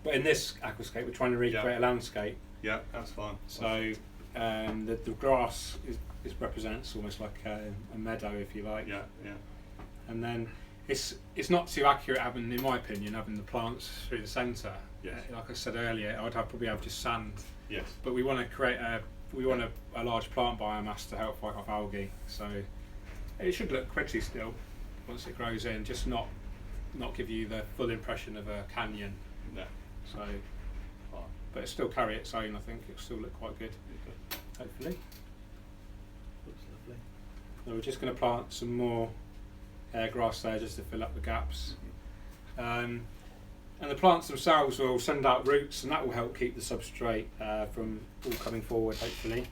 But in this aquascape, we're trying to recreate a landscape. Yeah, that's fine. So the grass represents almost like a meadow, if you like. Yeah, yeah. And then it's not too accurate having, in my opinion, having the plants through the centre. Yes. Like I said earlier, I'd probably have just sand. Yes. But we want to create a large plant biomass to help fight off algae. So it should look pretty still once it grows in, just not give you the full impression of a canyon. No. So, Fine. but it still carry its own. I think it'll still look quite good. Hopefully. Looks lovely. So we're just going to plant some more air grass there just to fill up the gaps. And the plants themselves will send out roots, and that will help keep the substrate from all coming forward, hopefully.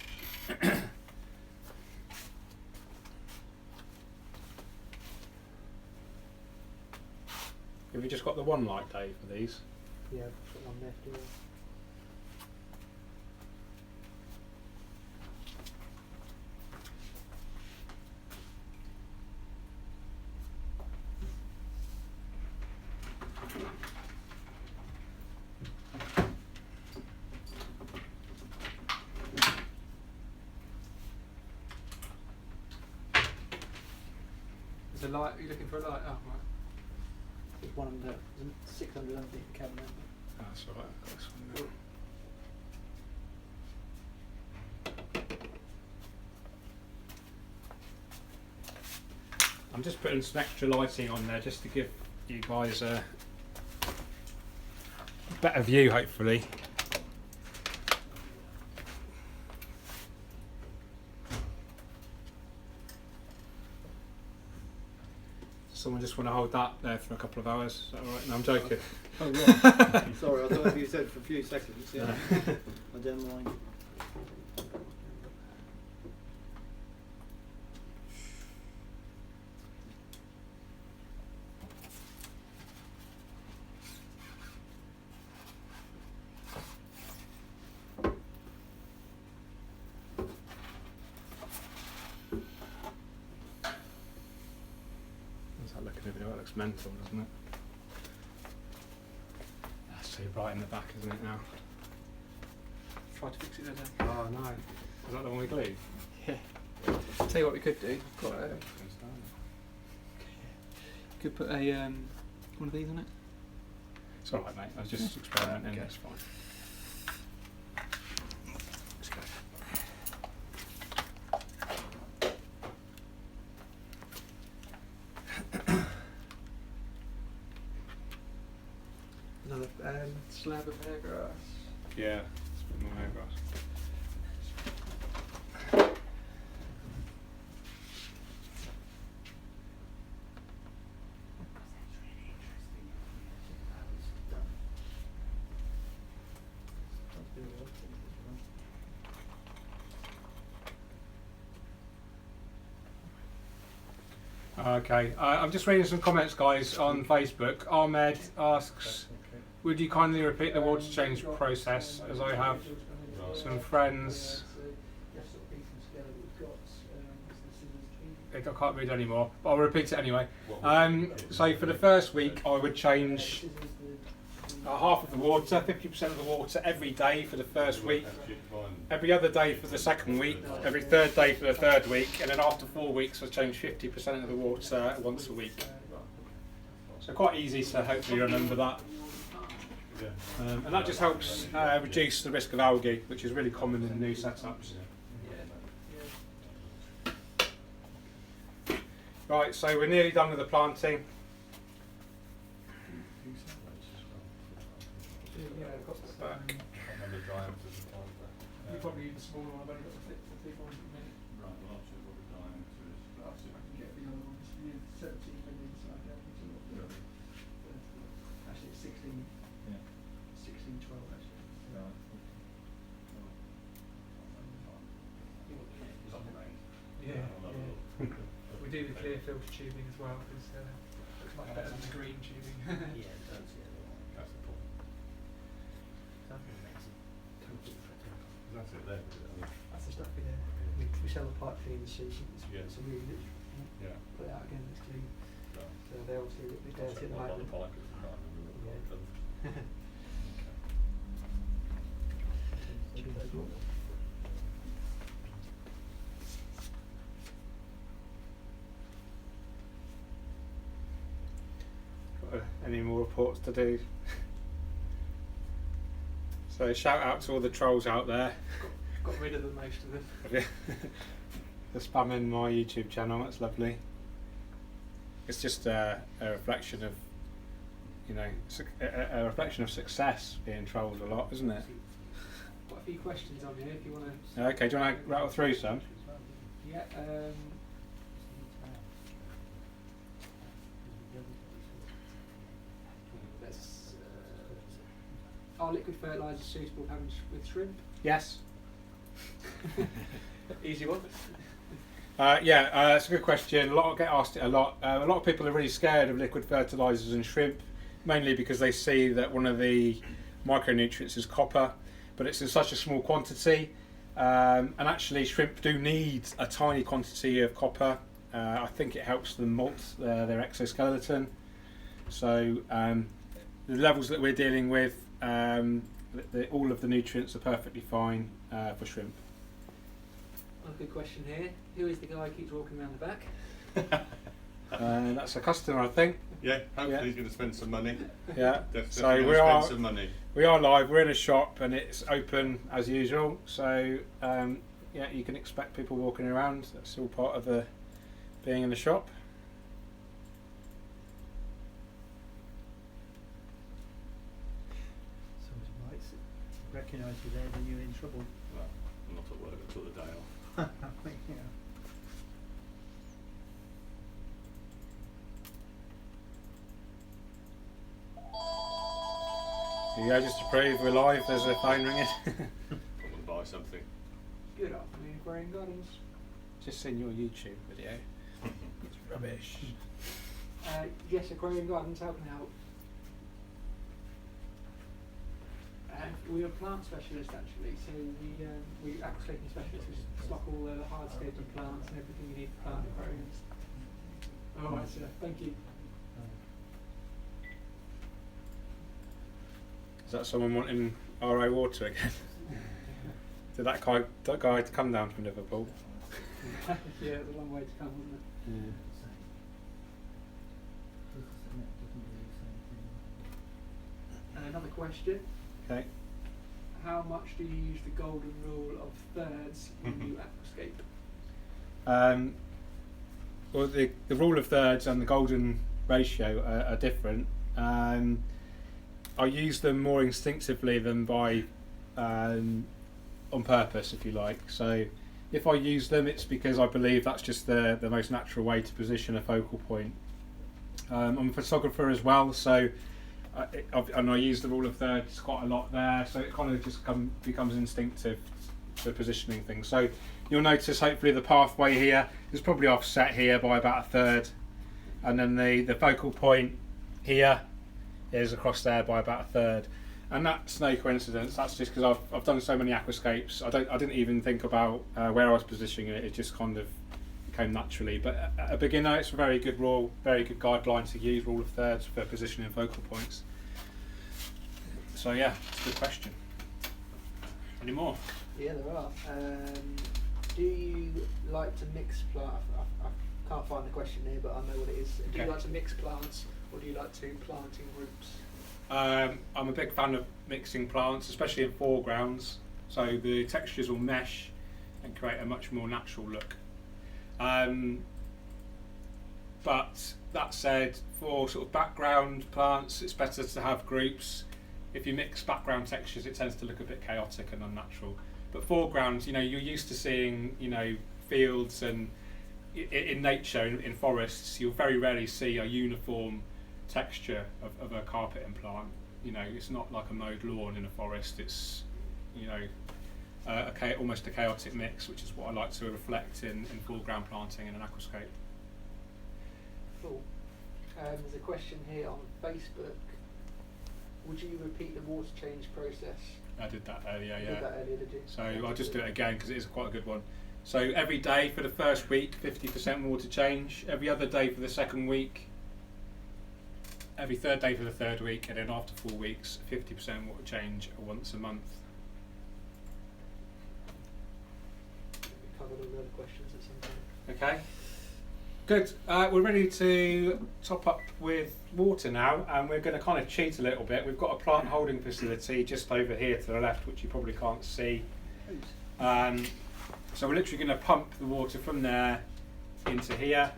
Have you just got the one light, Dave, for these? Yeah, I've got one left here. There's a light. Are you looking for a light? Oh, right. There's one under 600 underneath the cabinet. That's all right, I've got this one now. I'm just putting some extra lighting on there just to give you guys a better view, hopefully. Someone just want to hold that there for a couple of hours. Is that all right? No, I'm joking. Oh, right. Sorry, I thought you said for a few seconds. Yeah. I don't mind. How's that looking over there? That looks mental, doesn't it? too bright in the back, isn't it now? Try to fix it then. Oh no. Is that the one we glued? Yeah. Tell you what we could do. Got could put a one of these on it. It's alright, mate. I was just experimenting. Okay. That's fine. Let's go. Another slab of hair grass. Yeah, it's a bit more hair grass. Okay, I'm just reading some comments, guys, on Facebook. Ahmed asks, would you kindly repeat the water change process, as I have some friends. I can't read anymore, but I'll repeat it anyway. So for the first week, I would change half of the water, 50% of the water every day for the first week, every other day for the second week, every third day for the third week, and then after 4 weeks I change 50% of the water once a week. So quite easy to hopefully remember that. And that just helps reduce the risk of algae, which is really common in new setups. Right, so we're nearly done with the planting. Back. You probably need a smaller one, I've only got the big one at the minute. Right, well, I'll check what the diameter is. I'll see if I can get the other ones. Yeah, 17 millimetres, I don't know. Actually, it's 16, 12 actually. Yeah, yeah. We do the clear filter tubing as well, because it's much better than the green tubing. Yeah, it does, yeah. That's the point. That's it there. That's the stuff we do. We sell the pipe clean sheet. It's a really good. Yeah. Put it out again, it's clean. So, So they're obviously a bit dirty at the moment. Any more reports to do? So shout out to all the trolls out there. Got rid of the most of them. For spamming my YouTube channel, that's lovely. It's just a reflection of, you know, a reflection of success, being trolled a lot, isn't it? Got a few questions on here if you want to. Okay, do you want to rattle through some? Yeah. Are liquid fertilisers suitable having with shrimp? Yes. Easy one. It's a good question. I get asked it a lot. A lot of people are really scared of liquid fertilisers and shrimp, mainly because they see that one of the micronutrients is copper, but it's in such a small quantity. And actually, shrimp do need a tiny quantity of copper. I think it helps them molt their exoskeleton. So the levels that we're dealing with, all of the nutrients are perfectly fine for shrimp. A good question here. Who is the guy who keeps walking around the back? That's a customer, I think. Yeah, hopefully he's going to spend some money. Yeah. Definitely So going to spend some money. We are live. We're in a shop and it's open as usual. So yeah, you can expect people walking around. That's all part of the being in the shop. Someone's right. Recognise you there, then you're in trouble. Well, I'm not at work until the day off. Yeah. Yeah, just to prove we're live. There's a phone ringing. I'm going to buy something. Good afternoon, Aquarium Gardens. Just seen your YouTube video. It's rubbish. Yes, Aquarium Gardens, how can I help? We're a plant specialist actually, so we're aquascaping specialists. We stock all the hardscaping plants and everything you need for plant aquariums. Oh, right, sir. Thank you. Is that someone wanting RO water again? Did that guy come down from Liverpool? Yeah, it's a long way to come, wasn't it? Yeah. And another question. Okay. How much do you use the golden rule of thirds in your aquascape? Well, the rule of thirds and the golden ratio are different. I use them more instinctively than by on purpose, if you like. So if I use them, it's because I believe that's just the most natural way to position a focal point. I'm a photographer as well, so and I use the rule of thirds quite a lot there, so it kind of just becomes instinctive to positioning things. So you'll notice hopefully the pathway here is probably offset here by about a third, and then the focal point here is across there by about a third. And that's no coincidence. That's just because I've done so many aquascapes. I didn't even think about where I was positioning it. It just kind of came naturally. But a beginner, it's a very good rule, very good guideline to use, rule of thirds for positioning focal points. So yeah, it's a good question. Any more? Yeah, there are. Do you like to mix plants? I can't find the question here, but I know what it is. Do you like to mix plants, or do you like to plant in groups? I'm a big fan of mixing plants, especially in foregrounds, so the textures will mesh and create a much more natural look. But that said, for sort of background plants, it's better to have groups. If you mix background textures, it tends to look a bit chaotic and unnatural. But foregrounds, you're used to seeing, fields, and in nature, in forests, you'll very rarely see a uniform texture of a carpeting plant. It's not like a mowed lawn in a forest. It's almost a chaotic mix, which is what I like to reflect in foreground planting in an aquascape. Cool. There's a question here on Facebook. Would you repeat the water change process? I did that earlier, yeah. Did that earlier, did you? So I'll just do it again because it is quite a good one. So every day for the first week, 50% water change. Every other day for the second week. Every third day for the third week, and then after 4 weeks, 50% water change once a month. We covered all the other questions at some point. Okay. Good. We're ready to top up with water now, and we're going to kind of cheat a little bit. We've got a plant holding facility just over here to the left, which you probably can't see. So we're literally going to pump the water from there into here.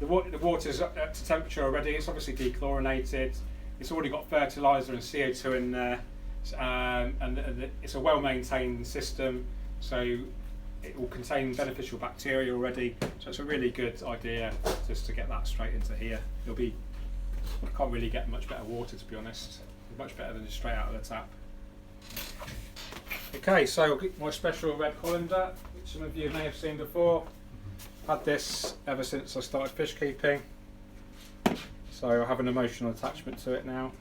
The water's up to temperature already. It's obviously dechlorinated. It's already got fertiliser and CO2 in there, and it's a well-maintained system, so it will contain beneficial bacteria already. So it's a really good idea just to get that straight into here. You can't really get much better water, to be honest. Much better than just straight out of the tap. Okay, so I'll get my special red colander, which some of you may have seen before. Had this ever since I started fish keeping, so I have an emotional attachment to it now.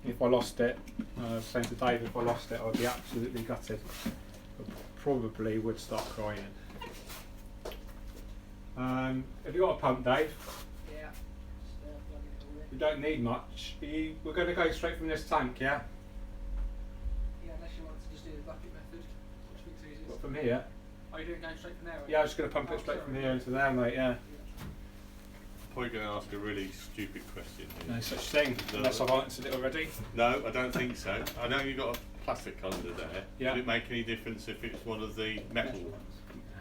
If I lost it, I was saying to Dave, if I lost it, I'd be absolutely gutted. I probably would start crying. Have you got a pump, Dave? Yeah. You don't need much. We're going to go straight from this tank, yeah? Yeah, unless you want to just do the bucket method, which makes it easier. What, from here? Are you doing going straight from there? Yeah, I'm just going to pump it straight from here into there, mate, yeah. Probably going to ask a really stupid question here. No such thing, unless I've answered it already. No, I don't think so. I know you've got a plastic colander there. Yeah. Would it make any difference if it's one of the metal?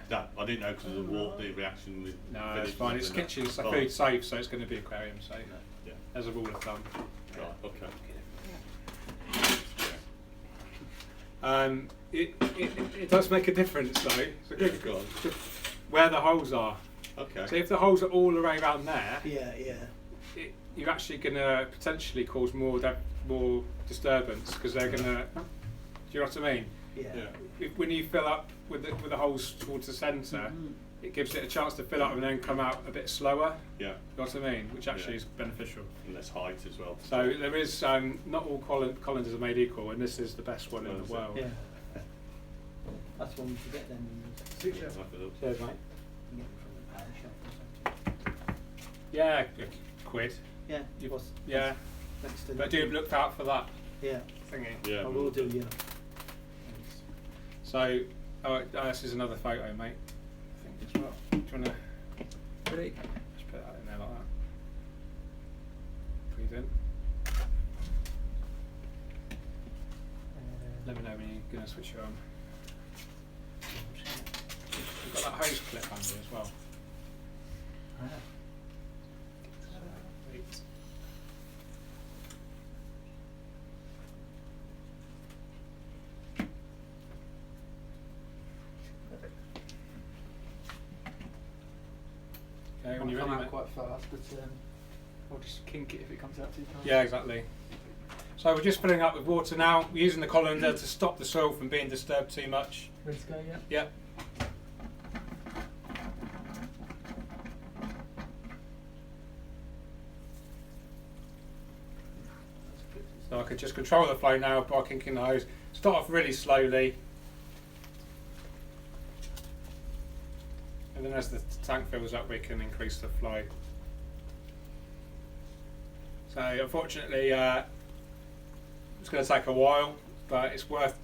No, I didn't know because of the reaction with. No, it's fine. It's kitchen, it's Oh. food safe, so it's going to be aquarium safe. Yeah. As a rule of thumb. Right. Okay. It does make a difference though. So Yeah, go on. where the holes are. Okay. So if the holes are all around there, Yeah. you're actually going to potentially cause more disturbance because they're going to. Do you know what I mean? Yeah. When you fill up with the holes towards the centre, it gives it a chance to fill up and then come out a bit slower. Yeah. You know what I mean? Which actually Yeah. is beneficial. And less height as well. So there is not all colanders are made equal, and this is the best one in the world. Yeah. That's one to get them. Yeah, have a look. Cheers, mate. You get them from the power shop or something. Yeah, a quid. Yeah. Yeah. next to But do look out for that Yeah, thingy. Yeah. I will do, yeah. So, this is another photo, mate. I think as well. Do you want to Ready? just put that in there like that? Breathe in. Let me know when you're going to switch it on. You've got that hose clip under as well. Wait. Okay, when Might you're come ready, out mate. quite fast, but I'll just kink it if it comes out too fast. Yeah, exactly. So we're just filling up with water now. We're using the colander to stop the soil from being disturbed too much. Ready to go, yeah? Yep. So I could just control the flow now by kinking the hose. Start off really slowly. And then as the tank fills up, we can increase the flow. So unfortunately, it's going to take a while, but it's worth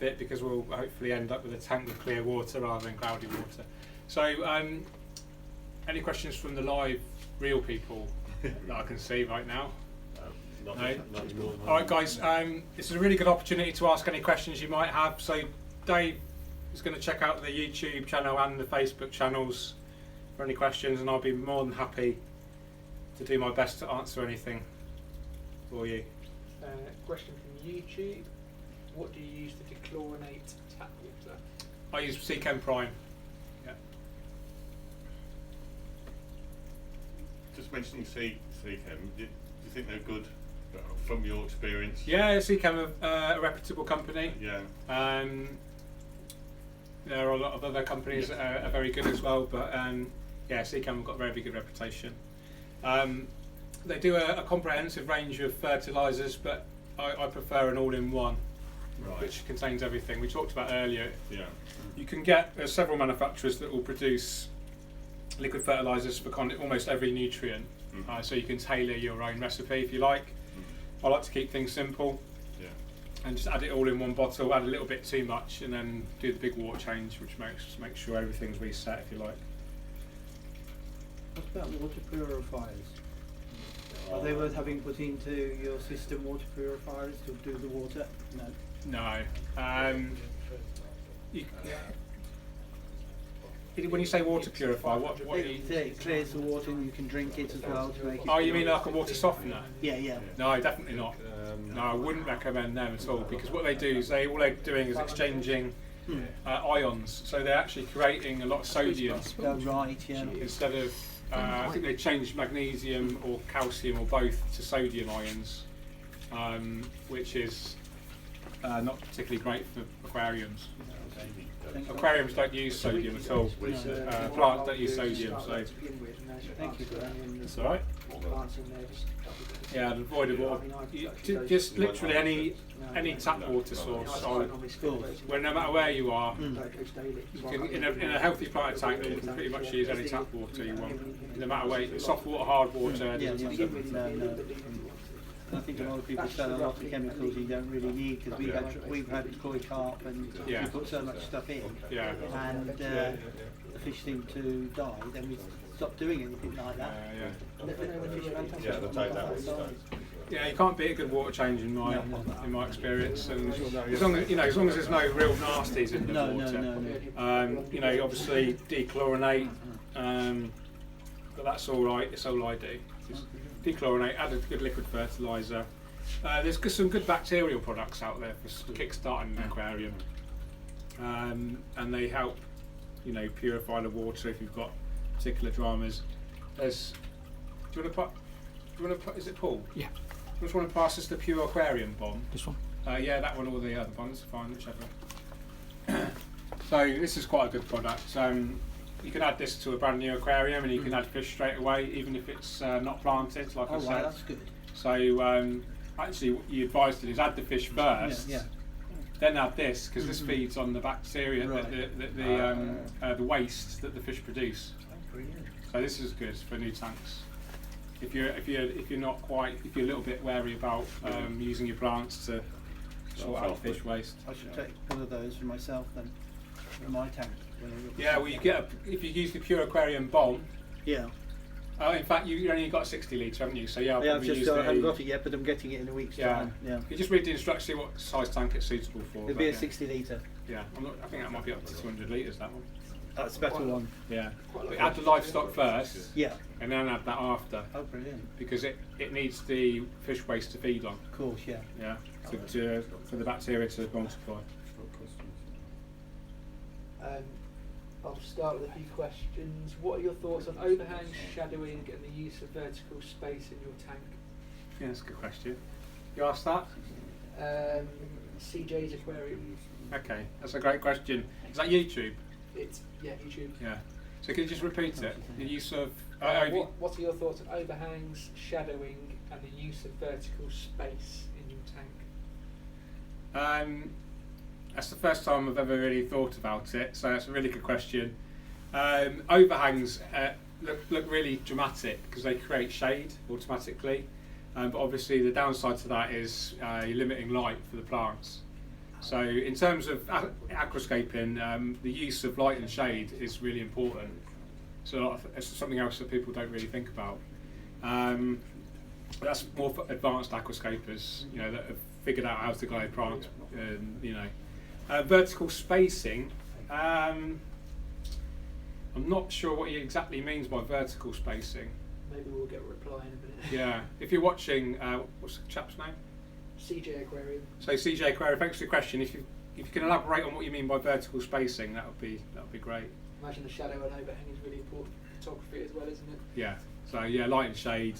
it because we'll hopefully end up with a tank with clear water rather than cloudy water. So, any questions from the live real people that I can see right now? Not No? more. All right, guys. This is a really good opportunity to ask any questions you might have. So, Dave is going to check out the YouTube channel and the Facebook channels for any questions, and I'll be more than happy to do my best to answer anything for you. Question from YouTube. What do you use to dechlorinate tap water? I use Seachem Prime. Yeah. Just mentioning Seachem, do you think they're good from your experience? Yeah, Seachem are a reputable company. Yeah. There are a lot of other companies that are very good as well, but yeah, Seachem have got a very good reputation. They do a comprehensive range of fertilisers, but I prefer an all-in-one, Right. which contains everything. We talked about earlier. Yeah. You can get, there's several manufacturers that will produce liquid fertilisers for almost every nutrient, so you can tailor your own recipe if you like. I like to keep things simple. Yeah. And just add it all in one bottle, add a little bit too much, and then do the big water change, which makes sure everything's reset if you like. What about water purifiers? Are they worth having put into your system, water purifiers, to do the water? No. No. When you say water purifier, what are you... It clears the water and you can drink it as well to make it... Oh, you mean like a water softener? Yeah, yeah. No, definitely not. No, I wouldn't recommend them at all, because what they do is all they're doing is exchanging ions, so they're actually creating a lot of sodium Oh, right, yeah. instead of I think they changed magnesium or calcium or both to sodium ions, which is not particularly great for aquariums. Aquariums don't use sodium at all. Plants don't use sodium, so Thank you for that. that's all right. Yeah, and void of water. Just literally any tap water source. Well, no matter where you are, you can, in a healthy plant tank, you can pretty much use any tap water you want. No matter where, soft water, hard water. Yeah, no. I think a lot of people sell a lot of chemicals you don't really need, because we've had koi carp and we put so much stuff in, and the fish seem to die. Then we stop doing anything like that. Yeah, they'll take that one. Yeah, you can't beat a good water change in my experience, and as long as there's no real nasties in the water. Obviously dechlorinate, but that's all right. It's all I do. Just dechlorinate, add a good liquid fertiliser. There's some good bacterial products out there for kick-starting an aquarium, and they help, purify the water if you've got particular dramas. Do you want to put? Is it Paul? Yeah. Do you just want to pass us the Pure Aquarium bomb? This one? Yeah, that one or the other ones, fine, whichever. So this is quite a good product. You can add this to a brand new aquarium, and you can add fish straight away, even if it's not planted, like I said. Right, that's good. So actually, what you advised to do is add the fish first, then add this, because this feeds on the bacteria, the waste that the fish produce. Oh, brilliant. So this is good for new tanks. if you're a little bit wary about using your plants to sort out fish waste. I should take one of those for myself then, in my tank. Yeah, well, if you use the Pure Aquarium bomb. Yeah. In fact, you only got a 60 litre, haven't you? So yeah, I haven't got it yet, but I'm getting it in a week's time. Yeah. You just read the instructions, see what size tank it's suitable for. It'll be a 60 litre. Yeah, I think that might be up to 200 litres. That one. That's a better one. Yeah. But add the livestock first. Yeah. And then add that after. Oh, brilliant. Because it needs the fish waste to feed on. Of course, yeah. Yeah. For the bacteria to multiply. I'll start with a few questions. What are your thoughts on overhang, shadowing, and the use of vertical space in your tank? Yeah, that's a good question. You asked that? CJ's Aquarium. Okay, that's a great question. Is that YouTube? It's YouTube. Yeah. So can you just repeat it? The use of what are your thoughts on overhangs, shadowing, and the use of vertical space in your tank? That's the first time I've ever really thought about it, so that's a really good question. Overhangs look really dramatic because they create shade automatically, but obviously the downside to that is you're limiting light for the plants. So in terms of aquascaping, the use of light and shade is really important. So it's something else that people don't really think about. That's more for advanced aquascapers, that have figured out how to grow plants, vertical spacing, I'm not sure what he exactly means by vertical spacing. Maybe we'll get a reply in a minute. Yeah, if you're watching, what's the chap's name? CJ Aquarium. So CJ Aquarium, thanks for the question. If you can elaborate on what you mean by vertical spacing, that would be great. Imagine the shadow and overhang is really important for photography as well, isn't it? Yeah. So yeah, light and shade,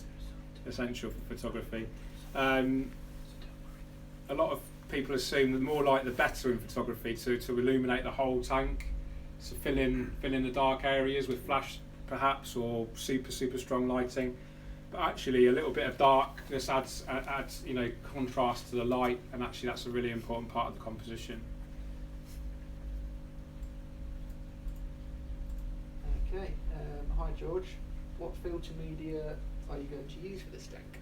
essential for photography. A lot of people assume the more light the better in photography to illuminate the whole tank, to fill in the dark areas with flash perhaps, or super strong lighting. But actually a little bit of darkness adds contrast to the light, and actually that's a really important part of the composition. Okay, hi George. What filter media are you going to use for this tank?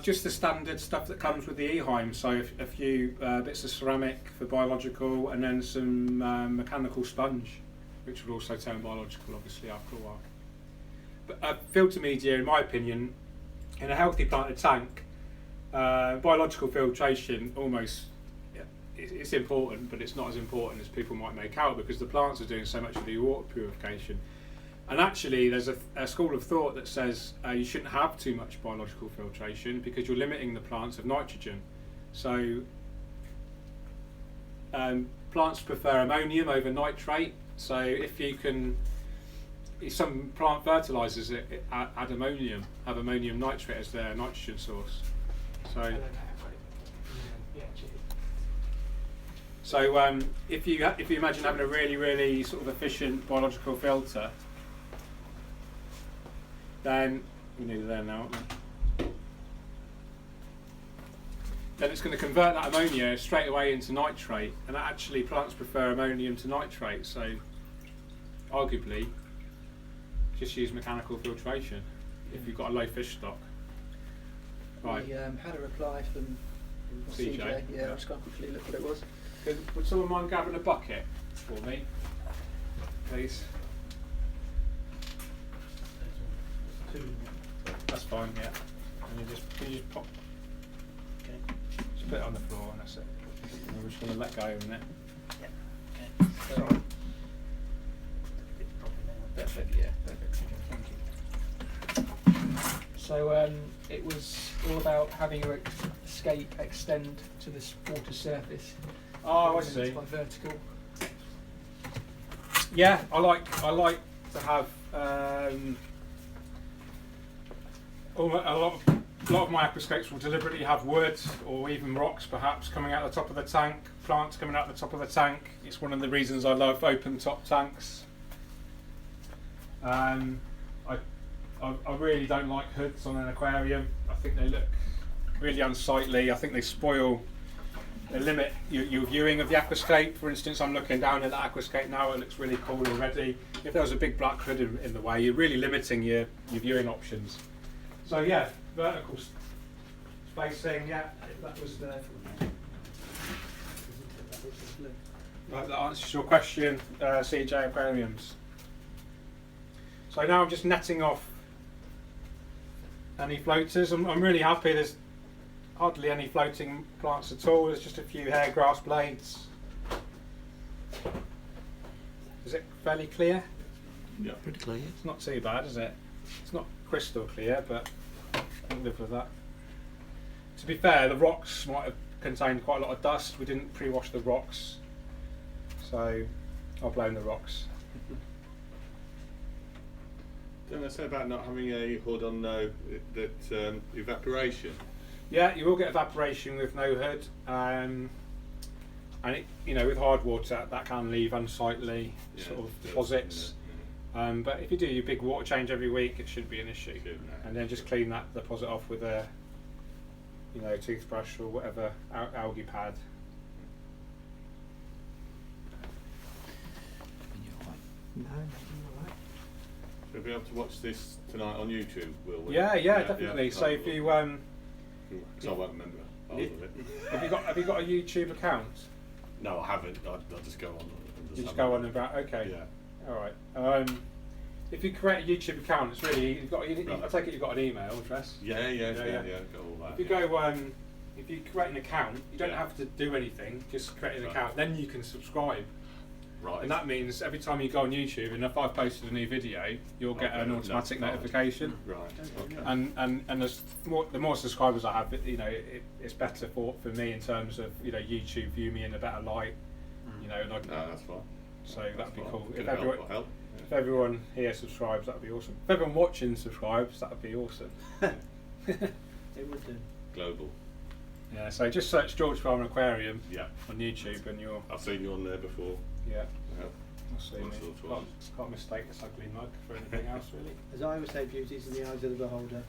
Just the standard stuff that comes with the EHEIM, so a few bits of ceramic for biological, and then some mechanical sponge, which would also turn biological obviously after a while. But filter media, in my opinion, in a healthy planted tank, biological filtration it's important, but it's not as important as people might make out, because the plants are doing so much of the water purification. And actually there's a school of thought that says you shouldn't have too much biological filtration because you're limiting the plants of nitrogen. So plants prefer ammonium over nitrate, so if some plant fertilisers add ammonium, have ammonium nitrate as their nitrogen source. So if you imagine having a really sort of efficient biological filter, then we're nearly there now, aren't we? Then it's going to convert that ammonia straight away into nitrate, and actually plants prefer ammonium to nitrate, so arguably just use mechanical filtration if you've got a low fish stock. Right. We had a reply from CJ. Yeah, I'll just go and quickly look what it was. Would someone mind grabbing a bucket for me, please? That's fine, yeah. And you just pop. Okay. Just put it on the floor and that's it. And we're just going to let go in a minute. Yeah. Okay. Sorry. Perfect, yeah, perfect. Thank you. So it was all about having your escape extend to this water surface. Oh, I see. By vertical. Yeah, I like to have a lot of my aquascapes will deliberately have wood or even rocks perhaps coming out the top of the tank, plants coming out the top of the tank. It's one of the reasons I love open top tanks. I really don't like hoods on an aquarium. I think they look really unsightly. I think they limit your viewing of the aquascape. For instance, I'm looking down at the aquascape now, it looks really cool already. If there was a big black hood in the way, you're really limiting your viewing options. So yeah, vertical spacing, yeah, that was the... Right, that answers your question, CJ Aquariums. So now I'm just netting off any floaters. I'm really happy there's hardly any floating plants at all. There's just a few hair grass blades. Is it fairly clear? Yeah. Pretty clear. It's not too bad, is it? It's not crystal clear, but I can live with that. To be fair, the rocks might have contained quite a lot of dust. We didn't pre-wash the rocks, so I'll blame the rocks. Don't I say about not having a hood on that evaporation? Yeah, you will get evaporation with no hood, and it, you know, with hard water that can leave unsightly sort of deposits. But if you do your big water change every week, it shouldn't be an issue. And then just clean that deposit off with a, you know, toothbrush or whatever algae pad. We'll be able to watch this tonight on YouTube, will we? Yeah, definitely. So if you because I won't remember half of it. have you got a YouTube account? No, I haven't. I'll just go on. You just go on about, okay. Yeah. All right. If you create a YouTube account, it's really you've got. I take it you've got an email address. Yeah. Got all that. If you go, if you create an account, you don't have to do anything. Just create an account, then you can subscribe. Right. And that means every time you go on YouTube, and if I've posted a new video, you'll get an automatic notification. Right. Okay. And the more subscribers I have, you know, it's better for me in terms of, you know, YouTube view me in a better light. You know, and No, that's fine. so that'd be cool. Could help. If everyone here subscribes, that'd be awesome. If everyone watching subscribes, that'd be awesome. It would do. Global. Yeah, so just search George Farmer Aquarium Yeah. on YouTube and you'll... I've seen you on there before. Yeah, Yeah. I'll see All me. sorts of Can't mistake this ugly mug for anything else, really. As I always say, beauty's in the eyes of the beholder.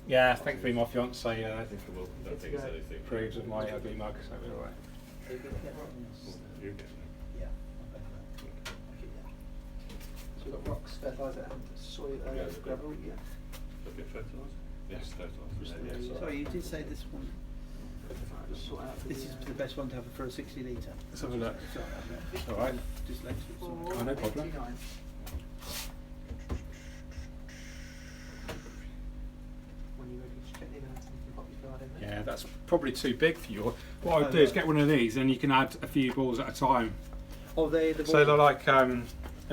Yeah, thankfully my fiance I think I will. I don't think it's anything. approves of my ugly mug, so we're alright. So you get that. You get it. Yeah, I'll bet that. Okay, yeah. So we've got rocks, fertiliser and soil, Yeah, gravel, yeah. Look at fertiliser. Yes, fertiliser. Yeah, Sorry, you did say this one. This is the best one to have for a 60 litre. Let's have a look. It's alright. Dyslexic. Oh, no problem. Yeah, that's probably too big for you. What I'd do is get one of these, and you can add a few balls at a time. Oh, the So they're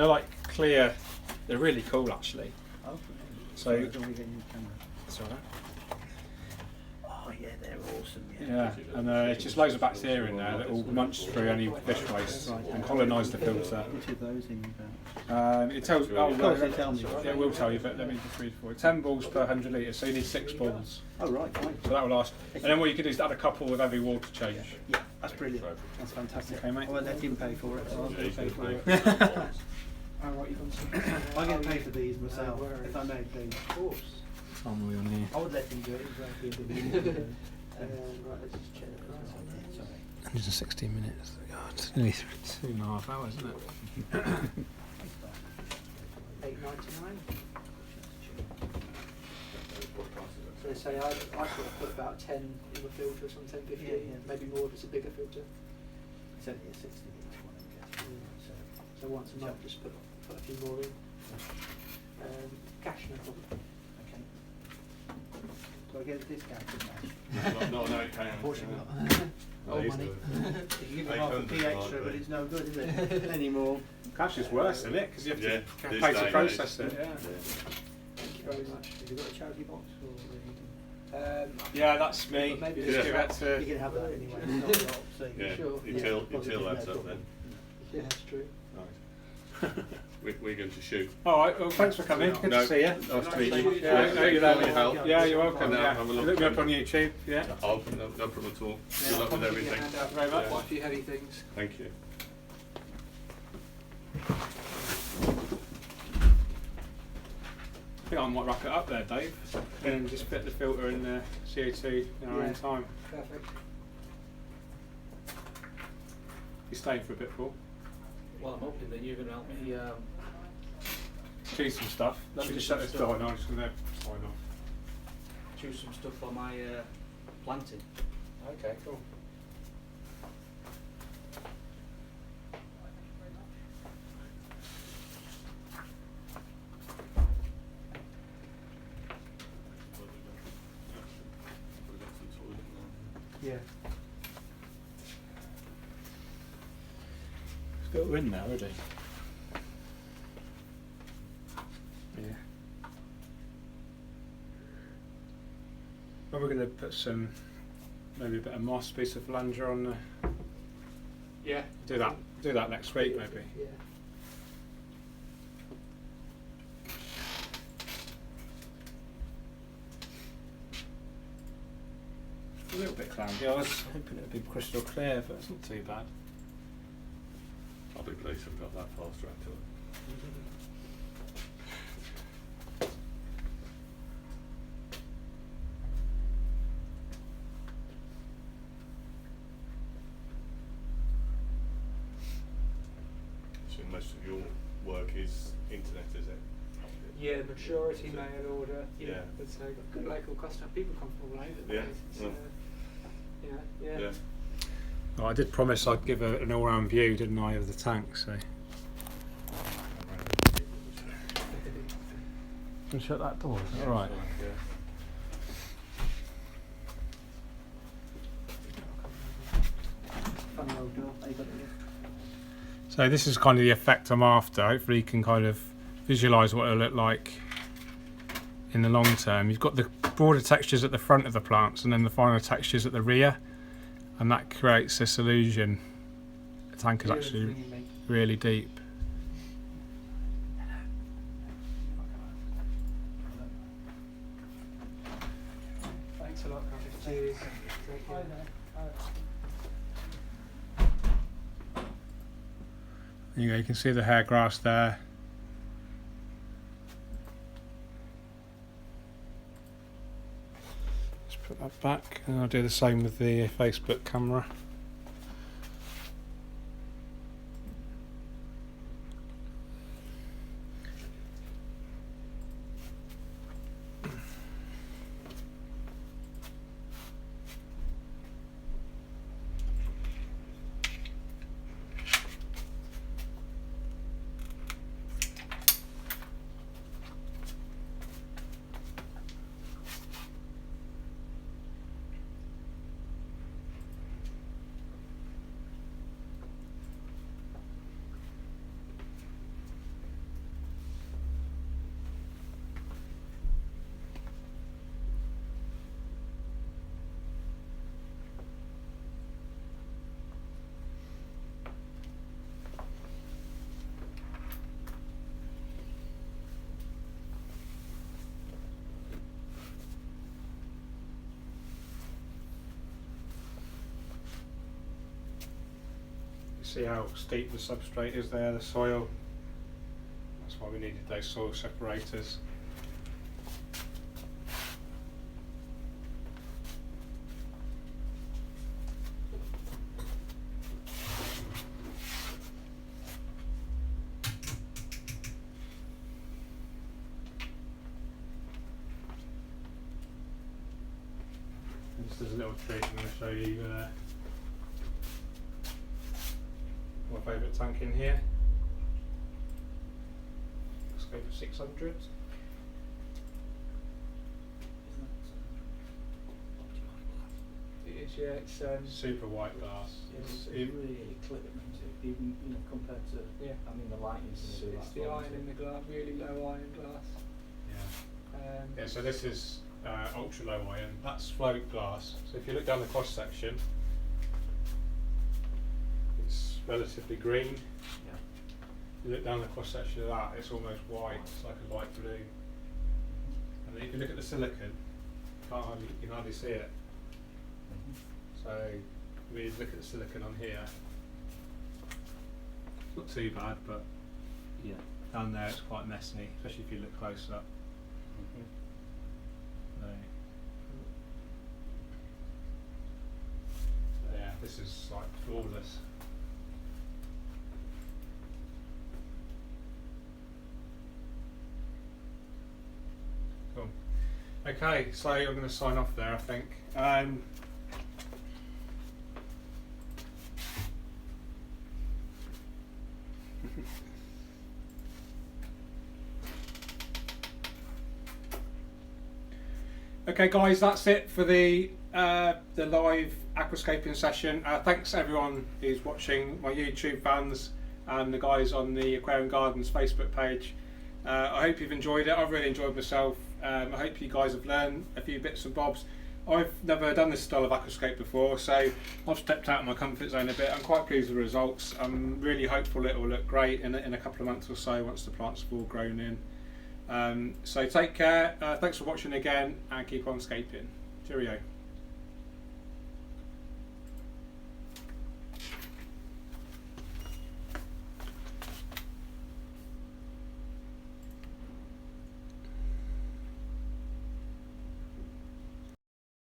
like clear. They're really cool, actually. Oh, So it's alright. Oh yeah, they're awesome. Yeah, and it's just loads of bacteria in there that will munch through any fish waste and colonise the filter. Which of those in about? It tells. Oh, Of course, they tell me. it will tell you, but let me just read for you. 10 balls per 100 litres, so you need 6 balls. Oh right, fine. So that will last. And then what you can do is add a couple with every water change. Yeah, that's brilliant. That's fantastic. Okay, mate. I won't let him pay for it. So I'll Yeah, you pay can for it. pay. Oh, right, you've gone some. I get paid for these myself, word. if I may, please. Of course. On here. I would let him do it. He's like being a bit Right, let's just check the price on this. Sorry. 116 minutes. God, it's nearly 2.5 hours, isn't it? $8.99. So say I sort of put about 10 in the filter, some 10.50, Yeah. maybe more if it's a bigger filter. It's only a 60 litre one, I'm guessing. So once a month, just put a few more in. Cash, no problem. Okay. Do I get a discount for that? Not an £8. Unfortunately not. Old money. You give me half a p 800 extra, might but be. it's no good, is it? Anymore. Cash is worse, isn't it? Because you have Yeah, to this pay day to and process age. it. Yeah. Thank you very much. Have you got a charity box? Or Yeah, that's me. But maybe Just Yeah. give that you to. can have that anyway. It's not a lot, so Yeah, Sure. your till adds up then. Yeah, that's true. Right. We're going to shoot. All right. Well, thanks for coming. Good No, to see you. Nice to meet you. Yeah, no, you're Thank you for your there. help. Yeah, you're welcome. And, Yeah. have a look. Look me up on YouTube. Yeah. Oh, no problem at all. Good luck with everything. Hand out Very much. quite a few heavy things. Thank you. I think I might wrap it up there, Dave. And just fit the filter in the CO2 in our own time. Perfect. You staying for a bit, Paul? Well, I'm hoping that you're going to help me. Choose some stuff. Let me just shut this door and I'm just going to sign off. choose some stuff for my planting. Okay, cool. Yeah. It's got wind now, already. Yeah. Well, we're going to put some, maybe a bit of moss, piece of flanger on the. Yeah. Do that next week, maybe. Yeah. A little bit cloudy. I was hoping it would be crystal clear, but it's not too bad. I'll be pleased I've got that fast track to it. So most of your work is internet, is it? Yeah, majority mail order. Yeah. But so got good local customer. People come from all over the Yeah, place. It's, yeah. yeah. Well, I did promise I'd give an all-round view, didn't I, of the tank, so. Can you shut that door? Is that all right? Yeah. Funny old door. How you got it here? So this is kind of the effect I'm after. Hopefully you can kind of visualise what it'll look like in the long term. You've got the broader textures at the front of the plants and then the finer textures at the rear, and that creates this illusion. The tank is actually really deep. Thanks a lot, guys. Cheers. Take care. There you go, you can see the hair grass there. Just put that back, and I'll do the same with the Facebook camera. See how steep the substrate is there, the soil. That's why we needed those soil separators. And just as a little treat, I'm going to show you my favourite tank in here. Let's go for 600. It is, yeah. It's Super white glass. It's really clear, even compared to. Yeah. I mean, the lighting's it's the iron in the glass, really low iron glass. Yeah. Yeah. So this is ultra low iron. That's float glass. So if you look down the cross section, it's relatively green. Yeah. You look down the cross section of that, it's almost white. It's like a light blue. And then if you look at the silicon, you can hardly see it. So we look at the silicon on here. It's not too bad, but Yeah. down there it's quite messy, especially if you look close up. So yeah, this is like flawless. Cool. Okay, so I'm going to sign off there, I think. Okay, guys, that's it for the live aquascaping session. Thanks everyone who's watching, my YouTube fans and the guys on the Aquarium Gardens Facebook page. I hope you've enjoyed it. I've really enjoyed myself. I hope you guys have learned a few bits and bobs. I've never done this style of aquascape before, so I've stepped out of my comfort zone a bit. I'm quite pleased with the results. I'm really hopeful it will look great in a couple of months or so once the plants have all grown in. So take care, thanks for watching again, and keep on scaping. Cheerio.